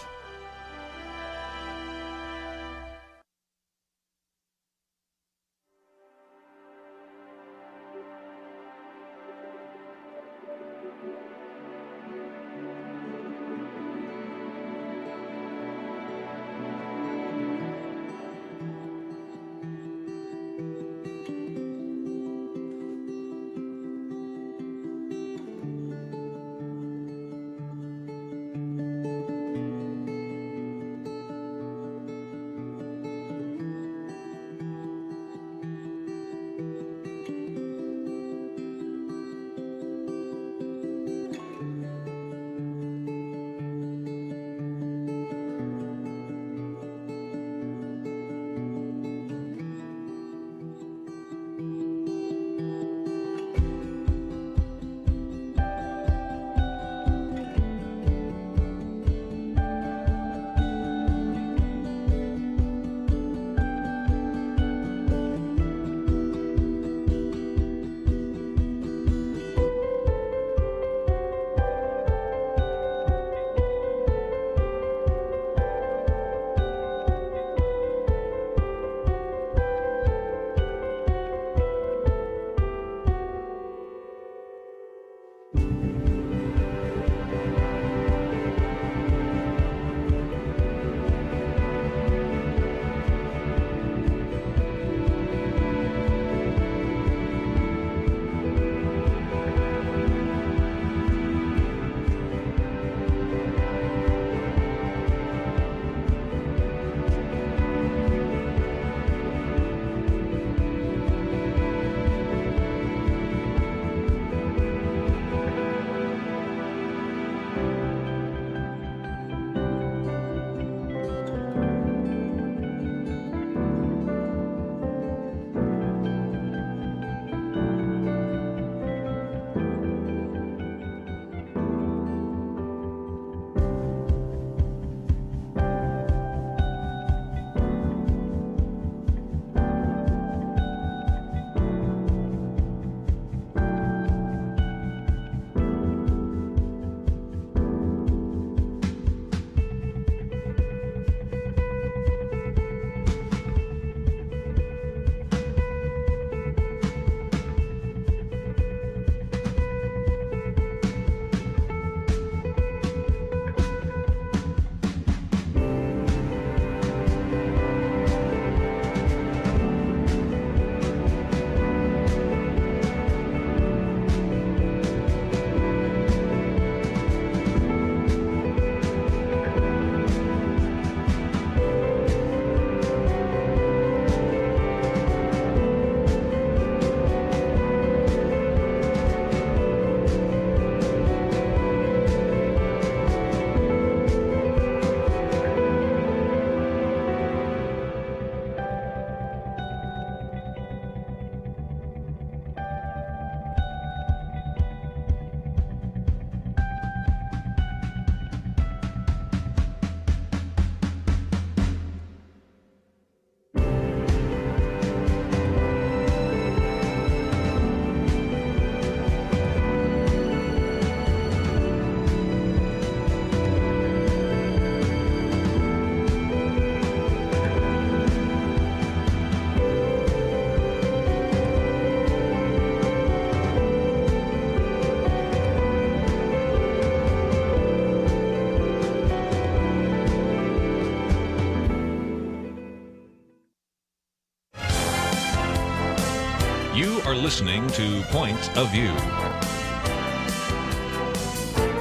You are listening to Point of View.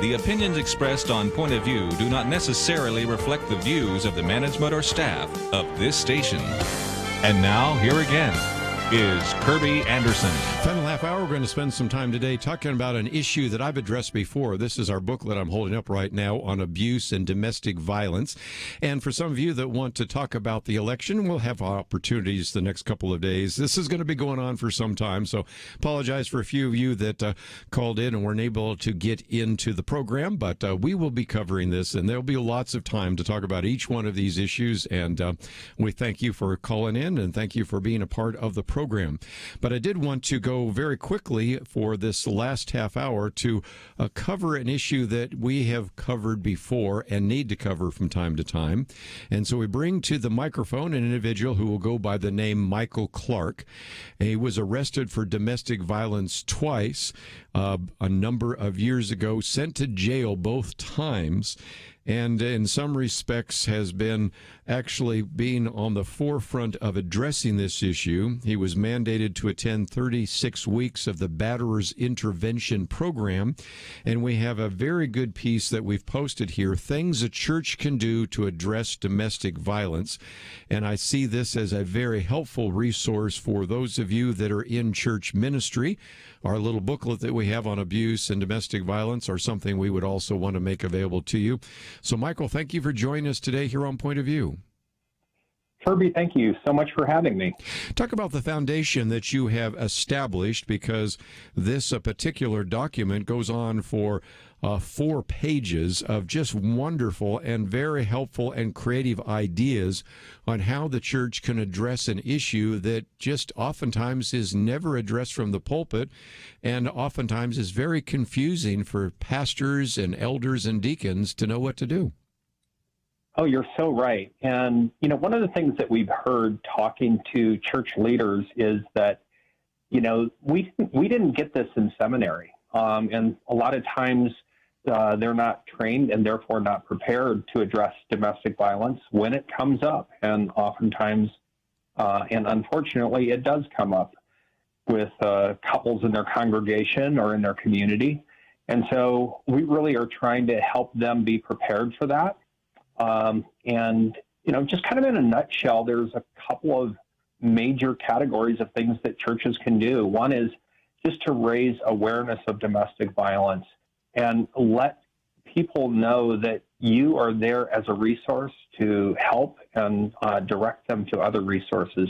The opinions expressed on Point of View do not necessarily reflect the views of the management or staff of this station. And now, here again is Kerby Anderson. Fun final half hour, we're going to spend some time today talking about an issue that I've addressed before. This is our booklet I'm holding up right now on abuse and domestic violence. And for some of you that want to talk about the election, we'll have opportunities the next couple of days. This is going to be going on for some time, so apologize for a few of you that called in and weren't able to get into the program, but we will be covering this, and there'll be lots of time to talk about each one of these issues. And we thank you for calling in, and thank you for being a part of the program. But I did want to go very quickly for this last half hour to cover an issue that we have covered before and need to cover from time to time. And so we bring to the microphone an individual who will go by the name Michael Clark. He was arrested for domestic violence twice a number of years ago, sent to jail both times, and in some respects has been actually being on the forefront of addressing this issue. He was mandated to attend 36 weeks of the Batterers Intervention Program, and we have a very good piece that we've posted here, Things a Church Can Do to Address Domestic Violence. And I see this as a very helpful resource for those of you that are in church ministry. Our little booklet that we have on abuse and domestic violence are something we would also want to make available to you. So, Michael, thank you for joining us today here on Point of View. Kerby, thank you so much for having me. Talk about the foundation that you have established, because this particular document goes on for 4 pages of just wonderful and very helpful and creative ideas on how the church can address an issue that just oftentimes is never addressed from the pulpit, and oftentimes is very confusing for pastors and elders and deacons to know what to do. Oh, you're so right. And, you know, one of the things that we've heard talking to church leaders is that, you know, we didn't get this in seminary. And a lot of times they're not trained and therefore not prepared to address domestic violence when it comes up. And oftentimes, and unfortunately, it does come up with couples in their congregation or in their community. And so we really are trying to help them be prepared for that. And, you know, just kind of in a nutshell, there's a couple of major categories of things that churches can do. One is just to raise awareness of domestic violence and let people know that you are there as a resource to help and direct them to other resources.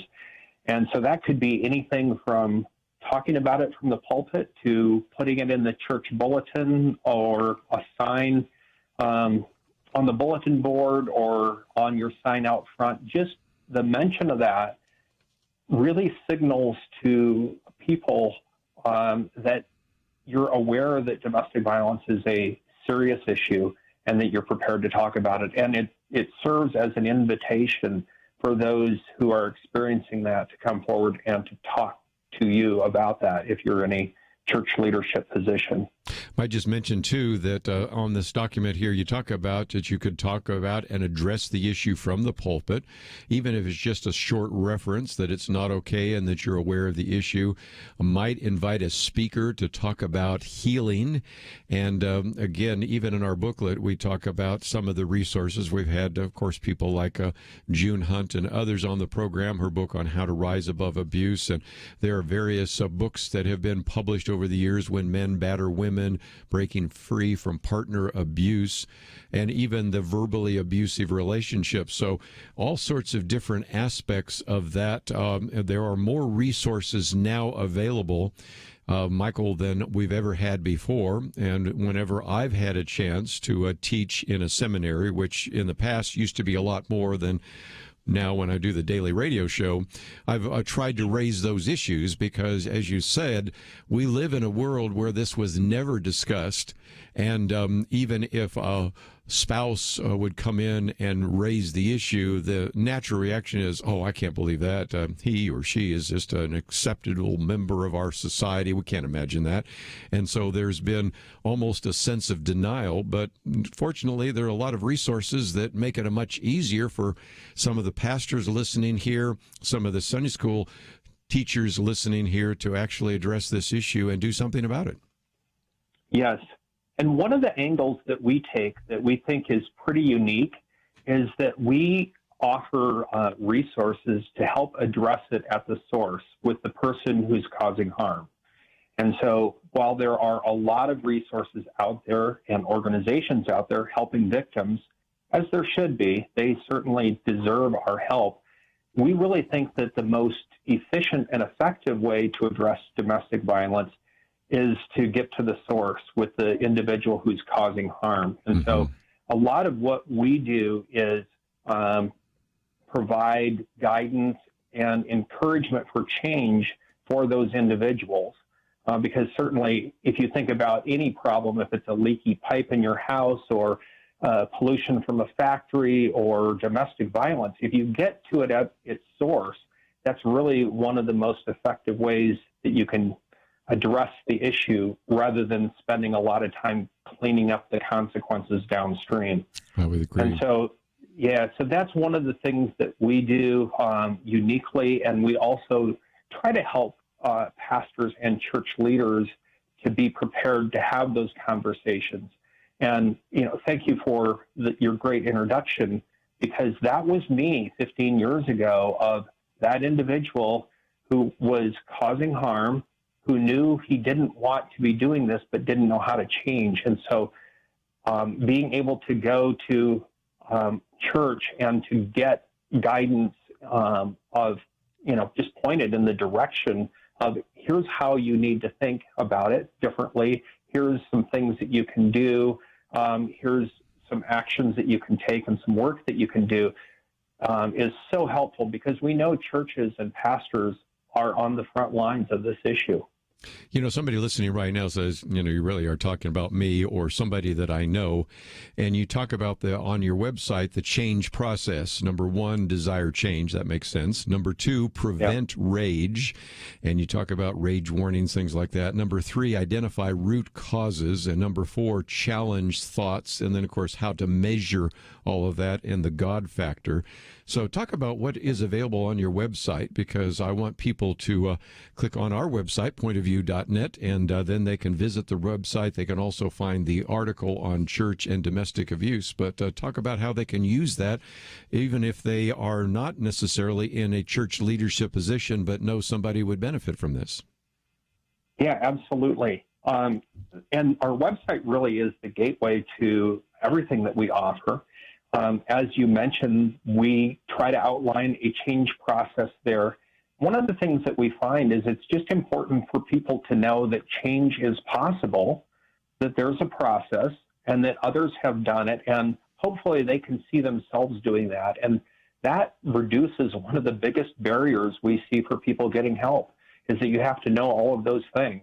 And so that could be anything from talking about it from the pulpit to putting it in the church bulletin or a sign on the bulletin board or on your sign out front. Just the mention of that really signals to people that you're aware that domestic violence is a serious issue and that you're prepared to talk about it. And it serves as an invitation for those who are experiencing that to come forward and to talk to you about that if you're in a church leadership position. I just mentioned, too, that on this document here, you talk about that you could talk about and address the issue from the pulpit, even if it's just a short reference that it's not okay and that you're aware of the issue. Might invite a speaker to talk about healing. And again, even in our booklet, we talk about some of the resources. We've had, of course, people like June Hunt and others on the program, her book on how to rise above abuse. And there are various books that have been published over the years, When Men Batter Women, Breaking Free from Partner Abuse, and even the verbally abusive relationship. So all sorts of different aspects of that. There are more resources now available, Michael, than we've ever had before. And whenever I've had a chance to teach in a seminary, which in the past used to be a lot more than now when I do the daily radio show, I've tried to raise those issues because, as you said, we live in a world where this was never discussed. And even if a spouse would come in and raise the issue, the natural reaction is, oh, I can't believe that. He or she is just an acceptable member of our society. We can't imagine that. And so there's been almost a sense of denial. But fortunately, there are a lot of resources that make it much easier for some of the pastors listening here, some of the Sunday school teachers listening here to actually address this issue and do something about it. Yes. And one of the angles that we take that we think is pretty unique is that we offer resources to help address it at the source with the person who's causing harm. And so while there are a lot of resources out there and organizations out there helping victims, as there should be, they certainly deserve our help. We really think that the most efficient and effective way to address domestic violence is to get to the source with the individual who's causing harm. And so a lot of what we do is provide guidance and encouragement for change for those individuals. Because certainly if you think about any problem, if it's a leaky pipe in your house or pollution from a factory or domestic violence, if you get to it at its source, that's really one of the most effective ways that you can address the issue rather than spending a lot of time cleaning up the consequences downstream. I would agree. And so, yeah, so that's one of the things that we do uniquely, and we also try to help pastors and church leaders to be prepared to have those conversations. And, thank you for your great introduction, because that was me 15 years ago, of that individual who was causing harm, who knew he didn't want to be doing this, but didn't know how to change. And so being able to go to church and to get guidance of, just pointed in the direction of, here's how you need to think about it differently. Here's some things that you can do. Here's some actions that you can take and some work that you can do is so helpful, because we know churches and pastors are on the front lines of this issue. Somebody listening right now says, you really are talking about me or somebody that I know. And you talk about on your website, the change process. Number 1, desire change. That makes sense. Number 2, prevent rage. And you talk about rage warnings, things like that. Number 3, identify root causes. And number 4, challenge thoughts. And then, of course, how to measure all of that and the God factor. So talk about what is available on your website, because I want people to click on our website, pointofview.net, and then they can visit the website. They can also find the article on church and domestic abuse. But talk about how they can use that, even if they are not necessarily in a church leadership position, but know somebody would benefit from this. Yeah, absolutely. And our website really is the gateway to everything that we offer. As you mentioned, we try to outline a change process there. One of the things that we find is it's just important for people to know that change is possible, that there's a process, and that others have done it, and hopefully they can see themselves doing that. And that reduces one of the biggest barriers we see for people getting help, is that you have to know all of those things.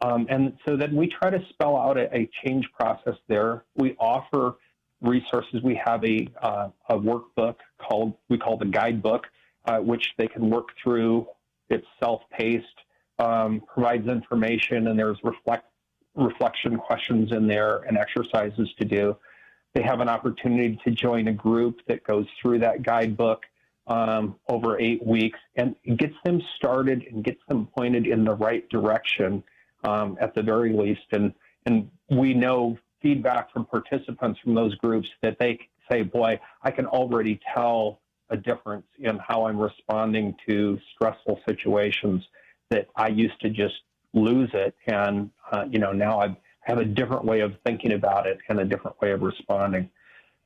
And so then we try to spell out a change process there. We offer resources. We have a workbook we call the guidebook, which they can work through. It's self-paced, provides information, and there's reflection questions in there and exercises to do. They have an opportunity to join a group that goes through that guidebook over 8 weeks, and it gets them started and gets them pointed in the right direction at the very least. And we know feedback from participants from those groups that they say, boy, I can already tell a difference in how I'm responding to stressful situations, that I used to just lose it. And, now I have a different way of thinking about it and a different way of responding.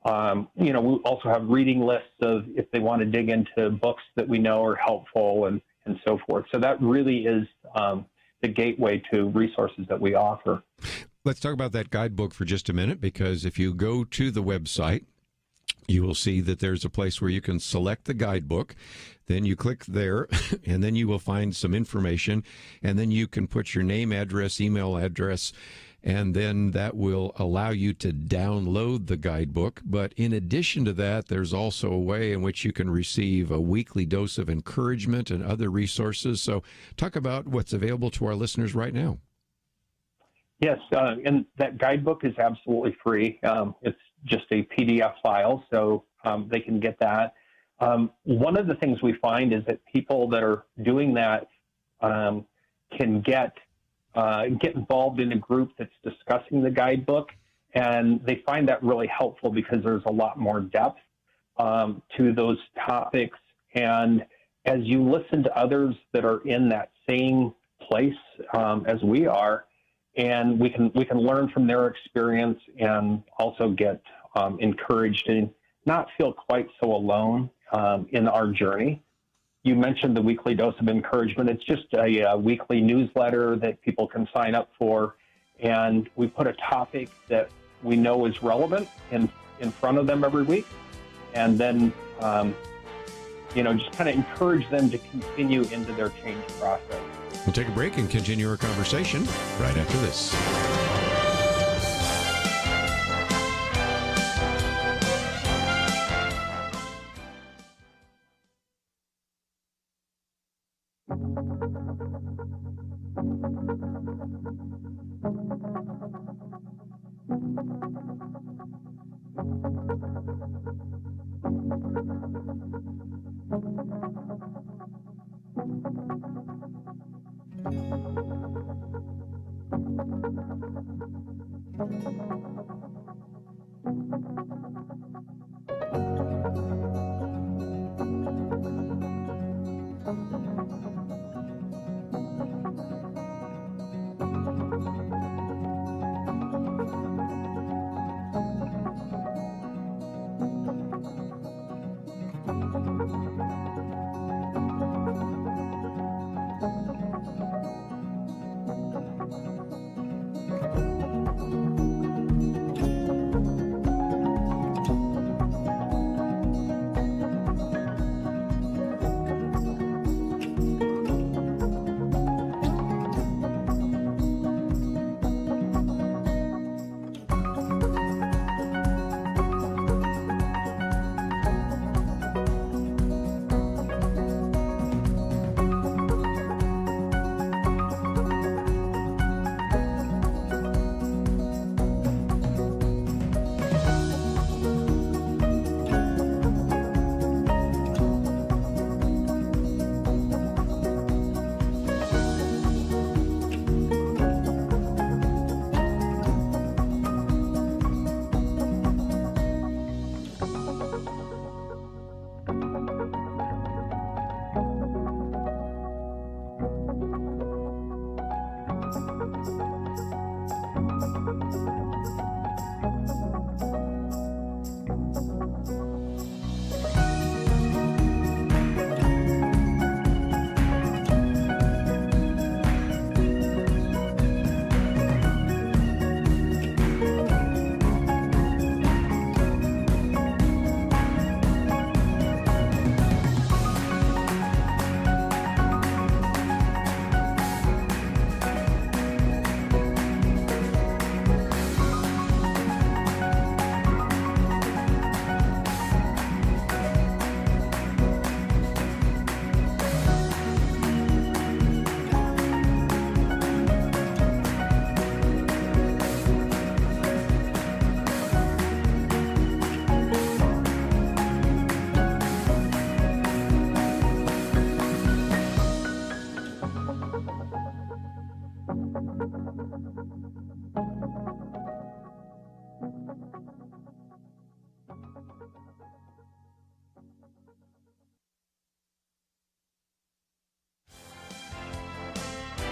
We also have reading lists of if they want to dig into books that we know are helpful and so forth. So that really is the gateway to resources that we offer. Let's talk about that guidebook for just a minute, because if you go to the website, you will see that there's a place where you can select the guidebook. Then you click there, and then you will find some information, and then you can put your name, address, email address, and then that will allow you to download the guidebook. But in addition to that, there's also a way in which you can receive a weekly dose of encouragement and other resources. So talk about what's available to our listeners right now. Yes, and that guidebook is absolutely free. It's just a PDF file, so they can get that. One of the things we find is that people that are doing that can get involved in a group that's discussing the guidebook, and they find that really helpful because there's a lot more depth to those topics. And as you listen to others that are in that same place as we are, and we can learn from their experience and also get encouraged and not feel quite so alone in our journey. You mentioned the weekly dose of encouragement. It's just a weekly newsletter that people can sign up for, and we put a topic that we know is relevant in front of them every week, and then just kind of encourage them to continue into their change process. We'll take a break and continue our conversation right after this.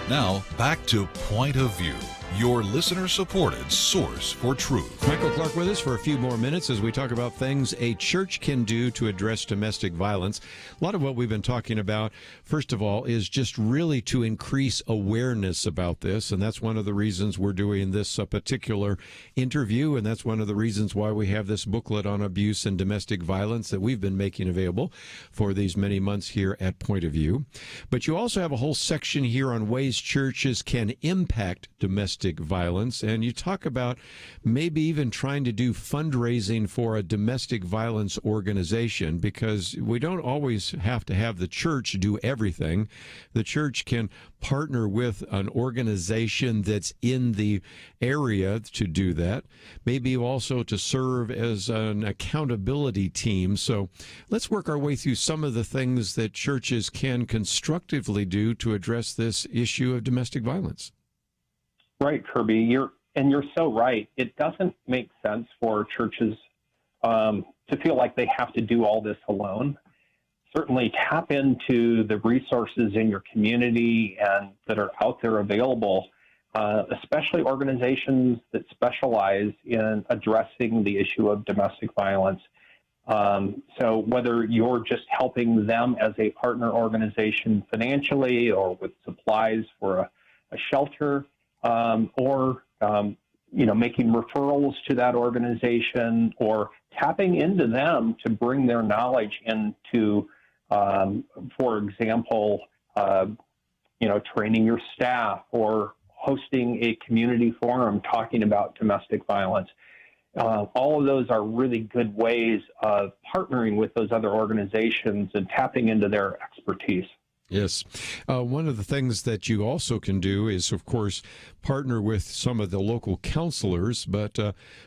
Now, back to Point of View, your listener-supported source for truth. Michael Clark with us for a few more minutes as we talk about things a church can do to address domestic violence. A lot of what we've been talking about, first of all, is just really to increase awareness about this, and that's one of the reasons we're doing this particular interview, and that's one of the reasons why we have this booklet on abuse and domestic violence that we've been making available for these many months here at Point of View. But you also have a whole section here on ways churches can impact domestic violence, and you talk about maybe even trying to do fundraising for a domestic violence organization, because we don't always have to have the church do everything. The church can partner with an organization that's in the area to do that, maybe also to serve as an accountability team. So let's work our way through some of the things that churches can constructively do to address this issue of domestic violence. Right, Kirby, you're so right. It doesn't make sense for churches to feel like they have to do all this alone. certainly tap into the resources in your community and that are out there available, especially organizations that specialize in addressing the issue of domestic violence. So whether you're just helping them as a partner organization financially or with supplies for a shelter, or making referrals to that organization or tapping into them to bring their knowledge into, for example, training your staff or hosting a community forum talking about domestic violence. All of those are really good ways of partnering with those other organizations and tapping into their expertise. Yes. One of the things that you also can do is, of course, partner with some of the local counselors. But,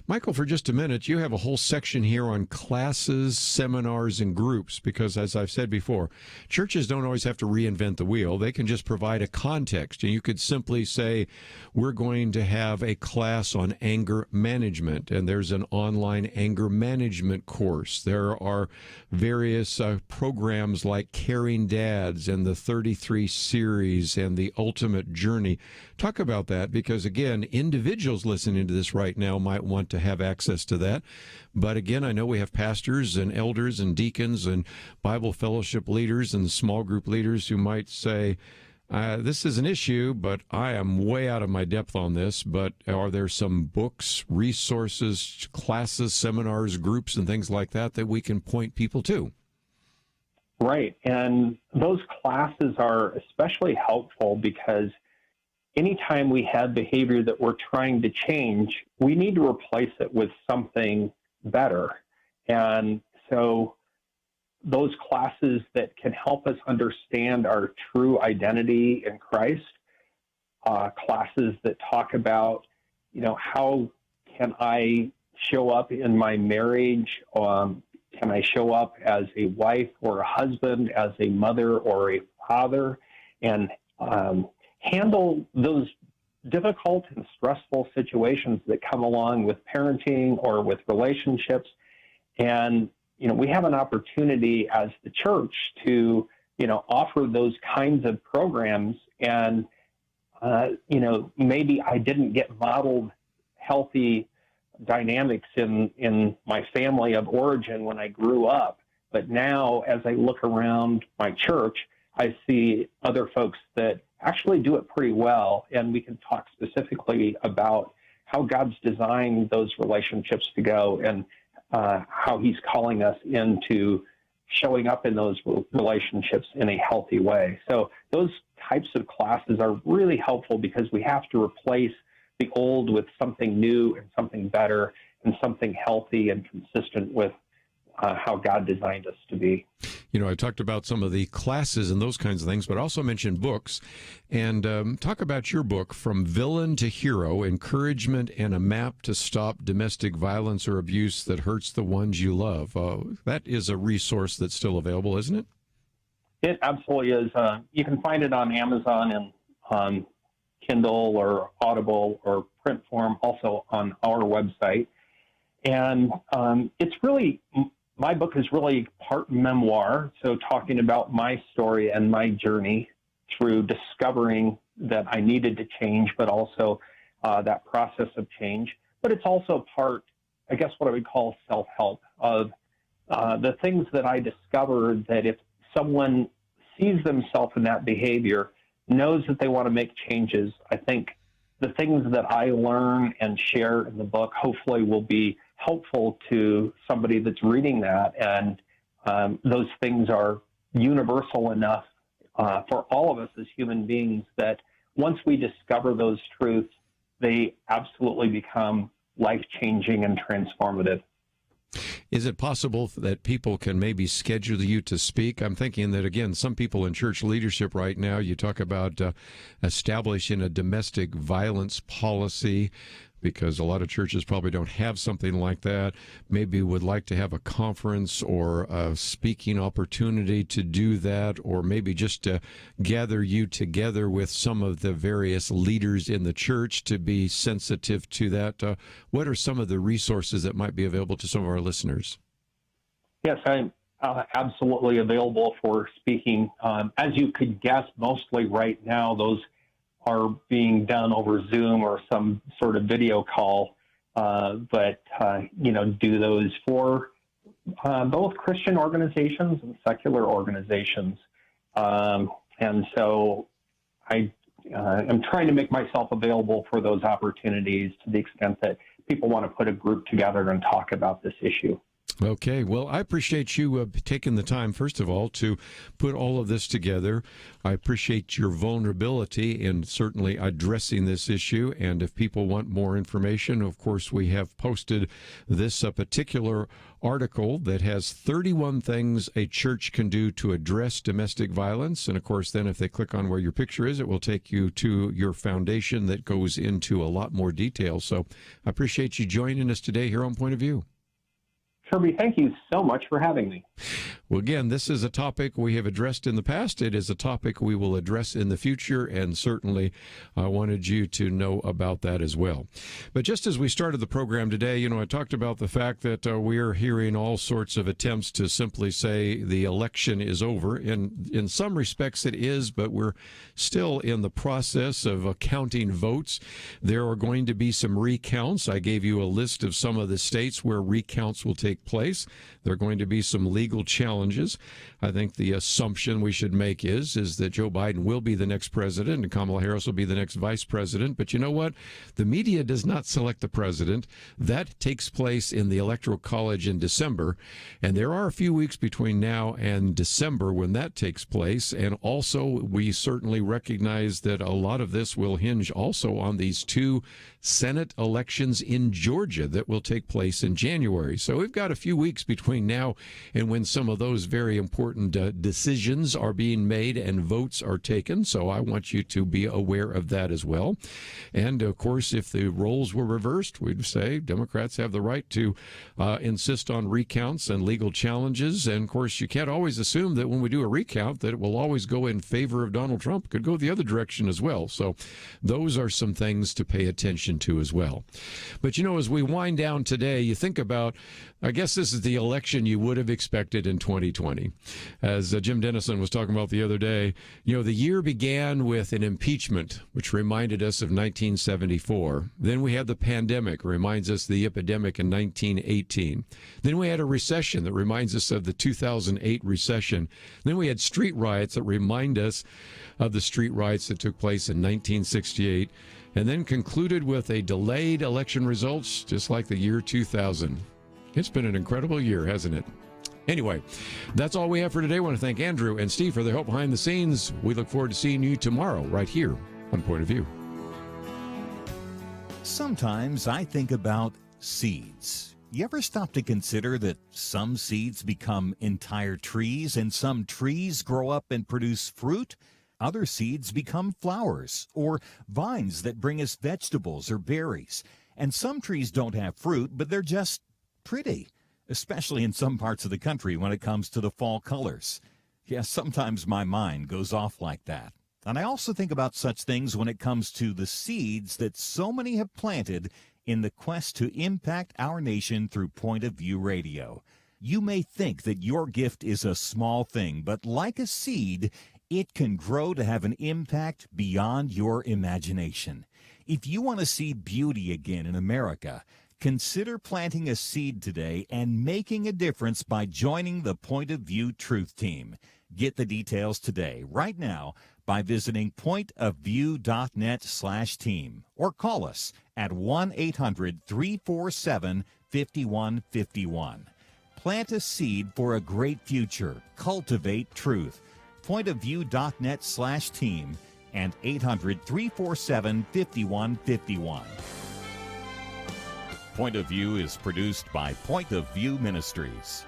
Michael, for just a minute, you have a whole section here on classes, seminars, and groups, because, as I've said before, churches don't always have to reinvent the wheel. They can just provide a context. And you could simply say, we're going to have a class on anger management, and there's an online anger management course. There are various programs like Caring Dads and the 33 series and the Ultimate Journey. Talk about that, because again, individuals listening to this right now might want to have access to that. But again, I know we have pastors and elders and deacons and Bible fellowship leaders and small group leaders who might say, this is an issue, but I am way out of my depth on this. But are there some books, resources, classes, seminars, groups, and things like that that we can point people to? Right. And those classes are especially helpful because anytime we have behavior that we're trying to change, we need to replace it with something better. And so those classes that can help us understand our true identity in Christ, classes that talk about, how can I show up in my marriage? Can I show up as a wife or a husband, as a mother or a father, and handle those difficult and stressful situations that come along with parenting or with relationships? And, we have an opportunity as the church to, offer those kinds of programs. And, maybe I didn't get modeled healthy dynamics in my family of origin when I grew up. But now, as I look around my church, I see other folks that actually do it pretty well. And we can talk specifically about how God's designed those relationships to go and how he's calling us into showing up in those relationships in a healthy way. So those types of classes are really helpful because we have to replace the old with something new and something better and something healthy and consistent with how God designed us to be. I talked about some of the classes and those kinds of things, but also mentioned books. And talk about your book, From Villain to Hero, Encouragement and a Map to Stop Domestic Violence or Abuse That Hurts the Ones You Love. That is a resource that's still available, isn't it? It absolutely is. You can find it on Amazon and on Kindle or Audible or print form, also on our website. And it's really, my book is really part memoir, so talking about my story and my journey through discovering that I needed to change, but also that process of change. But it's also part, I guess, what I would call self-help of the things that I discovered that if someone sees themselves in that behavior, knows that they want to make changes, I think the things that I learn and share in the book hopefully will be helpful to somebody that's reading that. And those things are universal enough for all of us as human beings that once we discover those truths, they absolutely become life-changing and transformative. Is it possible that people can maybe schedule you to speak? I'm thinking that, again, some people in church leadership right now, you talk about establishing a domestic violence policy, because a lot of churches probably don't have something like that, maybe would like to have a conference or a speaking opportunity to do that, or maybe just to gather you together with some of the various leaders in the church to be sensitive to that. What are some of the resources that might be available to some of our listeners? Yes, absolutely available for speaking. As you could guess, mostly right now, those are being done over Zoom or some sort of video call. But do those for both Christian organizations and secular organizations. And so I am trying to make myself available for those opportunities to the extent that people want to put a group together and talk about this issue. Okay. Well, I appreciate you taking the time, first of all, to put all of this together. I appreciate your vulnerability in certainly addressing this issue. And if people want more information, of course, we have posted this particular article that has 31 things a church can do to address domestic violence. And of course, then if they click on where your picture is, it will take you to your foundation that goes into a lot more detail. So I appreciate you joining us today here on Point of View. Kerby, thank you so much for having me. Well, again, this is a topic we have addressed in the past. It is a topic we will address in the future, and certainly I wanted you to know about that as well. But just as we started the program today, I talked about the fact that we are hearing all sorts of attempts to simply say the election is over. And in some respects it is, but we're still in the process of counting votes. There are going to be some recounts. I gave you a list of some of the states where recounts will take place. There are going to be some legal challenges. I think the assumption we should make is that Joe Biden will be the next president and Kamala Harris will be the next vice president. But you know what? The media does not select the president. That takes place in the Electoral College in December. And there are a few weeks between now and December when that takes place. And also, we certainly recognize that a lot of this will hinge also on these two Senate elections in Georgia that will take place in January. So we've got a few weeks between now and when some of those very important decisions are being made and votes are taken. So I want you to be aware of that as well. And of course, if the roles were reversed, we'd say Democrats have the right to insist on recounts and legal challenges. And of course, you can't always assume that when we do a recount that it will always go in favor of Donald Trump. It could go the other direction as well. So those are some things to pay attention to as well. But as we wind down today, you think about, I guess this is the election you would have expected in 2020. As Jim Dennison was talking about the other day, the year began with an impeachment, which reminded us of 1974. Then we had the pandemic, reminds us of the epidemic in 1918. Then we had a recession that reminds us of the 2008 recession. Then we had street riots that remind us of the street riots that took place in 1968. And then concluded with a delayed election results, just like the year 2000. It's been an incredible year, hasn't it? Anyway, that's all we have for today. I want to thank Andrew and Steve for their help behind the scenes. We look forward to seeing you tomorrow right here on Point of View. Sometimes I think about seeds. You ever stop to consider that some seeds become entire trees and some trees grow up and produce fruit? Other seeds become flowers or vines that bring us vegetables or berries. And some trees don't have fruit, but they're just pretty, especially in some parts of the country when it comes to the fall colors. Yes, sometimes my mind goes off like that. And I also think about such things when it comes to the seeds that so many have planted in the quest to impact our nation through Point of View Radio. You may think that your gift is a small thing, but like a seed, it can grow to have an impact beyond your imagination. If you want to see beauty again in America, consider planting a seed today and making a difference by joining the Point of View Truth Team. Get the details today, right now, by visiting pointofview.net/team or call us at 1-800-347-5151. Plant a seed for a great future. Cultivate truth. pointofview.net/team and 800-347-5151. Point of View is produced by Point of View Ministries.